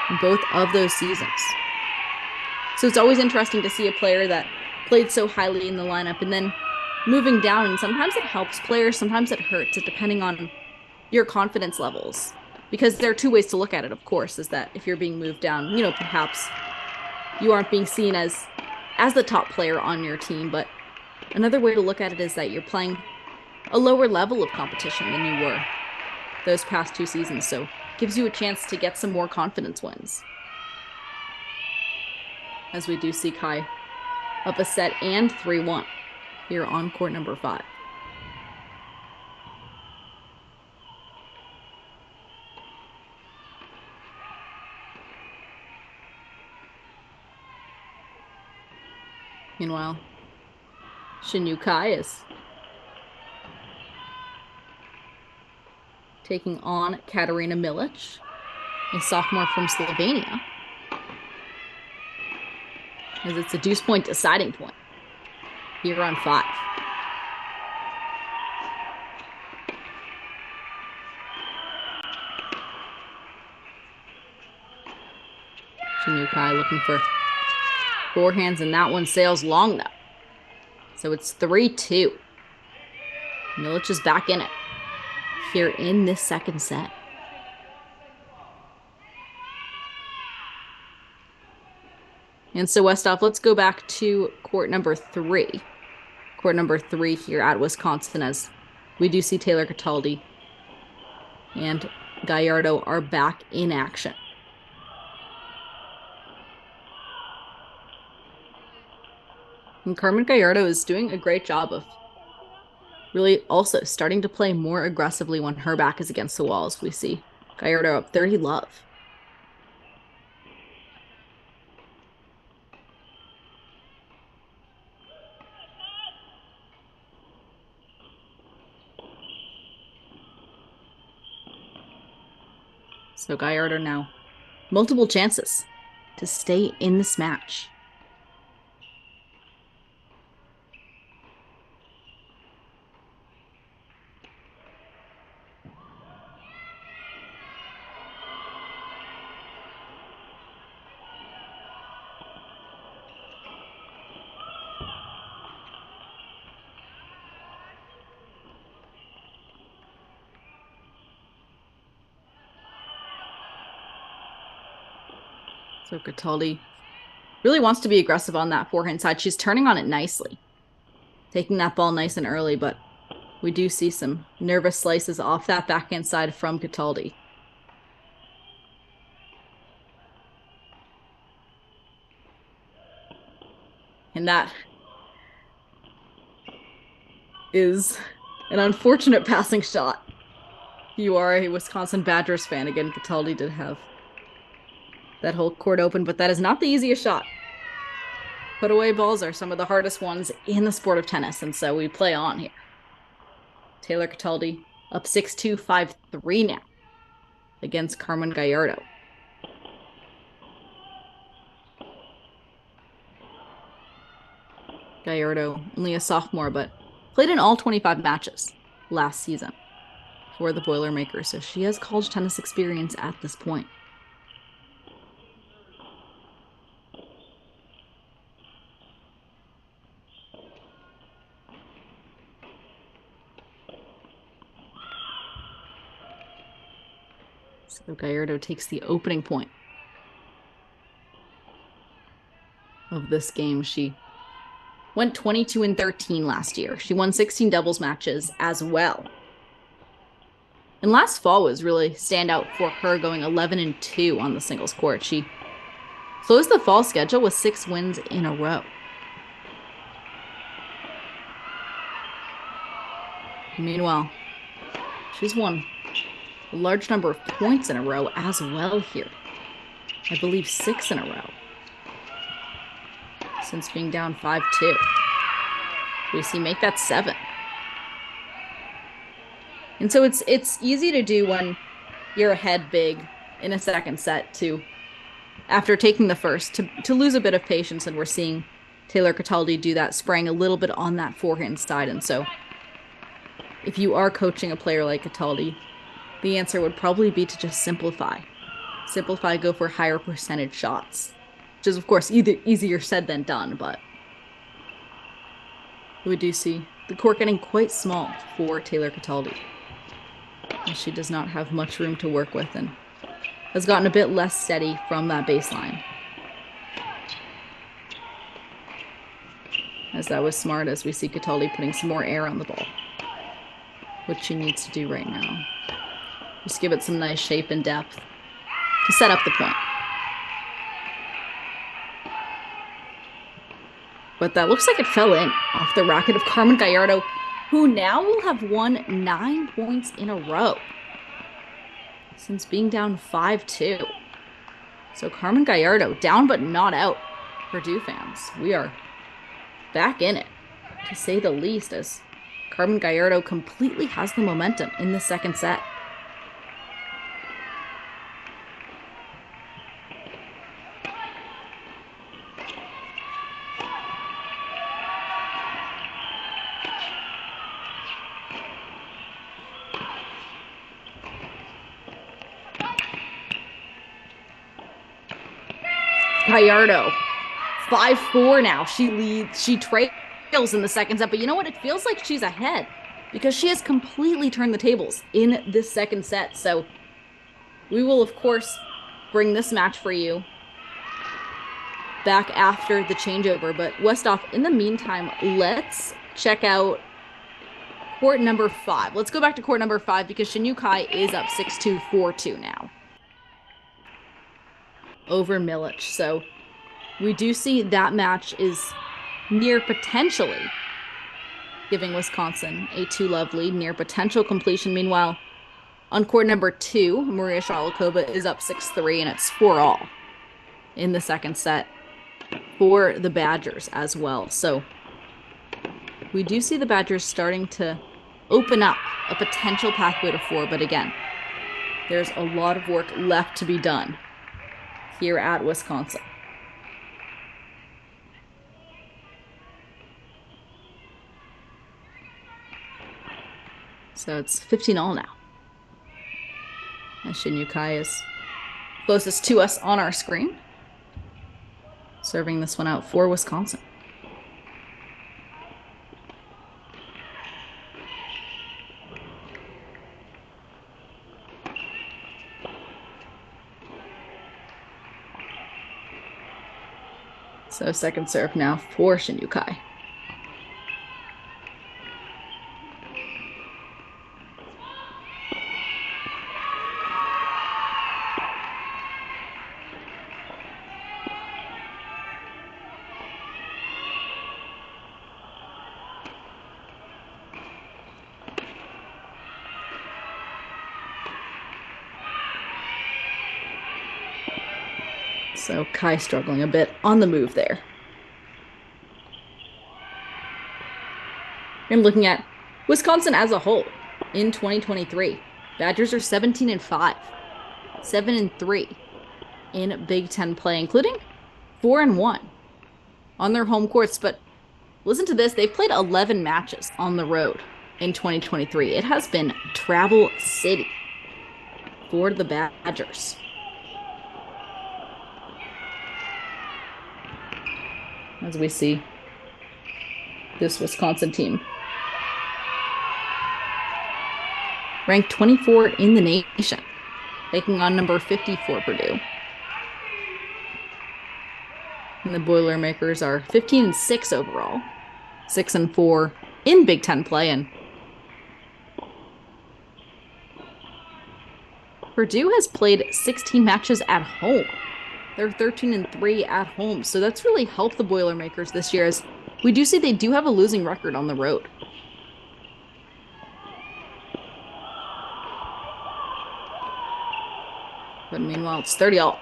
in both of those seasons. So it's always interesting to see a player that played so highly in the lineup and then moving down. And sometimes it helps players, sometimes it hurts, it depending on your confidence levels. Because there are 2 ways to look at it, of course, is that if you're being moved down, perhaps you aren't being seen as the top player on your team. But another way to look at it is that you're playing a lower level of competition than you were those past 2 seasons. So it gives you a chance to get some more confidence wins. As we do see Kai up a set and 3-1 here on court number 5. Meanwhile, Xinyu Kai is taking on Katarina Milic, a sophomore from Slovenia. As it's a deuce point deciding point here on 5. Xinyu Kai looking for forehands, and that one sails long though. So it's 3-2. Milic is back in it here in this second set. And so Westhoff, let's go back to court number 3. Court number 3 here at Wisconsin, as we do see Taylor Cataldi and Gallardo are back in action. And Carmen Gallardo is doing a great job of really also starting to play more aggressively when her back is against the wall, as we see Gallardo up 30-love. So Gallardo now multiple chances to stay in this match. So Cataldi really wants to be aggressive on that forehand side. She's turning on it nicely, taking that ball nice and early, but we do see some nervous slices off that backhand side from Cataldi. And that is an unfortunate passing shot. You are a Wisconsin Badgers fan. Again, Cataldi did have that whole court open, but that is not the easiest shot. Put away balls are some of the hardest ones in the sport of tennis, and so we play on here. Taylor Cataldi up 6-2, 5-3 now against Carmen Gallardo. Gallardo, only a sophomore, but played in all 25 matches last season for the Boilermakers, so she has college tennis experience at this point. So Gallardo takes the opening point. of this game. She went 22-13 last year. She won 16 doubles matches as well. And last fall was really standout for her, going 11-2 on the singles court. She closed the fall schedule with 6 wins in a row. Meanwhile, she's won a large number of points in a row as well here. I believe 6 in a row since being down 5-2. We see make that 7. And so it's easy to do when you're ahead big in a second set to, after taking the first, to lose a bit of patience. And we're seeing Taylor Cataldi do that, spraying a little bit on that forehand side. And so if you are coaching a player like Cataldi, the answer would probably be to just simplify. Simplify, go for higher percentage shots, which is, of course, easier said than done, but we do see the court getting quite small for Taylor Cataldi. And she does not have much room to work with and has gotten a bit less steady from that baseline. As that was smart, as we see Cataldi putting some more air on the ball, which she needs to do right now. Just give it some nice shape and depth to set up the point. But that looks like it fell in off the racket of Carmen Gallardo, who now will have won 9 points in a row since being down 5-2. So Carmen Gallardo down but not out. Purdue fans, we are back in it, to say the least, as Carmen Gallardo completely has the momentum in the second set. Gallardo, 5-4 now. She leads. She trails in the second set, but you know what? It feels like she's ahead because she has completely turned the tables in this second set. So we will, of course, bring this match for you back after the changeover. But Westhoff, in the meantime, let's check out court number 5. Let's go back to court number 5 because Shin Kai is up 6-2, 4-2 now over Milic. So we do see that match is near potentially giving Wisconsin a 2-love lead, near potential completion. Meanwhile, on court number 2, Maria Shalakova is up 6-3, and it's 4-all in the second set for the Badgers as well. So we do see the Badgers starting to open up a potential pathway to 4, but again, there's a lot of work left to be done here at Wisconsin. So it's 15-all now. And Shin Kai is closest to us on our screen, serving this one out for Wisconsin. So second serve now for Shin Kai. So Kai struggling a bit on the move there. And looking at Wisconsin as a whole in 2023, Badgers are 17-5, 7-3 in Big Ten play, including 4-1 on their home courts. But listen to this, they've played 11 matches on the road in 2023. It has been Travel City for the Badgers. As we see this Wisconsin team ranked 24 in the nation, taking on number 50 for Purdue. And the Boilermakers are 15-6 overall, 6-4 in Big Ten play. And Purdue has played 16 matches at home. They're 13-3 at home. So that's really helped the Boilermakers this year, as we do see they do have a losing record on the road. But meanwhile, it's 30-all.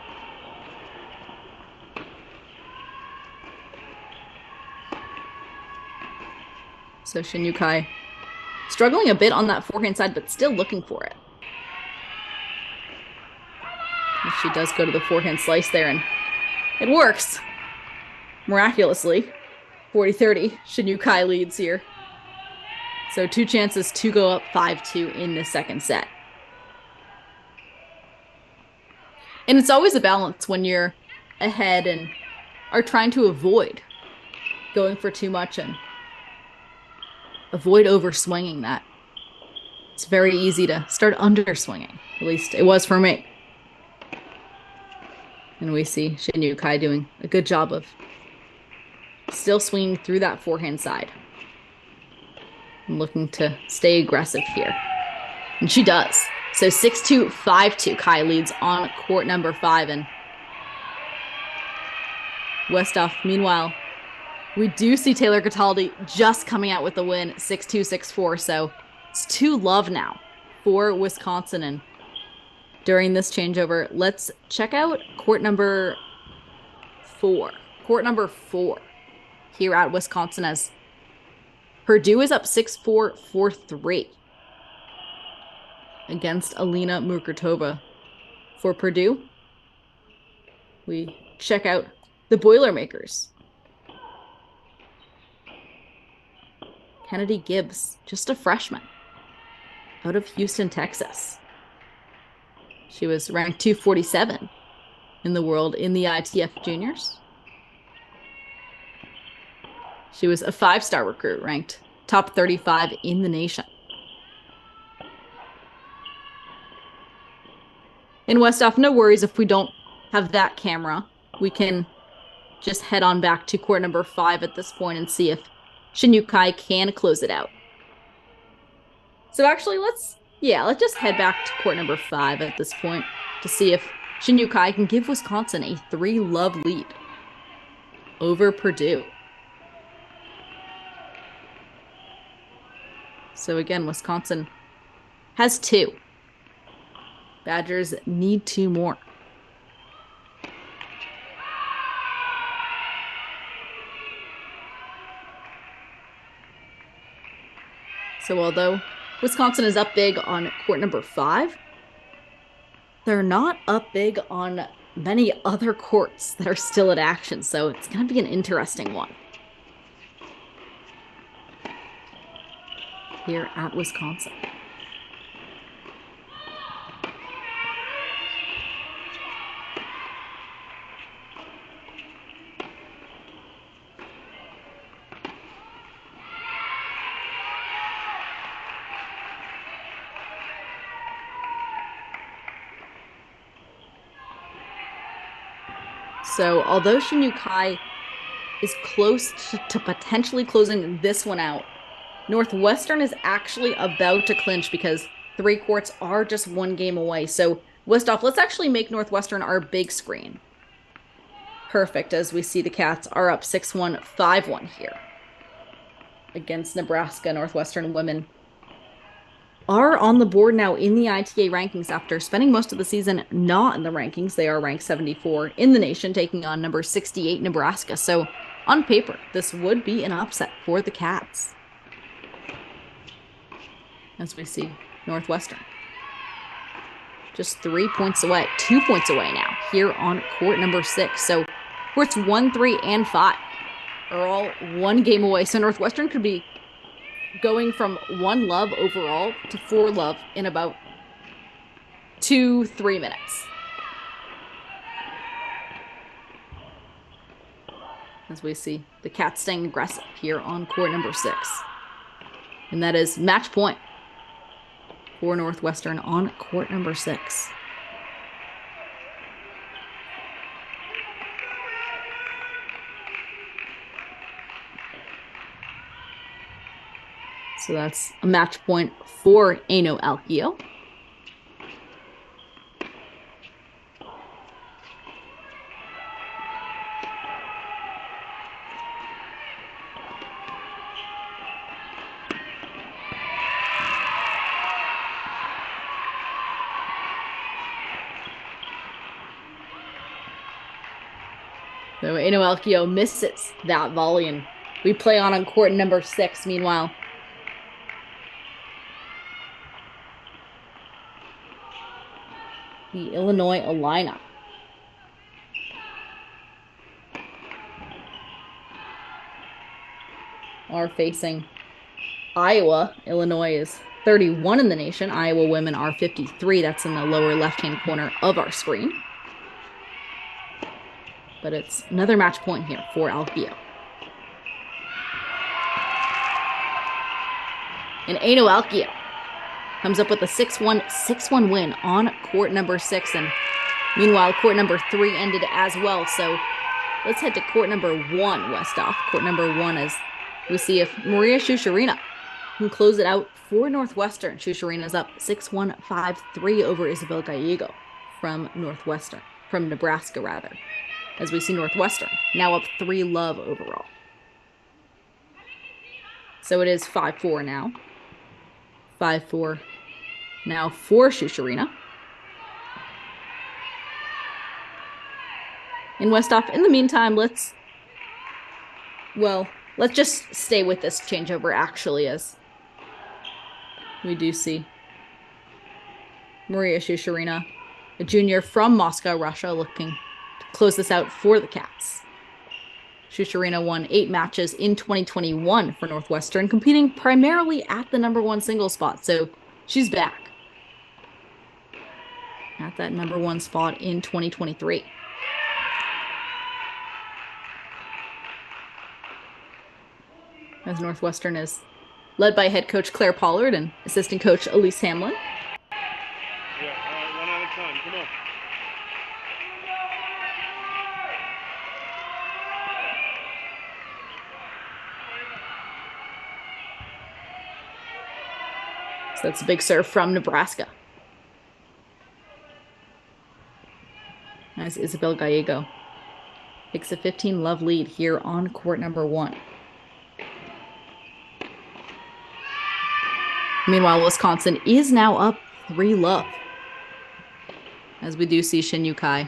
So Shin Yukai struggling a bit on that forehand side, but still looking for it. And she does go to the forehand slice there, and it works. Miraculously. 40-30. Shin Yukai leads here. So 2 chances to go up 5-2 in the second set. And it's always a balance when you're ahead and are trying to avoid going for too much and avoid over swinging that. It's very easy to start under swinging. At least it was for me. And we see Shin Yukai doing a good job of still swinging through that forehand side. And looking to stay aggressive here. And she does. So 6-2, 5-2. Kai leads on court number 5. And Westhoff, meanwhile, we do see Taylor Cataldi just coming out with the win, 6-2, 6-4. So it's 2-love now for Wisconsin. And during this changeover, let's check out court number 4. Court number 4 here at Wisconsin, as Purdue is up 6-4, 4-3 against Alina Mukurtova. For Purdue, we check out the Boilermakers. Kennedy Gibbs, just a freshman out of Houston, Texas. She was ranked 247 in the world in the ITF juniors. She was a 5-star recruit, ranked top 35 in the nation. In Westhoff, no worries if we don't have that camera. We can just head on back to court number 5 at this point and see if Shin Yukai can close it out. So actually, let's just head back to court number 5 at this point to see if Shin Yukai can give Wisconsin a 3-love lead over Purdue. So again, Wisconsin has 2. Badgers need 2 more. So although Wisconsin is up big on court number 5, they're not up big on many other courts that are still at action. So it's going to be an interesting one here at Wisconsin. So although Shin Yukai is close to potentially closing this one out, Northwestern is actually about to clinch because 3 courts are just 1 game away. So Westhoff, let's actually make Northwestern our big screen. Perfect, as we see the Cats are up 6-1, 5-1 here against Nebraska. Northwestern women are on the board now in the ITA rankings after spending most of the season not in the rankings. They are ranked 74 in the nation, taking on number 68 Nebraska. So on paper, this would be an upset for the Cats. As we see Northwestern just 3 points away, 2 points away now here on court number 6. So courts 1, 3, and 5 are all 1 game away. So Northwestern could be going from 1-love overall to 4-love in about 2-3 minutes. As we see the Cats staying aggressive here on court number 6. And that is match point for Northwestern on court number 6. So that's a match point for Aino Alkio. So Aino Alkio misses that volley, and we play on court number 6 meanwhile. The Illinois Illini are facing Iowa. Illinois is 31 in the nation. Iowa women are 53. That's in the lower left-hand corner of our screen. But it's another match point here for Alkio. And Aino Alkio comes up with a 6-1 win on court number 6. And meanwhile, court number 3 ended as well. So let's head to court number 1, Westhoff. Court number 1, as we see if Maria Shusharina can close it out for Northwestern. Shusharina's up 6-1, 5-3 over Isabel Gallego from Northwestern, from Nebraska rather. As we see Northwestern now up 3-love overall. So it is 5-4 now. 5-4 now for Shusharina. In Westhoff, in the meantime, let's just stay with this changeover actually, as we do see Maria Shusharina, a junior from Moscow, Russia, looking to close this out for the Cats. Shusharina won 8 matches in 2021 for Northwestern, competing primarily at the number 1 single spot. So she's back at that number 1 spot in 2023. As Northwestern is led by head coach Claire Pollard and assistant coach Elise Hamlin. Yeah, one at a time. Come on. So that's a big serve from Nebraska. As Isabel Gallego takes a 15-love lead here on court number 1. Meanwhile, Wisconsin is now up 3-love. As we do see Shin Yukai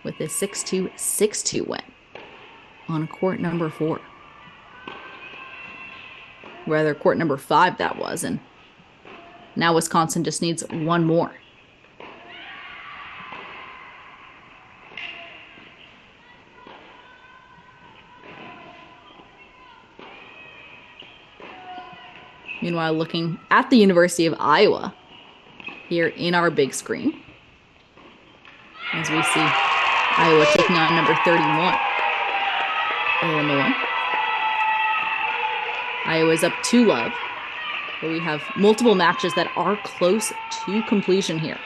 with a 6-2, 6-2 win on court number 4. Rather, court number 5 that was. And now Wisconsin just needs one more. Meanwhile, looking at the University of Iowa here in our big screen, as we see Iowa taking on number 31, Illinois. Iowa's up 2-love, but we have multiple matches that are close to completion here.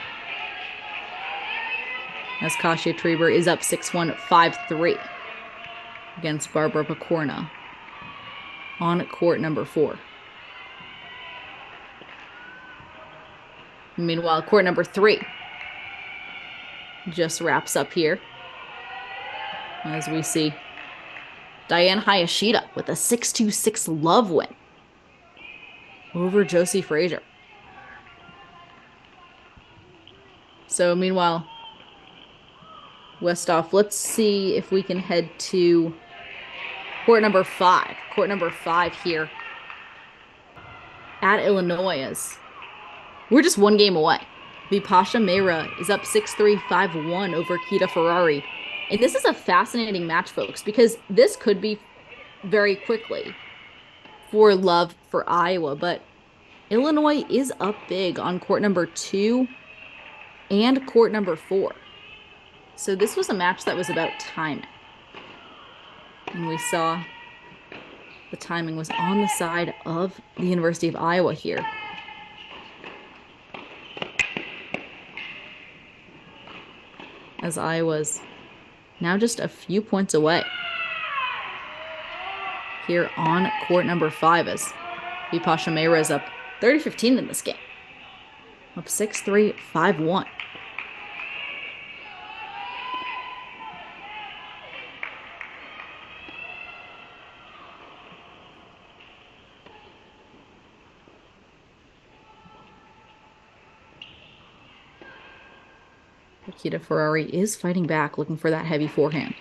As Kasia Treber is up 6-1, 5-3 against Barbara Picorna on court number 4. Meanwhile, court number 3 just wraps up here as we see Diane Hayashida with a 6-2, 6-love win over Josie Frazier. So meanwhile, Westhoff, let's see if we can head to court number 5. Court number 5 here at Illinois. We're just one game away. Vipasha Mehra is up 6-3, 5-1 over Kita Ferrari. And this is a fascinating match, folks, because this could be very quickly 4-love for Iowa. But Illinois is up big on court number 2 and court number 4. So this was a match that was about timing. And we saw the timing was on the side of the University of Iowa here. As Iowa's now just a few points away here on court number 5 as Vipasha Mehra is up 30-15 in this game. Up 6-3, 5-1. Akita Ferrari is fighting back, looking for that heavy forehand.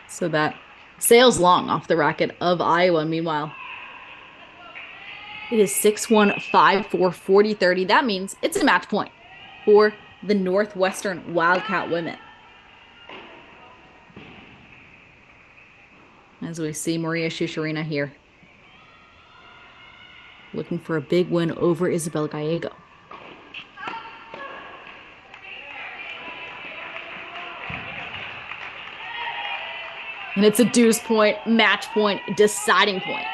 So that sails long off the racket of Iowa. Meanwhile, it is 6-1, 5-4, 40-30. That means it's a match point for the Northwestern Wildcat women. As we see Maria Shusharina here, looking for a big win over Isabel Gallego. And it's a deuce point, match point, deciding point.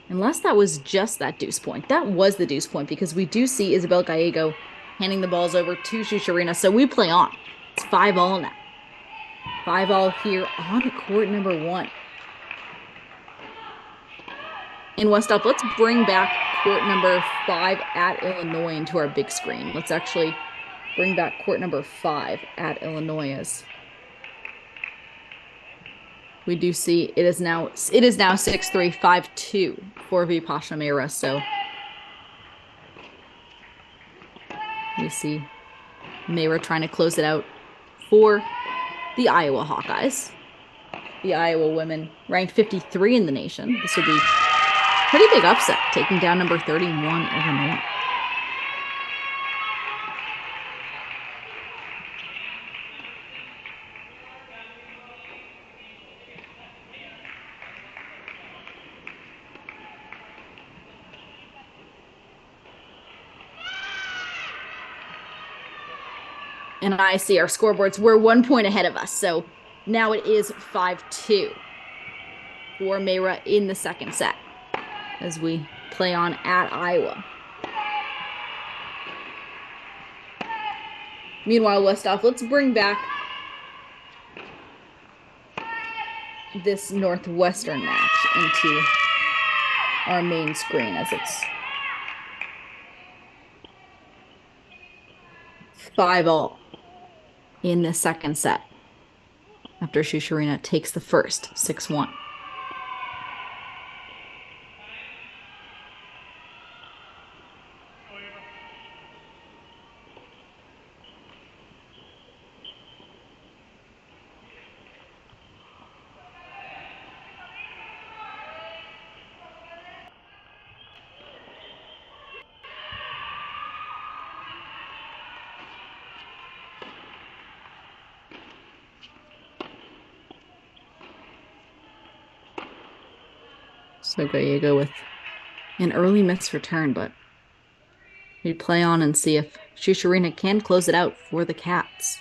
Unless that was just that deuce point. That was the deuce point because we do see Isabel Gallego handing the balls over to Shusharina. So we play on. It's 5-all now. 5-all here on court number 1. In Westhoff, let's bring back court number 5 at Illinois into our big screen. Let's actually bring back court number 5 at Illinois as we do see it is now 6-3, 5-2 for Vipasha Mehra. So we see Mehra trying to close it out for the Iowa Hawkeyes. The Iowa women ranked 53 in the nation. This would be a pretty big upset, taking down number 31 Illinois. And I see our scoreboards were 1 point ahead of us. So now it is 5-2 for Mehra in the second set as we play on at Iowa. Meanwhile, Westhoff, let's bring back this Northwestern match into our main screen as it's 5-all in the second set after Shusharina takes the first 6-1. So Gallego with an early missed return, but we play on and see if Shusharina can close it out for the Cats.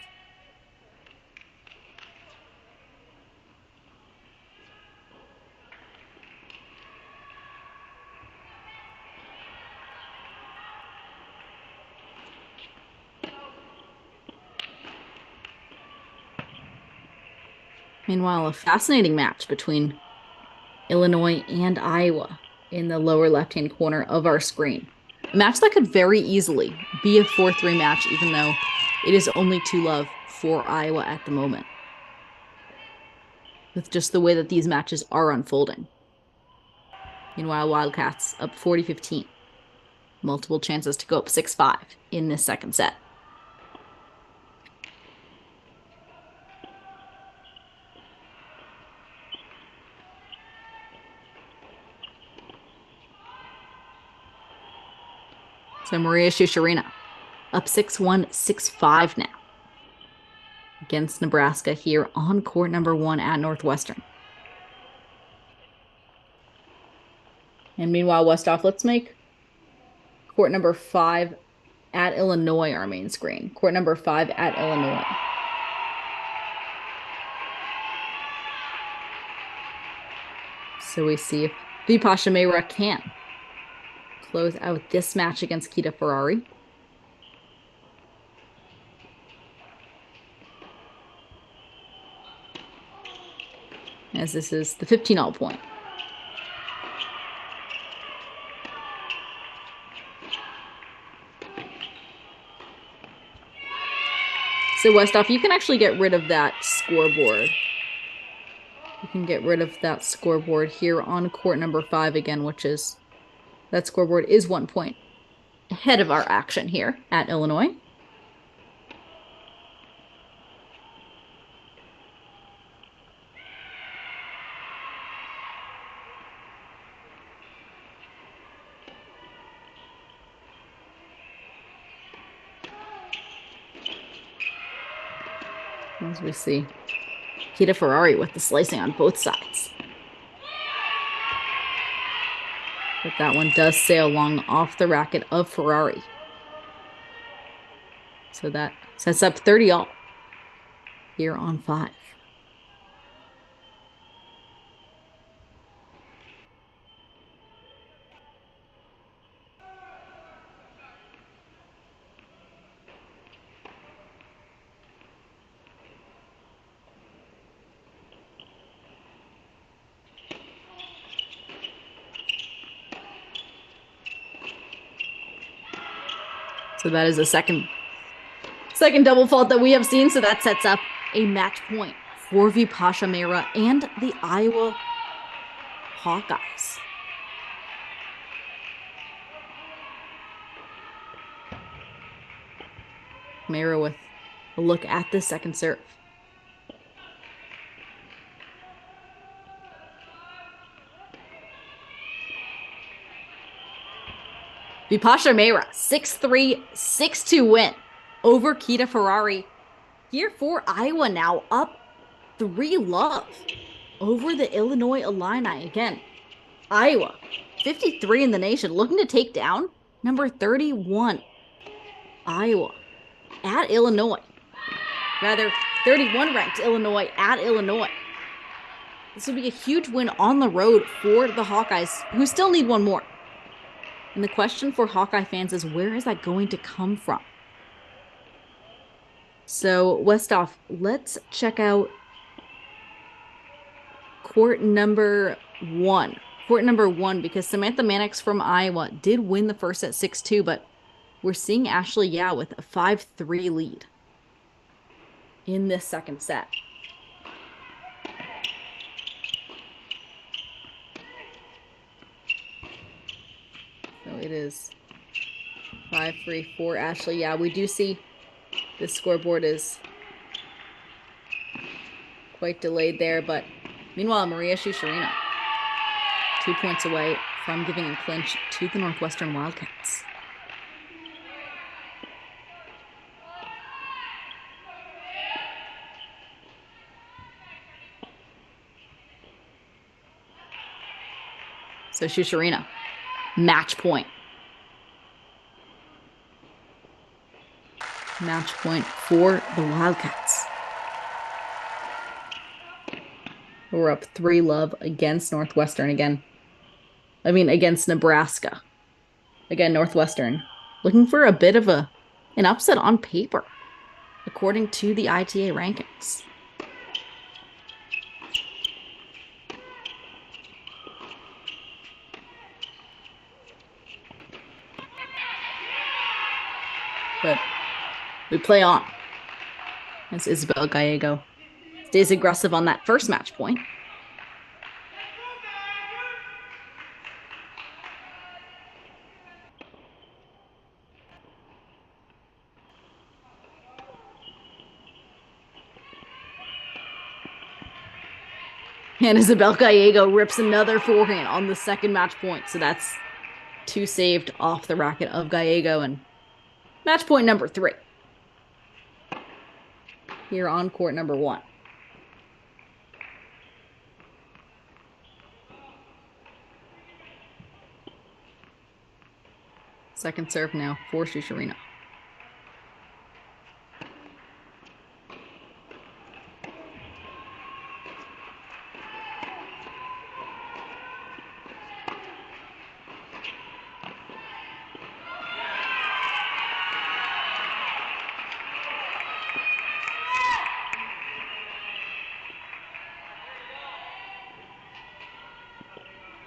Meanwhile, a fascinating match between Illinois and Iowa in the lower left-hand corner of our screen. A match that could very easily be a 4-3 match, even though it is only 2-love for Iowa at the moment, with just the way that these matches are unfolding. Meanwhile, Wildcats up 40-15. Multiple chances to go up 6-5 in this second set. So Maria Shusharina up 6-1, 6-5 now against Nebraska here on court number 1 at Northwestern. And meanwhile, Westhoff, let's make court number 5 at Illinois our main screen. Court number 5 at Illinois. So we see if Vipasha Mehra can close out this match against Kita Ferrari. As this is the 15-all point. So Westhoff, you can actually get rid of that scoreboard. You can get rid of that scoreboard here on court number 5 again, which is, that scoreboard is 1 point ahead of our action here at Illinois. As we see Kita Ferrari with the slicing on both sides. But that one does sail long off the racket of Ferrari. So that sets up 30-all here on 5. So that is a second double fault that we have seen. So that sets up a match point for Vipasha Mehra and the Iowa Hawkeyes. Mehra with a look at the second serve. Vipasha Mehra, 6-3, 6-2 win over Kita Ferrari. Here for Iowa now, up 3-love over the Illinois Illini. Again, Iowa, 53 in the nation, looking to take down number 31, Iowa, at Illinois. Rather, 31 ranked Illinois at Illinois. This would be a huge win on the road for the Hawkeyes, who still need one more. And the question for Hawkeye fans is, where is that going to come from? So, Westhoff, let's check out court number 1. Court number 1, because Samantha Mannix from Iowa did win the first set 6-2, but we're seeing Ashley Yao with a 5-3 lead in this second set. So it is 5-3 for Ashley. Yeah, we do see this scoreboard is quite delayed there, but meanwhile, Maria Shusharina, 2 points away from giving a clinch to the Northwestern Wildcats. So Shusharina, match point. Match point for the Wildcats. We're up 3-love against Northwestern again. Against Nebraska. Again, Northwestern looking for a bit of an upset on paper, according to the ITA rankings. But we play on as Isabel Gallego stays aggressive on that first match point. And Isabel Gallego rips another forehand on the second match point. So that's 2 saved off the racket of Gallego, and match point number 3 here on court number 1. Second serve now for Shusharina.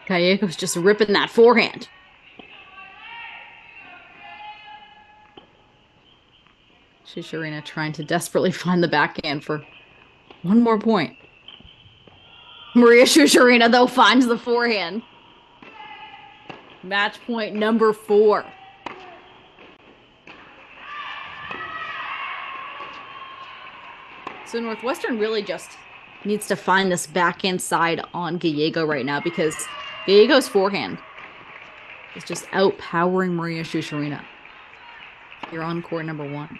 Gallego's just ripping that forehand. Shusharina trying to desperately find the backhand for one more point. Maria Shusharina, though, finds the forehand. Match point number 4. So Northwestern really just needs to find this backhand side on Gallego right now, because Gallego's forehand is just outpowering Maria Shusharina here on court number 1.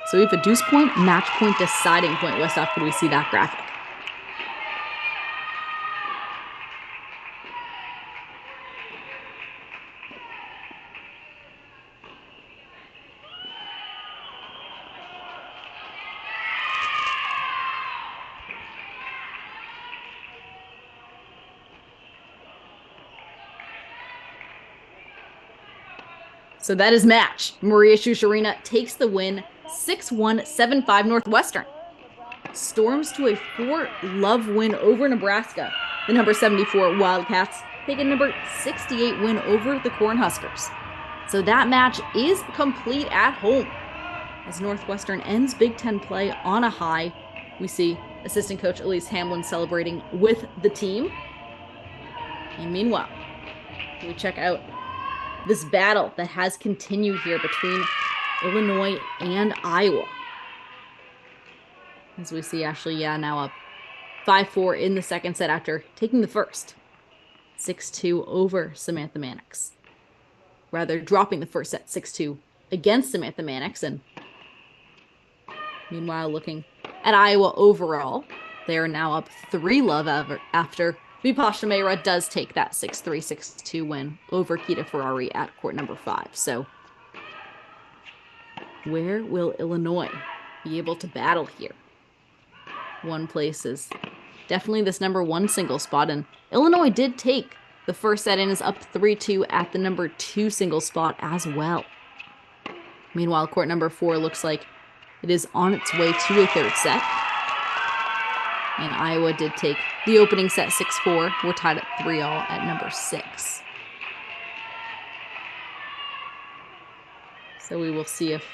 So we have a deuce point, match point, deciding point. Westhoff, could we see that graphic? So that is match. Maria Shusharina takes the win, 6-1, 7-5 Northwestern. Storms to a 4-love win over Nebraska. The number 74 Wildcats take a number 68 win over the Cornhuskers. So that match is complete at home. As Northwestern ends Big Ten play on a high, we see assistant coach Elise Hamlin celebrating with the team. And meanwhile, we check out this battle that has continued here between Illinois and Iowa. As we see Ashley now up 5-4 in the second set after taking the first. 6-2 over Samantha Mannix. Rather, dropping the first set 6-2 against Samantha Mannix. And meanwhile, looking at Iowa overall, they are now up 3-love after Vipash Meira does take that 6-3, 6-2 win over Kita Ferrari at court number 5. So where will Illinois be able to battle here? One place is definitely this number 1 single spot, and Illinois did take the first set and is up 3-2 at the number 2 single spot as well. Meanwhile, court number 4 looks like it is on its way to a third set. And Iowa did take the opening set 6-4. We're tied at 3-all at number 6. So we will see if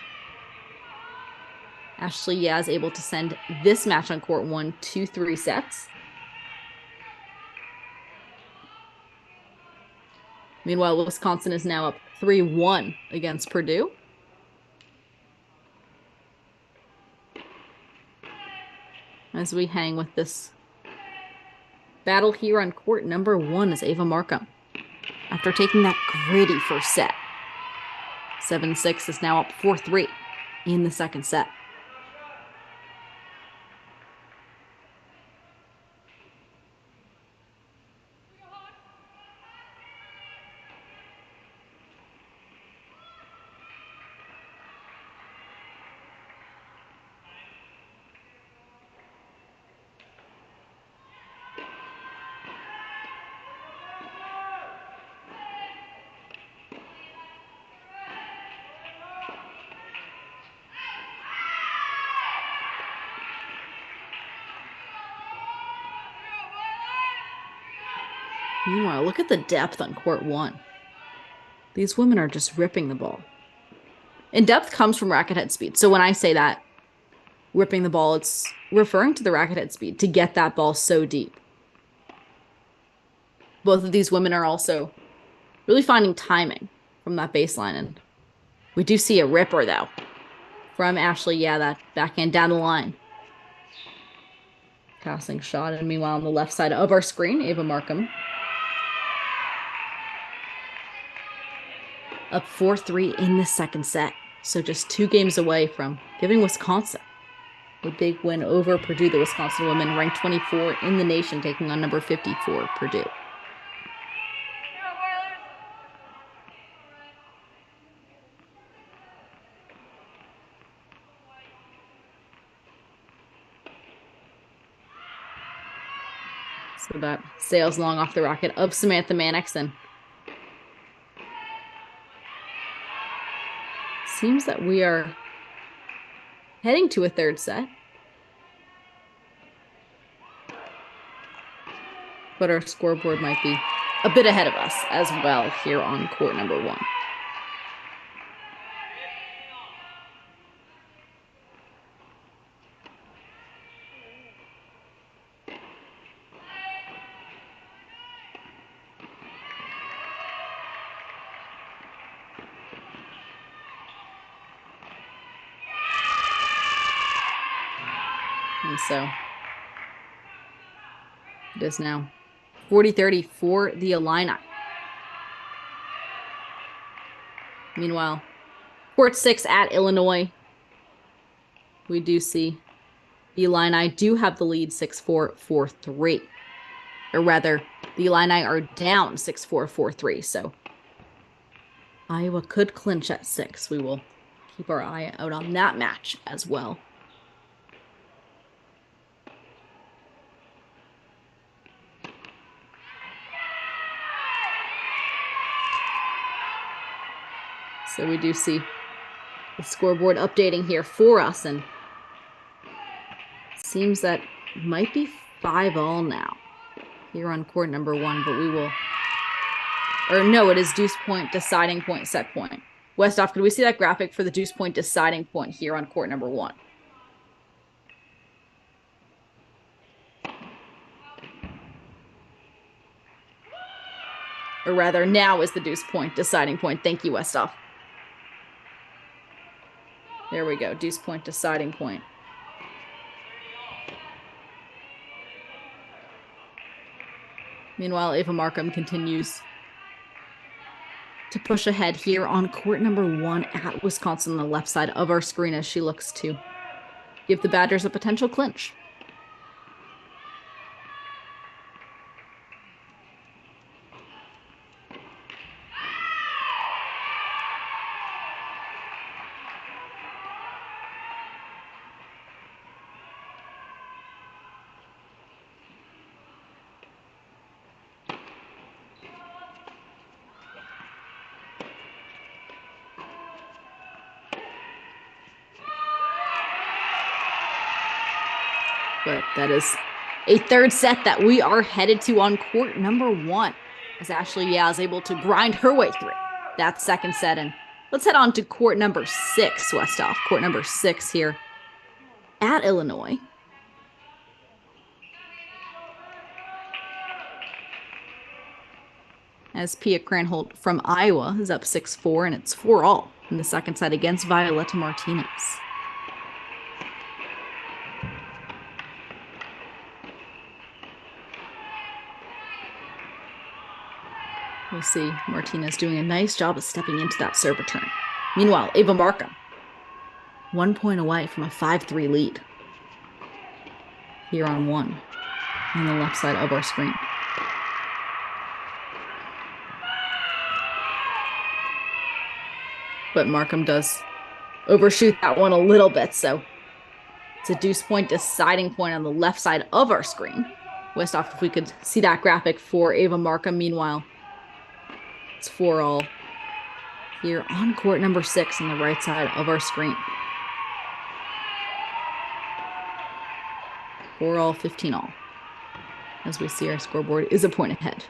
Ashley Yaz is able to send this match on court 1 to 3 sets. Meanwhile, Wisconsin is now up 3-1 against Purdue. As we hang with this battle here on court number 1 is Ava Markham. After taking that gritty first set, 7-6 is now up 4-3 in the second set. Meanwhile, look at the depth on court 1. These women are just ripping the ball. And depth comes from racket head speed. So when I say that, ripping the ball, it's referring to the racket head speed to get that ball so deep. Both of these women are also really finding timing from that baseline. And we do see a ripper, though, from Ashley. That backhand down the line. Passing shot. And meanwhile, on the left side of our screen, Ava Markham up 4-3 in the second set. So just 2 games away from giving Wisconsin a big win over Purdue. The Wisconsin women ranked 24 in the nation, taking on number 54, Purdue. So that sails long off the racket of Samantha Mannix, and seems that we are heading to a third set. But our scoreboard might be a bit ahead of us as well here on court number 1. And so it is now 40-30 for the Illini. Meanwhile, court 6 at Illinois. We do see the Illini do have the lead 6-4, 4-3. Or rather, the Illini are down 6-4, 4-3. So Iowa could clinch at 6. We will keep our eye out on that match as well. So we do see the scoreboard updating here for us, and it seems that it might be 5-all now here on court number 1, but we will, or no, it is deuce point, deciding point, set point. Westhoff, could we see that graphic for the deuce point deciding point here on court number 1? Or rather, now is the deuce point deciding point. Thank you, Westhoff. There we go, deuce point, deciding point. Meanwhile, Ava Markham continues to push ahead here on court number 1 at Wisconsin on the left side of our screen as she looks to give the Badgers a potential clinch. But that is a third set that we are headed to on court number 1, as Ashley Yao is able to grind her way through that second set. And let's head on to court number 6, Westhoff. Court number 6 here at Illinois. As Pia Cranholt from Iowa is up 6-4, and it's 4-all in the second set against Violetta Martinez. We see Martinez doing a nice job of stepping into that serve return. Meanwhile, Ava Markham, 1 point away from a 5-3 lead here on 1 on the left side of our screen. But Markham does overshoot that one a little bit, so it's a deuce point deciding point on the left side of our screen. Westhoff, if we could see that graphic for Ava Markham. Meanwhile, it's 4-all here on court number 6 on the right side of our screen. 4-all, 15-all. As we see, our scoreboard is a point ahead.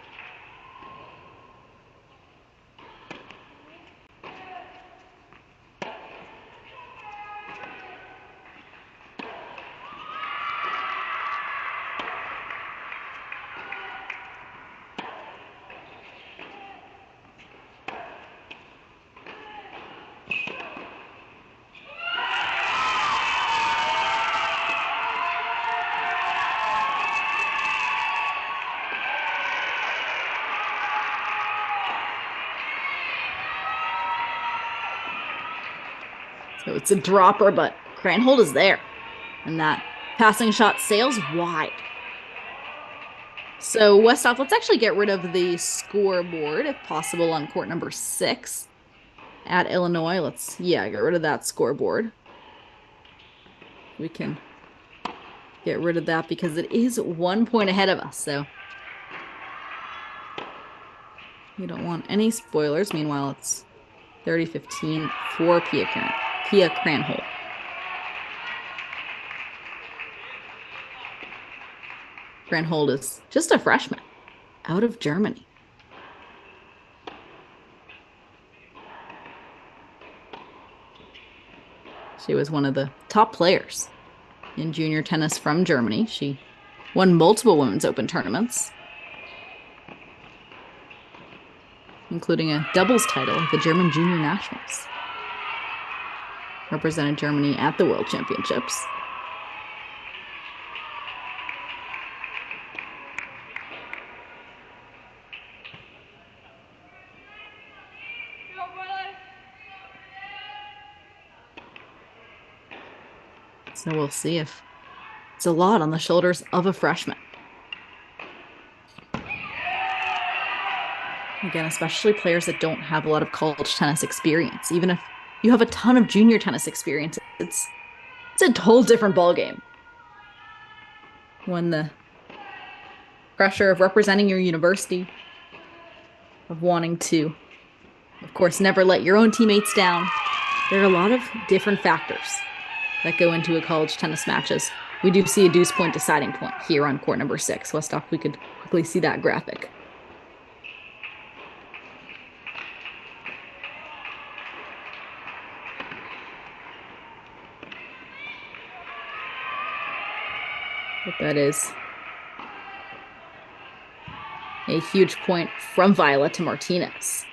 So it's a dropper, but Cranhold is there. And that passing shot sails wide. So Westhoff, let's actually get rid of the scoreboard, if possible, on court number 6 at Illinois. Let's, get rid of that scoreboard. We can get rid of that because it is 1 point ahead of us. So we don't want any spoilers. Meanwhile, it's 30-15 for Pia Cranhold. Cranhold is just a freshman out of Germany. She was one of the top players in junior tennis from Germany. She won multiple Women's Open tournaments, including a doubles title at the German Junior Nationals. Represented Germany at the World Championships. So we'll see if it's a lot on the shoulders of a freshman. Again, especially players that don't have a lot of college tennis experience. Even if you have a ton of junior tennis experience, it's a whole different ballgame. When the pressure of representing your university, of wanting to, of course, never let your own teammates down. There are a lot of different factors that go into a college tennis matches. We do see a deuce point deciding point here on court number 6. Westhoff, we could quickly see that graphic. But that is a huge point from Viola to Martinez.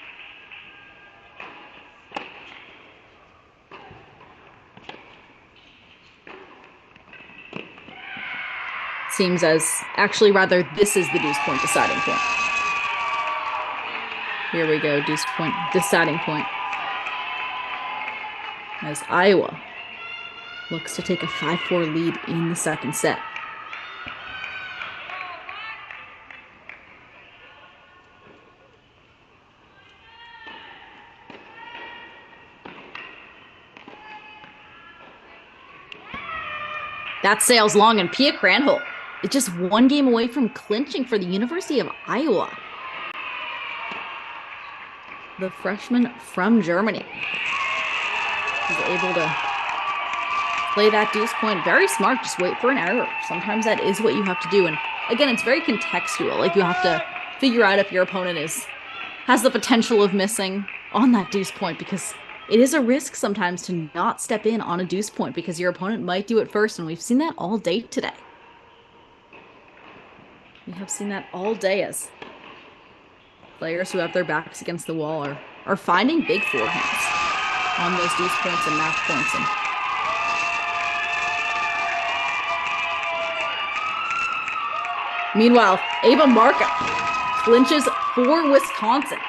Seems as actually rather this is the deuce point deciding point. Here we go, deuce point deciding point. As Iowa looks to take a 5-4 lead in the second set. That sails long, and Pia Cranhold is just 1 game away from clinching for the University of Iowa. The freshman from Germany is able to play that deuce point. Very smart, just wait for an error. Sometimes that is what you have to do. And again, it's very contextual. Like, you have to figure out if your opponent has the potential of missing on that deuce point, because it is a risk sometimes to not step in on a deuce point because your opponent might do it first, and we've seen that all day today. We have seen that all day as players who have their backs against the wall are finding big forehands on those deuce points and match points. And meanwhile, Ava Markham clinches for Wisconsin.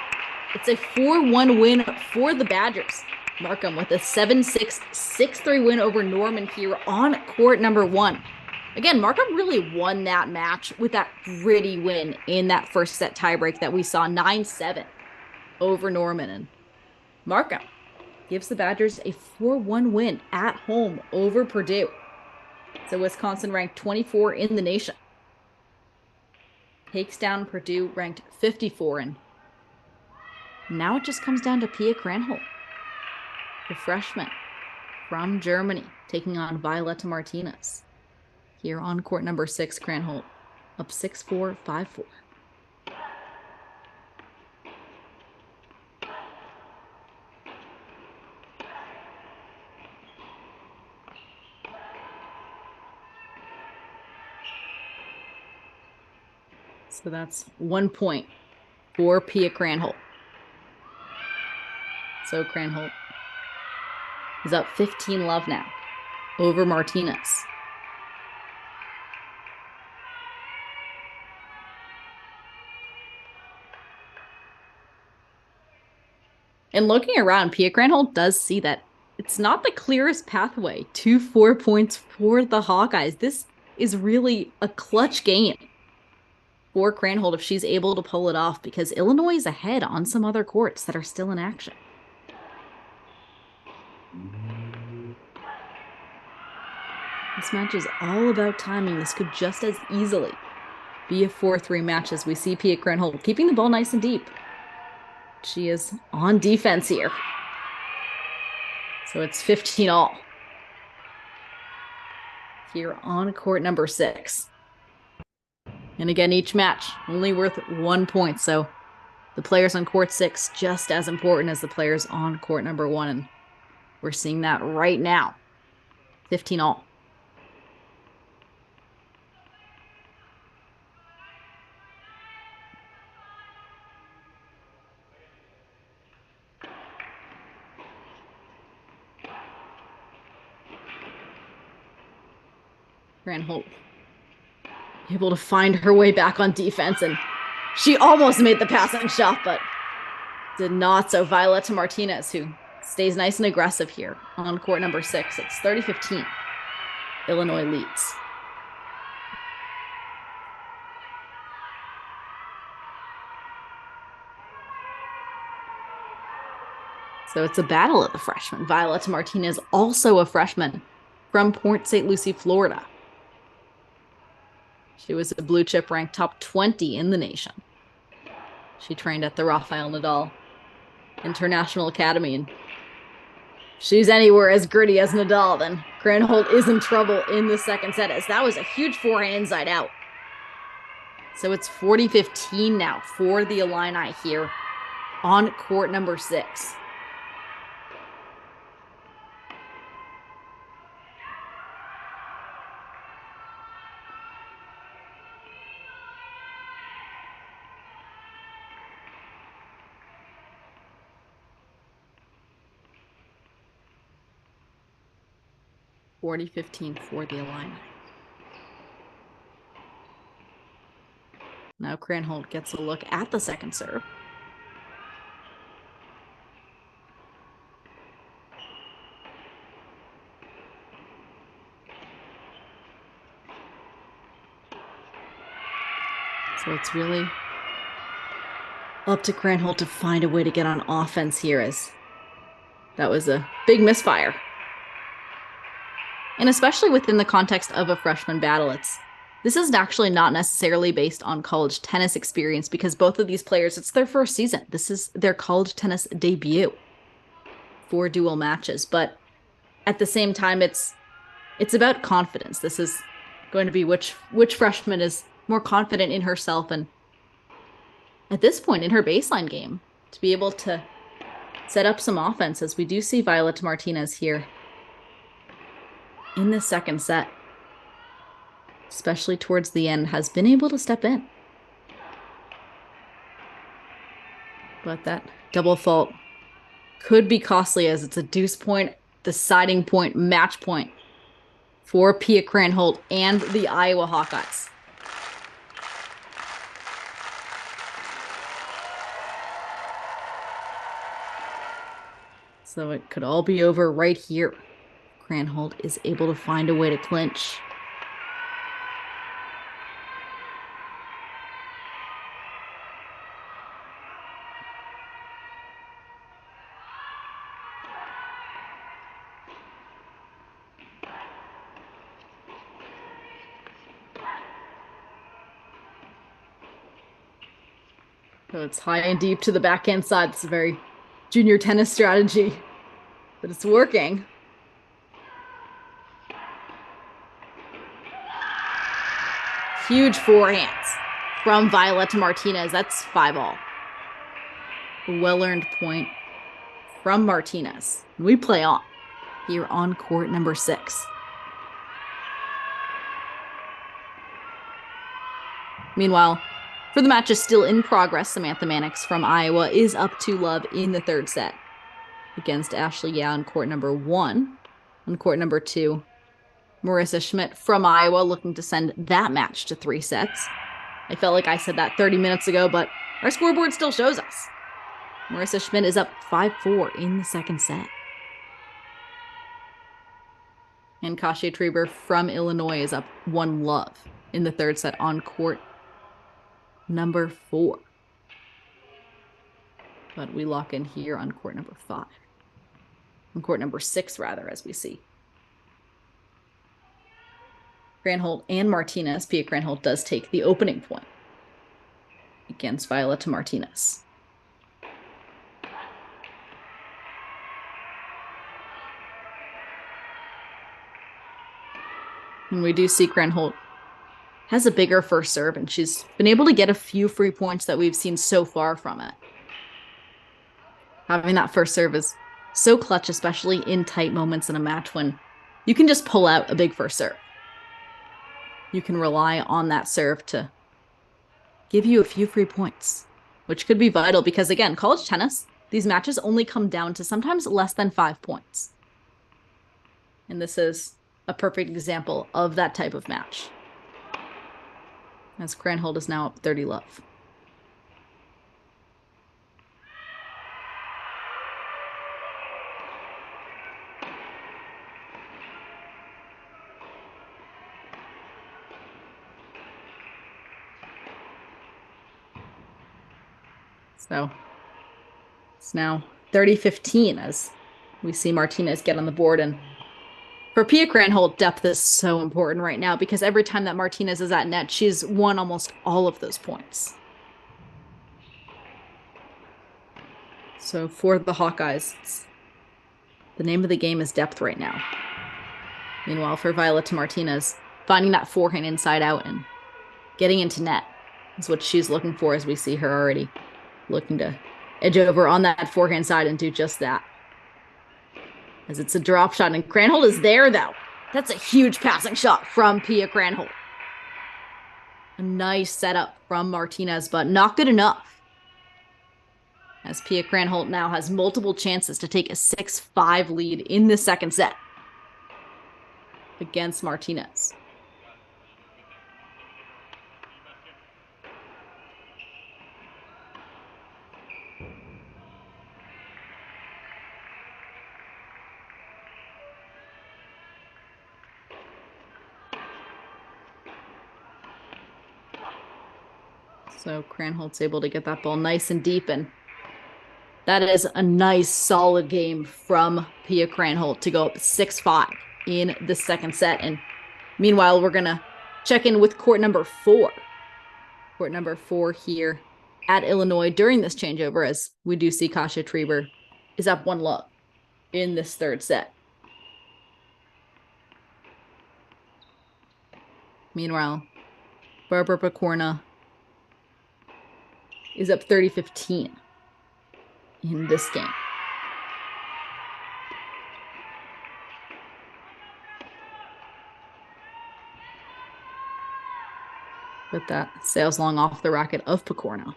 It's a 4-1 win for the Badgers. Markham with a 7-6, 6-3 win over Norman here on court number 1. Again, Markham really won that match with that gritty win in that first set tiebreak that we saw, 9-7 over Norman. And Markham gives the Badgers a 4-1 win at home over Purdue. So Wisconsin ranked 24 in the nation. Takes down Purdue, ranked 54, and now it just comes down to Pia Cranhold, the freshman from Germany, taking on Violetta Martinez. Here on court number 6, Cranhold up 6-4, 5-4. So that's 1 point for Pia Cranhold. So Cranhold is up 15-love now over Martinez. And looking around, Pia Cranhold does see that it's not the clearest pathway to 4 points for the Hawkeyes. This is really a clutch game for Cranhold if she's able to pull it off, because Illinois is ahead on some other courts that are still in action. This match is all about timing. This could just as easily be a 4-3 match as we see Pia Cranhold keeping the ball nice and deep. She is on defense here. So it's 15-all. Here on court number 6. And again, each match only worth 1 point. So the players on court 6 just as important as the players on court number 1. And we're seeing that right now. 15-all. Cranhold able to find her way back on defense, and she almost made the passing shot, but did not. So Violetta Martinez, who stays nice and aggressive here on court number 6. It's 30-15. Illinois leads. So it's a battle of the freshmen. Violetta Martinez, also a freshman from Port St. Lucie, Florida. She was a blue chip ranked top 20 in the nation. She trained at the Rafael Nadal International Academy, and she's anywhere as gritty as Nadal, then Cranhold is in trouble in the second set, as that was a huge forehand inside out. So it's 40-15 now for the Illini here on court number 6. (40-15) for the Illini. Now Cranhold gets a look at the second serve. So it's really up to Cranhold to find a way to get on offense here, as that was a big misfire. And especially within the context of a freshman battle, this is actually not necessarily based on college tennis experience, because both of these players, it's their first season. This is their college tennis debut for dual matches. But at the same time, it's about confidence. This is going to be which freshman is more confident in herself, and at this point in her baseline game, to be able to set up some offense, as we do see Violetta Martinez here in the second set, especially towards the end, has been able to step in. But that double fault could be costly, as it's a deuce point, deciding point, match point for Pia Cranhold and the Iowa Hawkeyes. So it could all be over right here. Cranhold is able to find a way to clinch. So it's high and deep to the backhand side. It's a very junior tennis strategy, but it's working. Huge forehands from Violetta Martinez. That's 5-all. A well-earned point from Martinez. We play on here on court number 6. Meanwhile, for the match is still in progress, Samantha Mannix from Iowa is up 2-love in the third set against Ashley Yao on court number 1. On court number 2, Marissa Schmidt from Iowa looking to send that match to 3 sets. I felt like I said that 30 minutes ago, but our scoreboard still shows us. Marissa Schmidt is up 5-4 in the second set. And Kasha Trieber from Illinois is up 1-love in the third set on court number 4. But we lock in here on court number 5. On court number 6, rather, as we see. Granholdt and Martinez. Pia Granholdt does take the opening point against Violeta Martinez. And we do see Granholdt has a bigger first serve, and she's been able to get a few free points that we've seen so far from it. Having that first serve is so clutch, especially in tight moments in a match when you can just pull out a big first serve. You can rely on that serve to give you a few free points, which could be vital because, again, college tennis, these matches only come down to sometimes less than 5 points. And this is a perfect example of that type of match. As Granholdt is now up 30-love. So it's now 30-15 as we see Martinez get on the board. And for Pia Granholdt, depth is so important right now because every time that Martinez is at net, she's won almost all of those points. So for the Hawkeyes, the name of the game is depth right now. Meanwhile, for Violeta Martinez, finding that forehand inside out and getting into net is what she's looking for, as we see her already looking to edge over on that forehand side and do just that. As it's a drop shot, and Granholdt is there, though. That's a huge passing shot from Pia Granholdt. A nice setup from Martinez, but not good enough. As Pia Granholdt now has multiple chances to take a 6-5 lead in the second set against Martinez. So Granholdt's able to get that ball nice and deep, and that is a nice, solid game from Pia Granholdt to go up 6-5 in the second set. And meanwhile, we're going to check in with court number 4. Court number 4 here at Illinois during this changeover, as we do see Kasha Trieber is up 1-love in this third set. Meanwhile, Barbara Picorna is up 30-15 in this game. But that sails long off the racket of Picorna,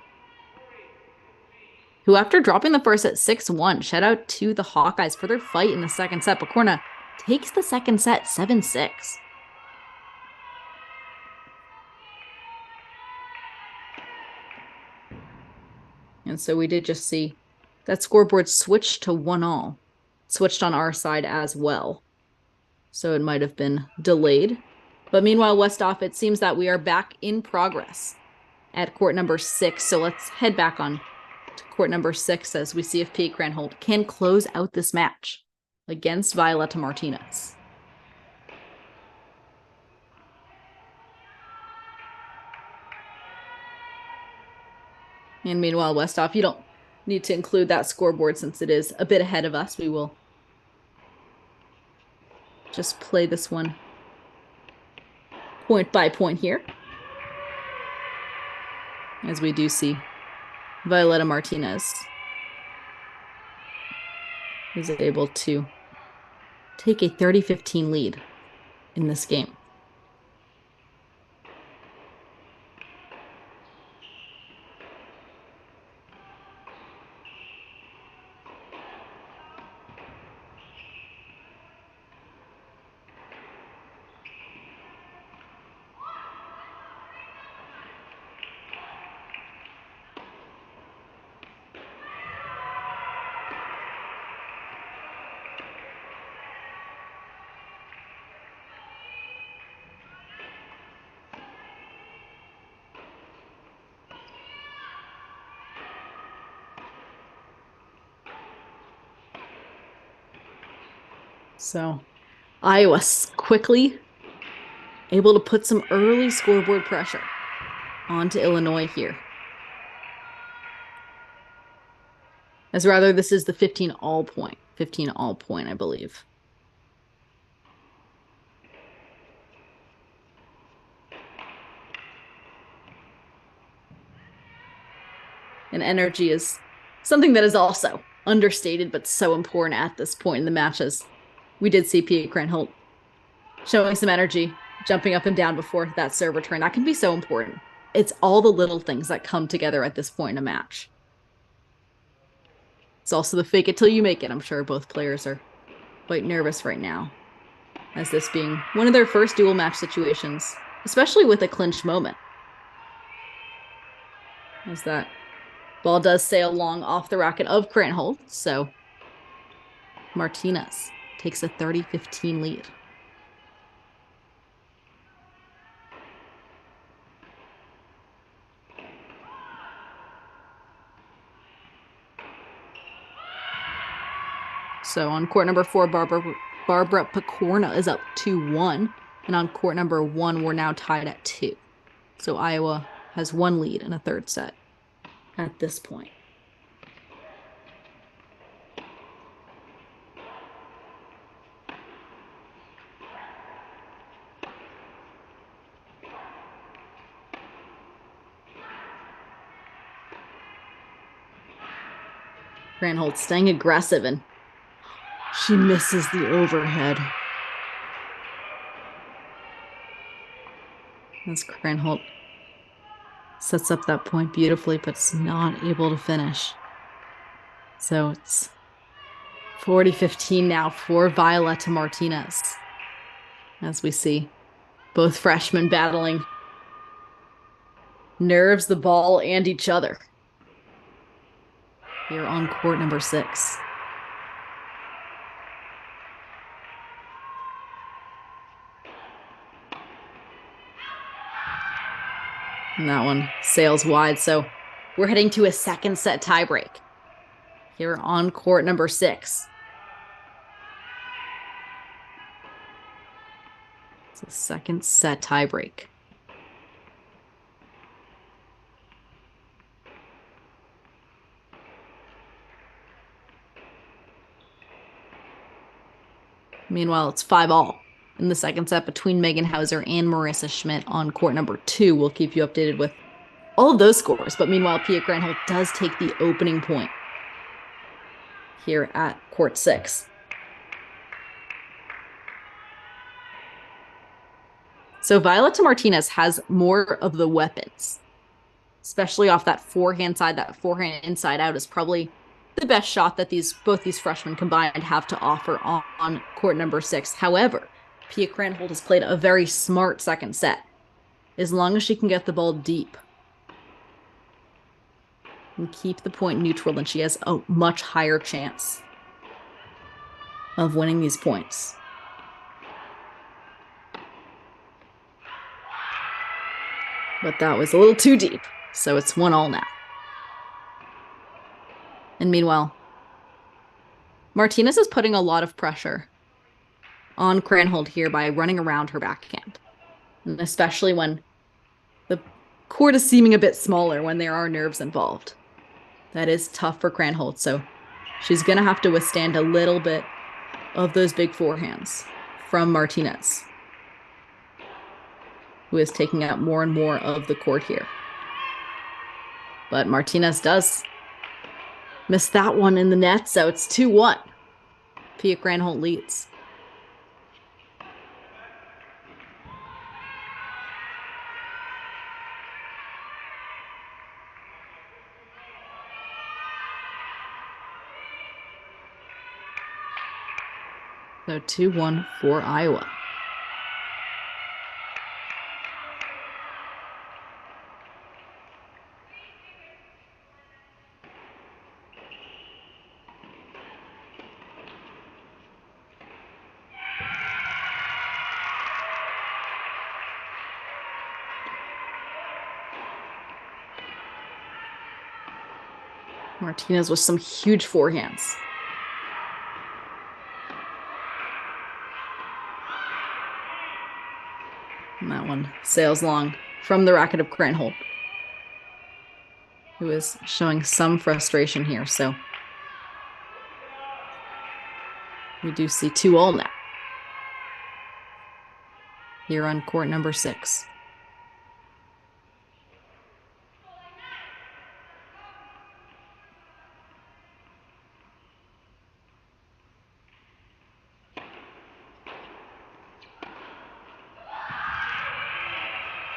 who, after dropping the first at 6-1, shout out to the Hawkeyes for their fight in the second set. Picorna takes the second set 7-6. And so we did just see that scoreboard switch to 1-all. Switched on our side as well. So it might have been delayed. But meanwhile, Westhoff, it seems that we are back in progress at court number 6. So let's head back on to court number 6 as we see if Pia Granholdt can close out this match against Violeta Martinez. And meanwhile, Westhoff, you don't need to include that scoreboard since it is a bit ahead of us. We will just play this one point by point here. As we do see Violeta Martinez is able to take a 30-15 lead in this game. So Iowa quickly able to put some early scoreboard pressure onto Illinois here. As rather, this is the 15 all point, I believe. And energy is something that is also understated, but so important at this point in the matches. We did see Pia Cranholt showing some energy, jumping up and down before that serve return. That can be so important. It's all the little things that come together at this point in a match. It's also the fake it till you make it. I'm sure both players are quite nervous right now, as this being one of their first dual match situations, especially with a clinch moment. As that ball does sail long off the racket of Cranholt, so Martinez takes a 30-15 lead. So on court number 4, Barbara Picorna is up 2-1. And on court number 1, we're now tied at 2. So Iowa has one lead in a third set at this point. Cranholt staying aggressive, and she misses the overhead. As Cranholt sets up that point beautifully, but is not able to finish. So it's 40-15 now for Violeta Martinez. As we see both freshmen battling nerves, the ball, and each other here on court number 6. And that one sails wide, so we're heading to a second set tiebreak here on court number 6. It's a second set tiebreak. Meanwhile, it's 5-all in the second set between Megan Hauser and Marissa Schmidt on court number 2. We'll keep you updated with all of those scores. But meanwhile, Pia Cranholt does take the opening point here at court 6. So Violeta Martinez has more of the weapons, especially off that forehand side. That forehand inside out is probably the best shot that both these freshmen combined have to offer on court number 6. However, Pia Cranholt has played a very smart second set. As long as she can get the ball deep and keep the point neutral, then she has a much higher chance of winning these points. But that was a little too deep, so it's 1-all now. And meanwhile, Martinez is putting a lot of pressure on Cranholt here by running around her backhand. And especially when the court is seeming a bit smaller, when there are nerves involved. That is tough for Cranholt, so she's going to have to withstand a little bit of those big forehands from Martinez, who is taking out more and more of the court here. But Martinez does miss that one in the net, so it's 2-1. Pia Cranholt leads. So 2-1 for Iowa. Martinez with some huge forehands. And that one sails long from the racket of Cranholt, who is showing some frustration here. So we do see 2-all now here on court number 6.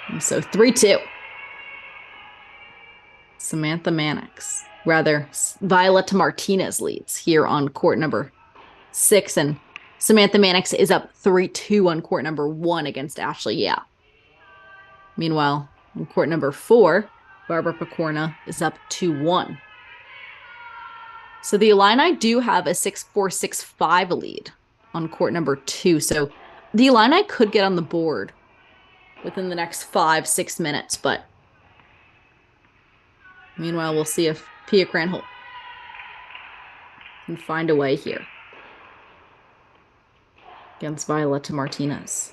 And so 3-2. Samantha Mannix, rather Violetta Martinez leads here on court number 6, and Samantha Mannix is up 3-2 on court number 1 against Ashley Yeah. Meanwhile, on court number 4, Barbara Picorna is up 2-1. So the Illini do have a 6-4, 6-5 lead on court number 2. So the Illini could get on the board within the next 5-6 minutes, but meanwhile, we'll see if Pia Cranholt can find a way here against Violetta Martinez.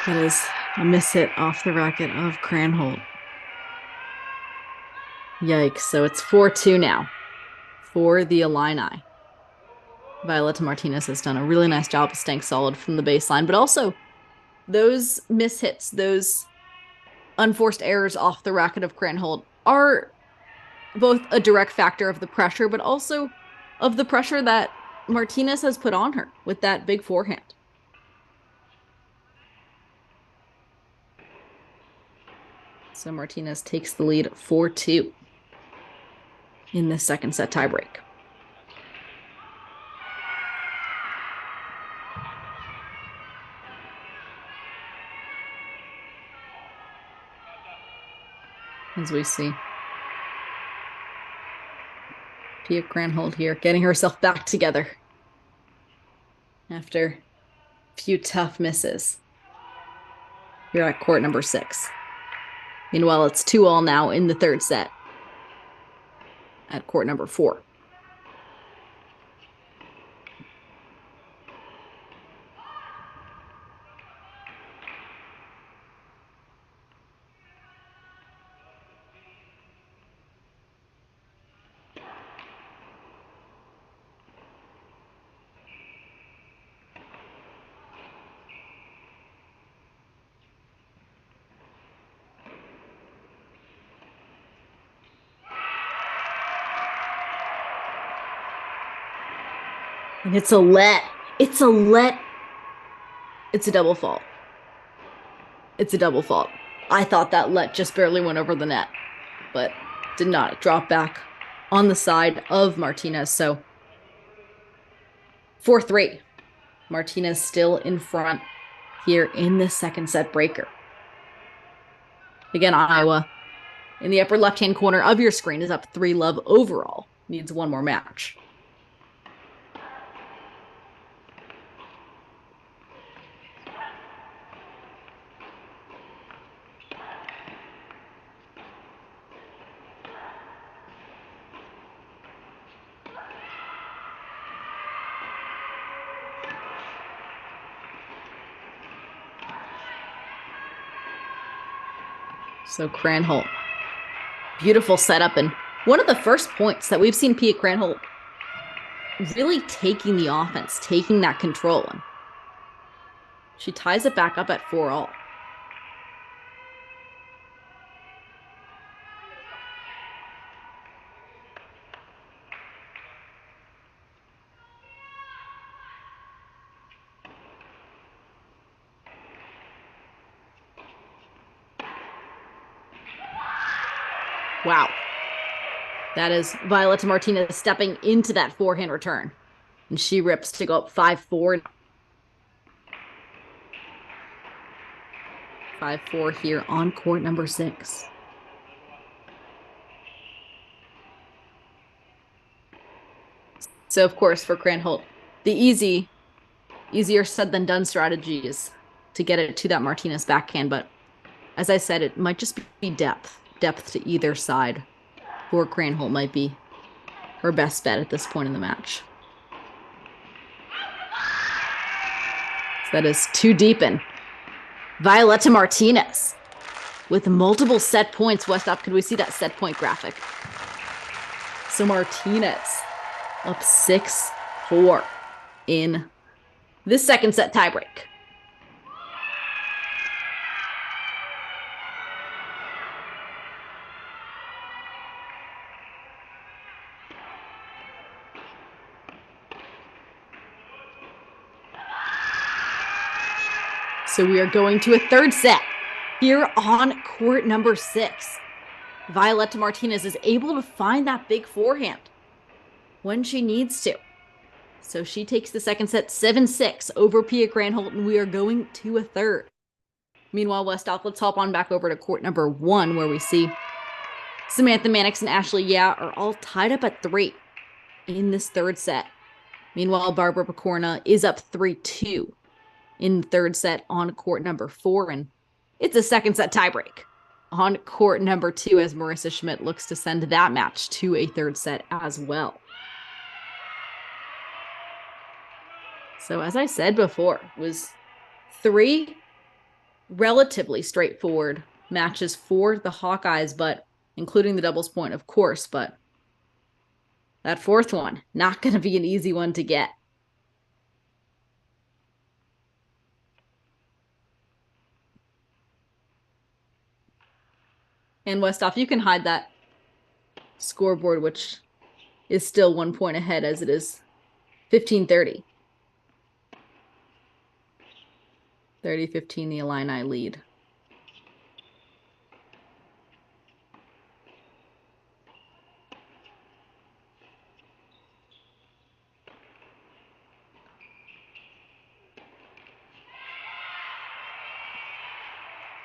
That is a miss hit off the racket of Cranholt. Yikes. So it's 4-2 now for the Illini. Violetta Martinez has done a really nice job of staying solid from the baseline, but also those mishits, those unforced errors off the racket of Cranholt are both a direct factor of the pressure, but also of the pressure that Martinez has put on her with that big forehand. So Martinez takes the lead 4-2 in the second set tiebreak. As we see Pia Cranholt here getting herself back together after a few tough misses here at court number 6. Meanwhile, it's 2-all now in the third set at court number 4. And it's a let. It's a let. It's a double fault. It's a double fault. I thought that let just barely went over the net, but did not. It dropped back on the side of Martinez. So 4-3. Martinez still in front here in the second set breaker. Again, Iowa in the upper left-hand corner of your screen is up 3-love overall. Needs one more match. So Cranholt, beautiful setup, and one of the first points that we've seen Pia Cranholt really taking the offense, taking that control, and she ties it back up at 4-all. Wow. That is Violetta Martinez stepping into that forehand return. And she rips to go up 5-4. 5-4 here on court number 6. So, of course, for Cranholt, the easier said than done strategy is to get it to that Martinez backhand. But as I said, it might just be depth to either side for Cranholt might be her best bet at this point in the match. So that is too deep in. Violetta Martinez with multiple set points. Westhoff, could we see that set point graphic? So Martinez up 6-4 in this second set tiebreak. So we are going to a third set here on court number 6. Violetta Martinez is able to find that big forehand when she needs to. So she takes the second set 7-6 over Pia Cranholt, and we are going to a third. Meanwhile, Westhoff, let's hop on back over to court number 1, where we see Samantha Mannix and Ashley Yah are all tied up at 3 in this third set. Meanwhile, Barbara Picorna is up 3-2 in the third set on court number 4, and it's a second set tiebreak on court number 2 as Marissa Schmidt looks to send that match to a third set as well. So as I said before, it was 3 relatively straightforward matches for the Hawkeyes, but including the doubles point, of course, but that fourth one, not going to be an easy one to get. And Westhoff, you can hide that scoreboard, which is still 1 point ahead as it is 15-30. 30-15, the Illini lead.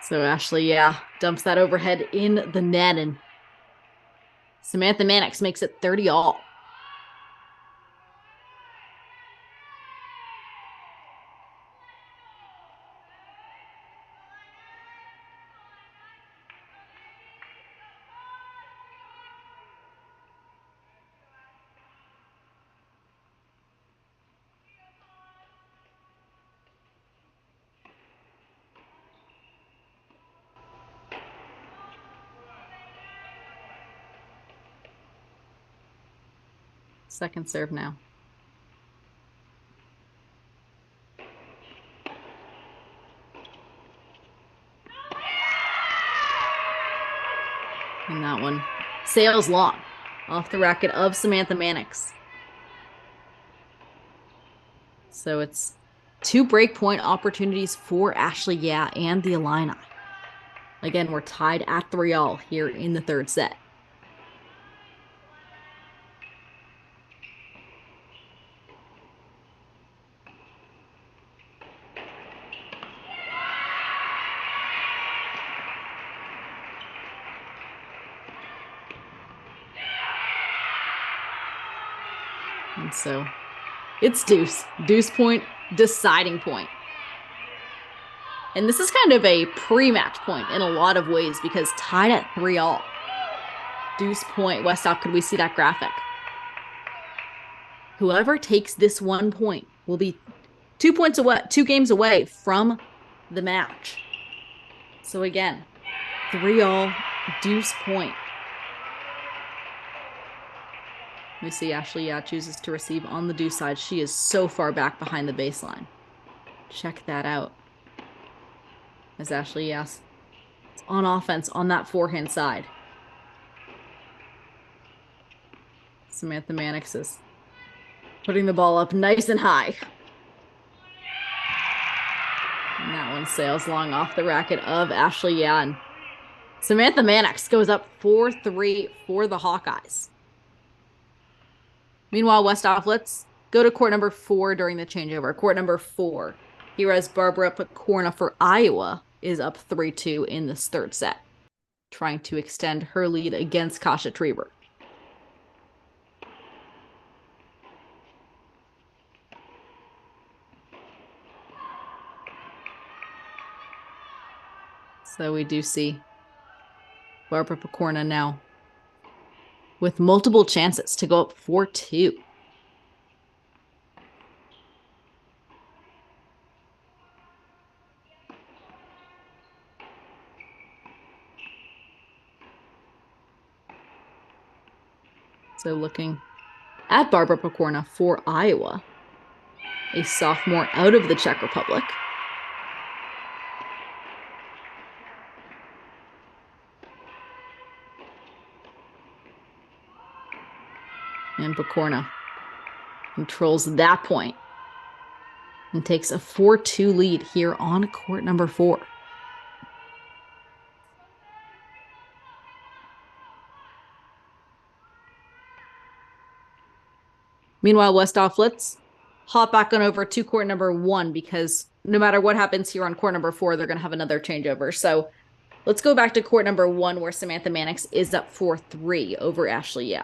So Ashley, dumps that overhead in the net, and Samantha Mannix makes it 30-all. Second serve now. And that one sails long off the racket of Samantha Mannix. So it's 2 break point opportunities for Ashley Yah and the Illini. Again, we're tied at 3-all here in the third set. And so it's deuce point, deciding point. And this is kind of a pre-match point in a lot of ways because tied at 3-all. Deuce point, Westhoff, could we see that graphic? Whoever takes this 1 point will be 2 points away, 2 games away from the match. So again, 3-all, deuce point. We see Ashley Yah chooses to receive on the deuce side. She is so far back behind the baseline. Check that out. As Ashley Yah's on offense on that forehand side. Samantha Mannix is putting the ball up nice and high. And that one sails long off the racket of Ashley Yah. And Samantha Mannix goes up 4-3 for the Hawkeyes. Meanwhile, Westhoff, let's go to court number 4 during the changeover. Court number 4. Here as Barbara Picorna for Iowa is up 3-2 in this third set, trying to extend her lead against Kasha Trieber. So we do see Barbara Picorna now with multiple chances to go up 4-2. So looking at Barbara Picorna for Iowa, a sophomore out of the Czech Republic. And Picorna controls that point and takes a 4-2 lead here on court number 4. Meanwhile, Westhoff, let's hop back on over to court number 1, because no matter what happens here on court number 4, they're going to have another changeover. So let's go back to court number 1, where Samantha Mannix is up 4-3 over Ashley Yeh.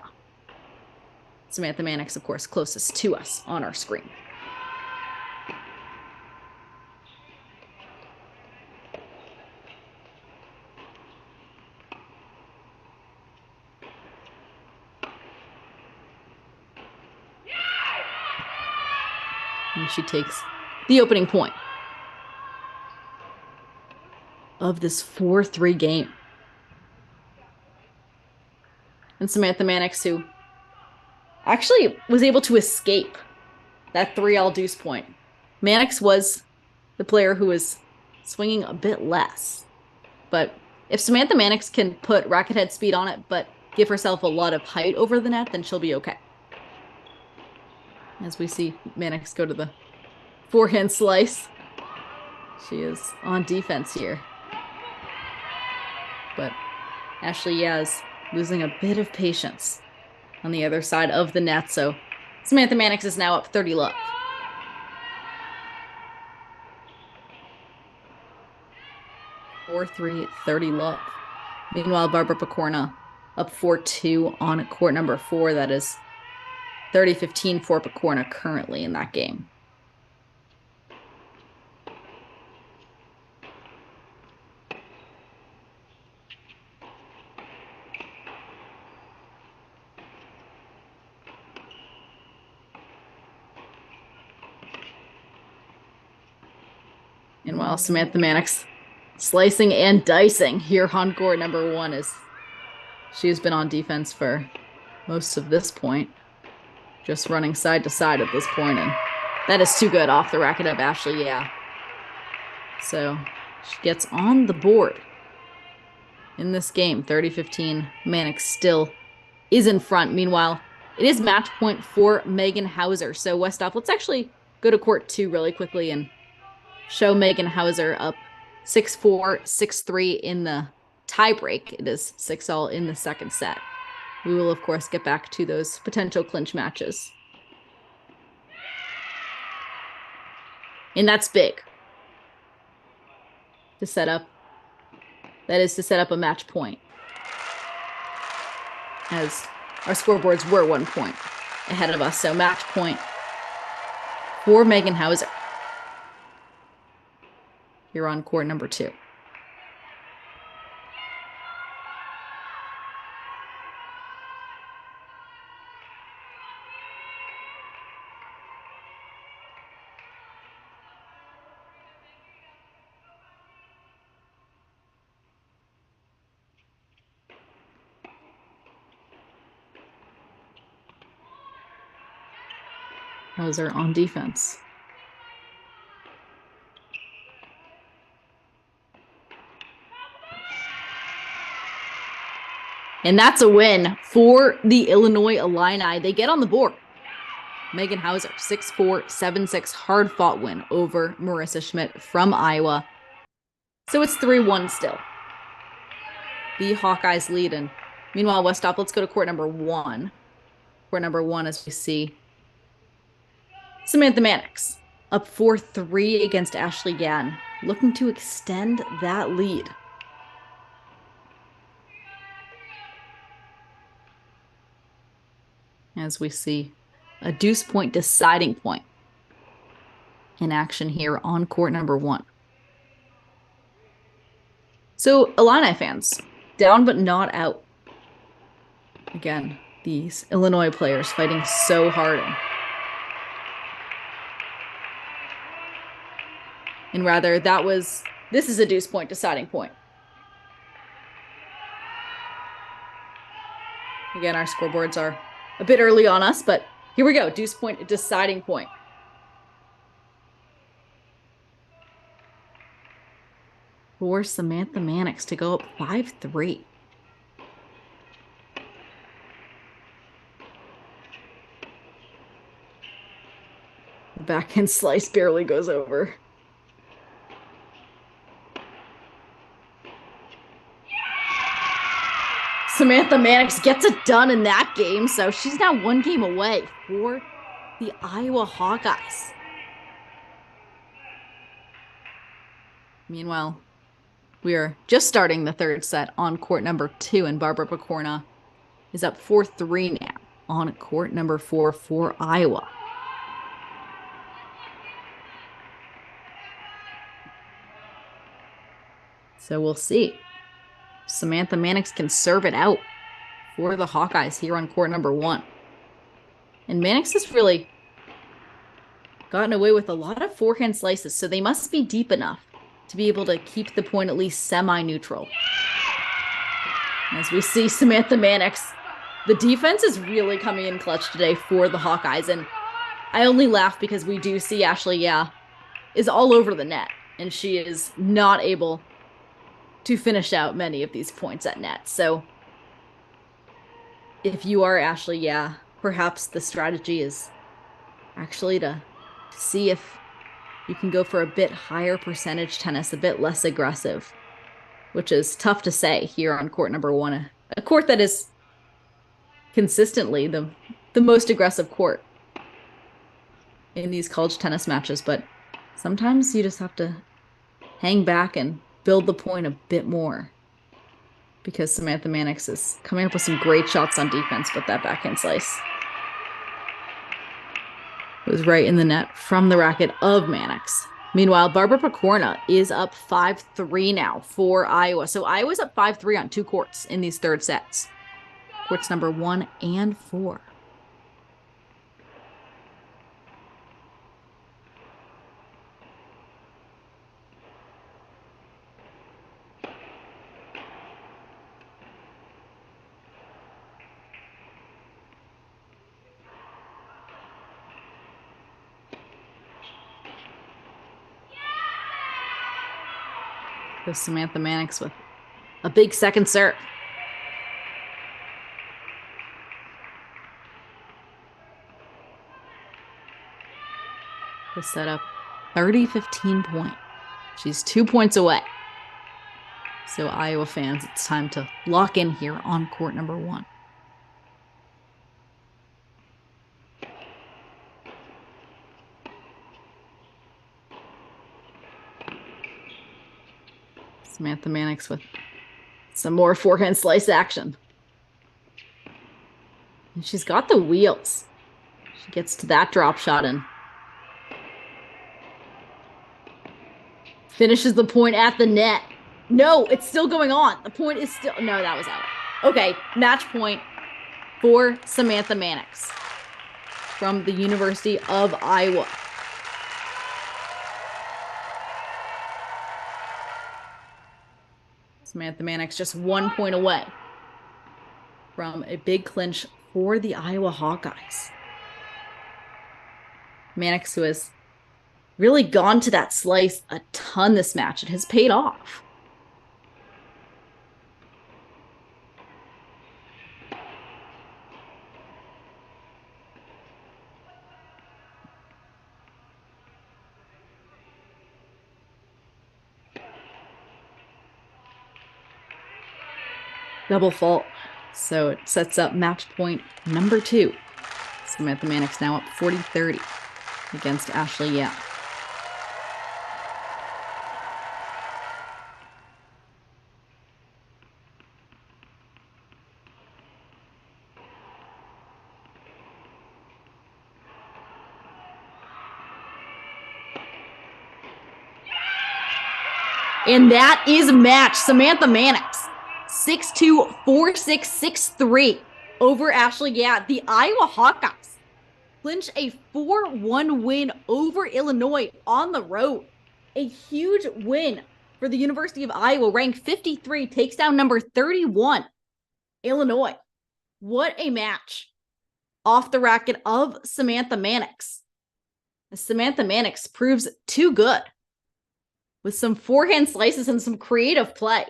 Samantha Mannix, of course, closest to us on our screen. And she takes the opening point of this 4-3 game. And Samantha Mannix, who actually was able to escape that 3-all deuce point. Mannix was the player who was swinging a bit less. But if Samantha Mannix can put racket head speed on it, but give herself a lot of height over the net, then she'll be okay. As we see Mannix go to the forehand slice. She is on defense here. But Ashley Yeh is losing a bit of patience on the other side of the net, so Samantha Mannix is now up 30 love. Four, 3, 30 love. Meanwhile, Barbara Picorna up 4-2 on court number 4. That is 30-15 for Picorna currently in that game. And while Samantha Mannix slicing and dicing here on court number 1, as she has been on defense for most of this point, just running side to side at this point, and that is too good off the racket of Ashley Yeh. So she gets on the board in this game, 30-15. Mannix still is in front. Meanwhile, it is match point for Megan Hauser. So Westhoff, let's actually go to court 2 really quickly and show Megan Hauser up 6-4, 6-3 in the tiebreak. It is 6-all in the second set. We will, of course, get back to those potential clinch matches. And that's big to set up. That is to set up a match point, as our scoreboards were 1 point ahead of us. So match point for Megan Hauser here on court number 2. Hauser on defense. And that's a win for the Illinois Illini. They get on the board. Megan Hauser, 6-4, 7-6, hard-fought win over Marissa Schmidt from Iowa. So it's 3-1 still. The Hawkeyes lead. And meanwhile, Westhoff, let's go to court number 1. Court number 1, as we see Samantha Mannix up 4-3 against Ashley Yeh. looking to extend that lead. As we see a deuce point deciding point in action here on court number 1. So Illini fans, down but not out. Again, these Illinois players fighting so hard. And rather, this is a deuce point deciding point. Again, our scoreboards are a bit early on us, but here we go. Deuce point deciding point. For Samantha Mannix to go up 5-3. The backhand slice barely goes over. Samantha Mannix gets it done in that game, so she's now 1 game away for the Iowa Hawkeyes. Meanwhile, we are just starting the 3rd set on court number 2, and Barbara Picorna is up 4-3 now on court number 4 for Iowa. So we'll see. Samantha Mannix can serve it out for the Hawkeyes here on court number 1. And Mannix has really gotten away with a lot of forehand slices, so they must be deep enough to be able to keep the point at least semi-neutral. As we see Samantha Mannix, the defense is really coming in clutch today for the Hawkeyes. And I only laugh because we do see Ashley is all over the net, and she is not able to finish out many of these points at net. So if you are Ashley, perhaps the strategy is actually to see if you can go for a bit higher percentage tennis, a bit less aggressive, which is tough to say here on court number 1, a court that is consistently the most aggressive court in these college tennis matches. But sometimes you just have to hang back and build the point a bit more, because Samantha Mannix is coming up with some great shots on defense, but that backhand slice was right in the net from the racket of Mannix. Meanwhile, Barbara Picorna is up 5-3 now for Iowa. So Iowa's up 5-3 on 2 courts in these 3rd sets. Courts number 1 and 4. Goes Samantha Mannix with a big second serve. The setup 30-15 point. She's 2 points away. So Iowa fans, it's time to lock in here on court number 1. Samantha Mannix with some more forehand slice action. And she's got the wheels. She gets to that drop shot and finishes the point at the net. No, it's still going on. The point is still... No, that was out. Okay, match point for Samantha Mannix from the University of Iowa. Samantha Mannix just 1 point away from a big clinch for the Iowa Hawkeyes. Mannix, who has really gone to that slice a ton this match, it has paid off. Double fault. So it sets up match point number 2. Samantha Mannix now up 40-30 against Ashley Yap. And that is match. Samantha Mannix, 6'2", 4'6", 6'3", over Ashley Gadd. The Iowa Hawkeyes clinch a 4-1 win over Illinois on the road. A huge win for the University of Iowa, ranked 53, takes down number 31, Illinois. What a match off the racket of Samantha Mannix. Samantha Mannix proves too good with some forehand slices and some creative play.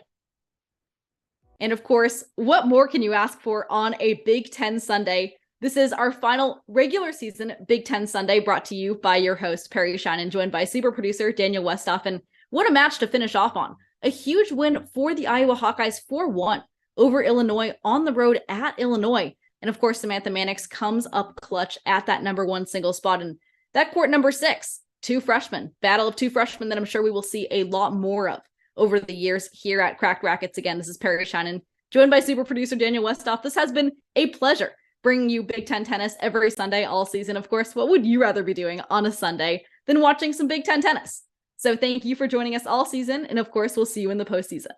And of course, what more can you ask for on a Big Ten Sunday? This is our final regular season Big Ten Sunday, brought to you by your host, Perry Shinen, joined by super producer Daniel Westhoff. And what a match to finish off on. A huge win for the Iowa Hawkeyes, 4-1 over Illinois on the road at Illinois. And of course, Samantha Mannix comes up clutch at that number 1 single spot. And that court number 6, 2 freshmen, battle of 2 freshmen that I'm sure we will see a lot more of over the years here at Cracked Racquets. Again, this is Perry Shinen, joined by super producer Daniel Westhoff. This has been a pleasure bringing you Big Ten tennis every Sunday all season. Of course, what would you rather be doing on a Sunday than watching some Big Ten tennis? So thank you for joining us all season. And of course, we'll see you in the postseason.